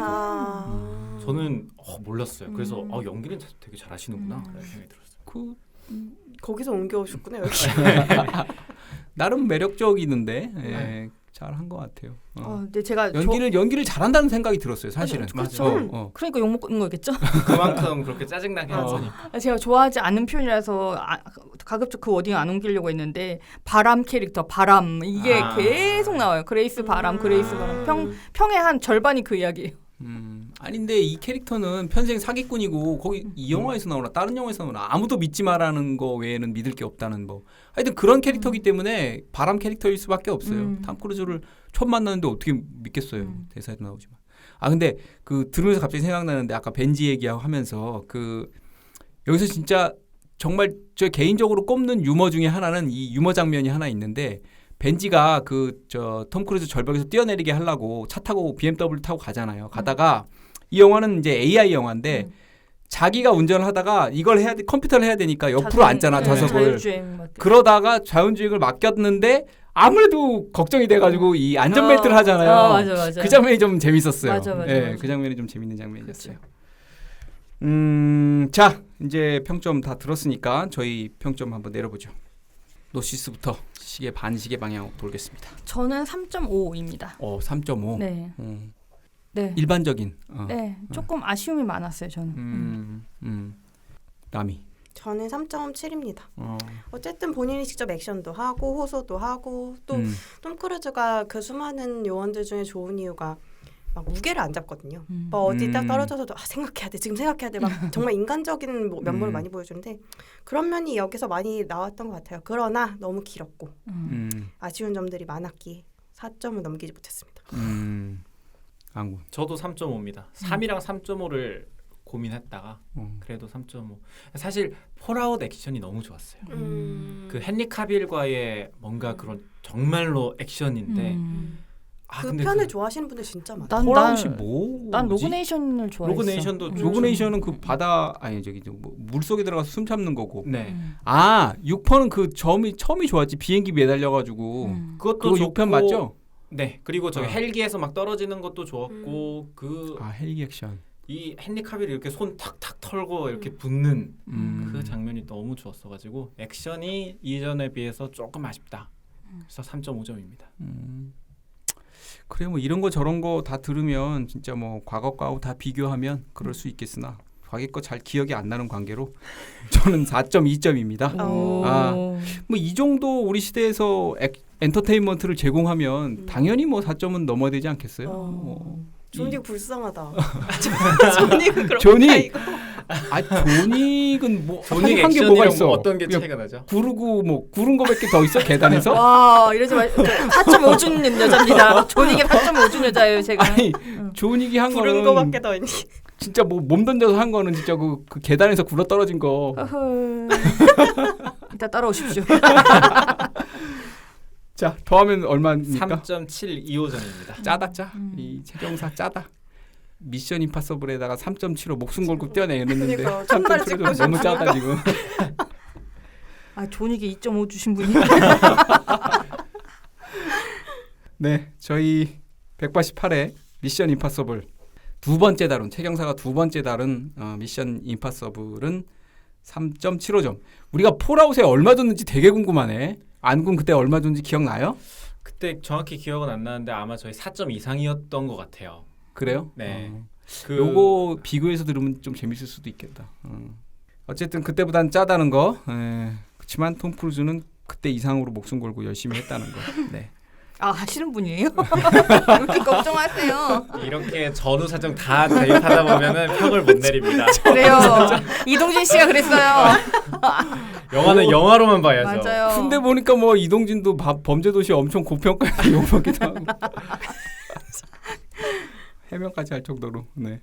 저는 몰랐어요. 그래서 연기는 되게 잘하시는구나 라는 생각이 들었어요. 거기서 옮겨오셨구나 여기. 나름 매력적이는데 잘한 것 같아요. 근데 제가 연기를 잘한다는 생각이 들었어요. 사실은. 그렇죠. 그러니까 욕 먹는 거겠죠. 그만큼 그렇게 짜증나게 하니까. 제가 좋아하지 않는 표현이라서 가급적 그 워딩 안 옮기려고 했는데 바람 캐릭터 바람 이게 계속 나와요. 그레이스 바람, 그레이스 바람. 평의 한 절반이 그 이야기예요. 아닌데 이 캐릭터는 편생 사기꾼이고 거기 이 영화에서 나오나 다른 영화에서 나오나 아무도 믿지 마라는 거 외에는 믿을 게 없다는 뭐 하여튼 그런 캐릭터이기 때문에 바람 캐릭터일 수밖에 없어요. 탐 크루즈를 처음 만났는데 어떻게 믿겠어요. 대사에도 나오지만. 근데 들으면서 갑자기 생각나는데 아까 벤지 얘기하고 하면서 여기서 진짜 정말 저 개인적으로 꼽는 유머 중에 하나는 이 유머 장면이 하나 있는데 벤지가 톰 크루즈 절벽에서 뛰어내리게 하려고 차 타고 BMW 타고 가잖아요. 가다가 이 영화는 이제 AI 영화인데 자기가 운전을 하다가 이걸 해야 돼, 컴퓨터를 해야 되니까 옆으로 앉잖아, 좌석을. 그러다가 자율주행을 맡겼는데 아무래도 걱정이 돼가지고 이 안전벨트를 하잖아요. 맞아. 그 장면이 좀 재밌었어요. 맞아. 그 장면이 좀 재밌는 장면이었어요. 자, 이제 평점 다 들었으니까 저희 평점 한번 내려보죠. 노시스부터 시계 반시계 방향 돌겠습니다. 저는 3.5입니다. 3.5. 네. 네. 일반적인. 네. 조금 아쉬움이 많았어요, 저는. 남이. 저는 3.7입니다. 어쨌든 본인이 직접 액션도 하고 호소도 하고 또 톰 크루즈가 그 수많은 요원들 중에 좋은 이유가 막 무게를 안 잡거든요. 어디 딱 떨어져서도 생각해야 돼. 지금 생각해야 돼. 막 정말 인간적인 면모를 많이 보여주는데 그런 면이 여기서 많이 나왔던 것 같아요. 그러나 너무 길었고 아쉬운 점들이 많았기에 4점을 넘기지 못했습니다. 안군. 저도 3.5입니다. 3이랑 3.5를 고민했다가 그래도 3.5. 사실 폴아웃 액션이 너무 좋았어요. 그 헨리 카빌과의 뭔가 그런 정말로 액션인데 그 근데 편을 좋아하시는 분들 진짜 많아. 폴아웃이 뭐지? 난 로그네이션을 좋아했어. 로그네이션도 로그네이션은 그 바다 아니 저기 물 속에 들어가서 숨 참는 거고. 네. 아 6편은 그 처음이 좋았지. 비행기 매달려가지고. 그것도 그거 6편 맞죠? 네. 그리고 저기 어. 헬기에서 막 떨어지는 것도 좋았고 아 헬기 액션. 이 헨리 카빌이 이렇게 손 탁탁 털고 이렇게 붙는 음. 그 장면이 너무 좋았어가지고 액션이 이전에 비해서 조금 아쉽다. 그래서 3.5점입니다. 그래 뭐 이런 거 저런 거 다 들으면 진짜 뭐 과거 거하고 다 비교하면 그럴 수 있겠으나 과거 거 잘 기억이 안 나는 관계로 저는 4.2점입니다. 아, 뭐 이 정도 우리 시대에서 엔터테인먼트를 제공하면 당연히 뭐 4점은 넘어야 되지 않겠어요? 존윅 불쌍하다. 존윅은 그렇게 존윅! 존윅은 뭐 존윅 한 게 뭐가 있어? 어떤 게 그냥 차이가 나죠? 구르고 뭐 구른 거밖에 더 있어 계단에서? 와 이러지 마. 4.5 주는 여자입니다. 존윅이 4.5 준 여자예요 제가. 아니 존윅이 한 부른 거는 거밖에 더 있니? 진짜 뭐 몸 던져서 한 거는 진짜 그 계단에서 굴러 떨어진 거. 이따 따라오십시오. 자 더하면 얼마입니까? 3.725점입니다. 짜다 짜. 이 최경사 짜다. 미션 임파서블에다가 3.75 목숨 걸고 뛰어내렸는데 그러니까 첫날 찍고 너무 짜다 지금. 아 존윅이 2.5 주신 분이. 네, 저희 188회 미션 임파서블 두 번째 다룬 최경사가 두 번째 다룬 미션 임파서블은 3.75점. 우리가 폴아웃에 얼마 줬는지 되게 궁금하네. 안군 그때 얼마 줬는지 기억나요? 그때 정확히 기억은 안 나는데 아마 저희 4점 이상이었던 것 같아요. 그래요? 네. 요거 비교해서 들으면 좀 재밌을 수도 있겠다. 어쨌든 그때보단 짜다는 거. 그렇지만 톰 크루즈는 그때 이상으로 목숨 걸고 열심히 했다는 거. 네. 아 하시는 분이에요? 이렇게 걱정하세요. 이렇게 전후 사정 다 대입하다 보면은 평을 못 내립니다. 그래요. 이동진 씨가 그랬어요. 영화는 영화로만 봐야죠. 맞아요. 근데 보니까 뭐 이동진도 범죄도시 엄청 고평가에 욕먹기도 하고 해명까지 할 정도로. 네.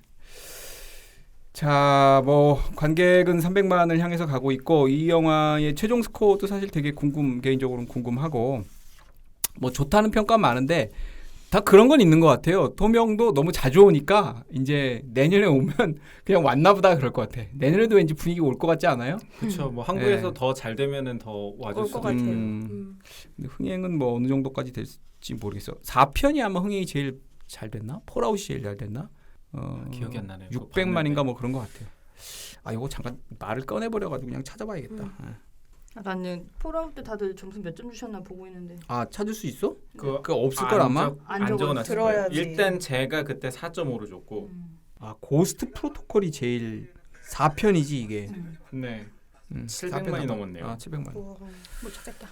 자, 뭐 관객은 300만을 향해서 가고 있고 이 영화의 최종 스코어도 사실 되게 개인적으로는 궁금하고 뭐 좋다는 평가 많은데 다 그런 건 있는 것 같아요. 토명도 너무 자주 오니까 이제 내년에 오면 그냥 왔나보다 그럴 것 같아. 내년에도 왠지 분위기 올 것 같지 않아요? 그렇죠. 뭐 한국에서 네. 더 잘 되면은 더 와줄 올 수도 것 같아요. 근데 흥행은 뭐 어느 정도까지 될지 모르겠어. 4편이 아마 흥행이 제일 잘 됐나? 폴아웃이 제일 잘 됐나? 기억이 안 나네요. 600만인가 뭐 그런 것 같아요. 아, 이거 잠깐 말을 꺼내버려가지고 그냥 찾아봐야겠다. 나는 폴아웃 때 다들 점수 몇 점 주셨나 보고 있는데. 아, 찾을 수 있어? 그 그거 없을 걸 아마. 안 안 적어놨을 거예요. 들어야지. 일단 제가 그때 4.5로 줬고, 아, 고스트 프로토콜이 제일 4편이지 이게. 네, 700만이 4편 넘었네요. 아, 700만. 못 찾겠다.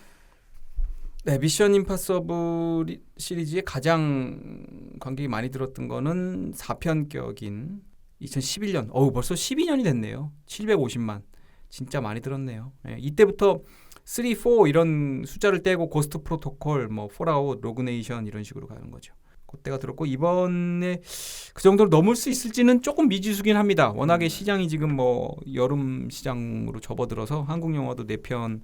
네, 미션 임파서블 시리즈의 가장 관객이 많이 들었던 거는 4편격인 2011년. 벌써 12년이 됐네요. 750만. 진짜 많이 들었네요. 네, 이때부터 3, 4 이런 숫자를 떼고 고스트 프로토콜, 뭐 폴아웃, 로그네이션 이런 식으로 가는 거죠. 그때가 들었고 이번에 그 정도로 넘을 수 있을지는 조금 미지수긴 합니다. 워낙에 시장이 지금 뭐 여름 시장으로 접어들어서 한국 영화도 4편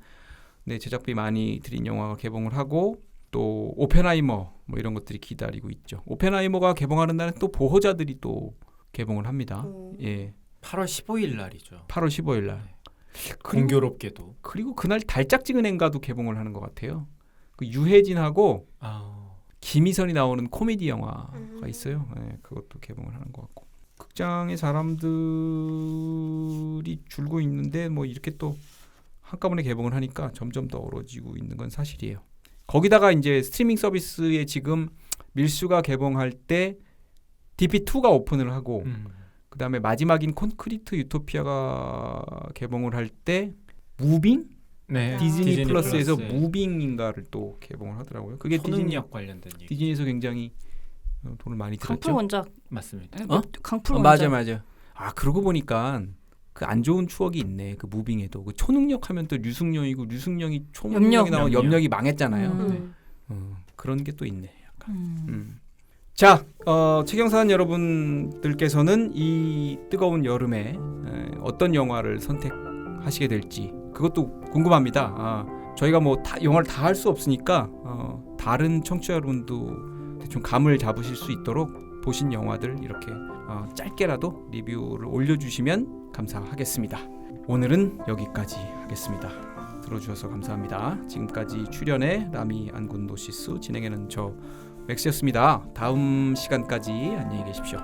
제작비 많이 들인 영화가 개봉을 하고 또 오펜하이머 뭐 이런 것들이 기다리고 있죠. 오펜하이머가 개봉하는 날은 또 보호자들이 또 개봉을 합니다. 예, 8월 15일 날이죠. 8월 15일 날. 공교롭게도. 그리고 그날 달짝지근행가도 개봉을 하는 것 같아요. 그 유해진하고 김희선이 나오는 코미디 영화가 있어요. 네, 그것도 개봉을 하는 것 같고 극장에 사람들이 줄고 있는데 뭐 이렇게 또 한꺼번에 개봉을 하니까 점점 더 얼어지고 있는 건 사실이에요. 거기다가 이제 스트리밍 서비스에 지금 밀수가 개봉할 때 DP2가 오픈을 하고 그 다음에 마지막인 콘크리트 유토피아가 개봉을 할 때 무빙? 네, 디즈니 플러스에서 플러스. 무빙인가를 또 개봉을 하더라고요. 그게 초능력 관련된 얘기. 디즈니에서 굉장히 돈을 많이 강풀 들였죠. 원작. 맞습니다. 강풀 원작. 맞아. 아 그러고 보니까 그 안 좋은 추억이 있네. 그 무빙에도 그 초능력 하면 또 류승룡이고 류승룡이 초능력이 나오면 염력이 망했잖아요. 그런 게 또 있네. 약간. 자, 최경사단 여러분들께서는 이 뜨거운 여름에 어떤 영화를 선택하시게 될지 그것도 궁금합니다. 저희가 뭐 영화를 다 할 수 없으니까 다른 청취자 여러분도 대충 감을 잡으실 수 있도록 보신 영화들 이렇게 짧게라도 리뷰를 올려주시면 감사하겠습니다. 오늘은 여기까지 하겠습니다. 들어주셔서 감사합니다. 지금까지 출연의 라미 안군 노시스, 진행에는 저 맥스였습니다. 다음 시간까지 안녕히 계십시오.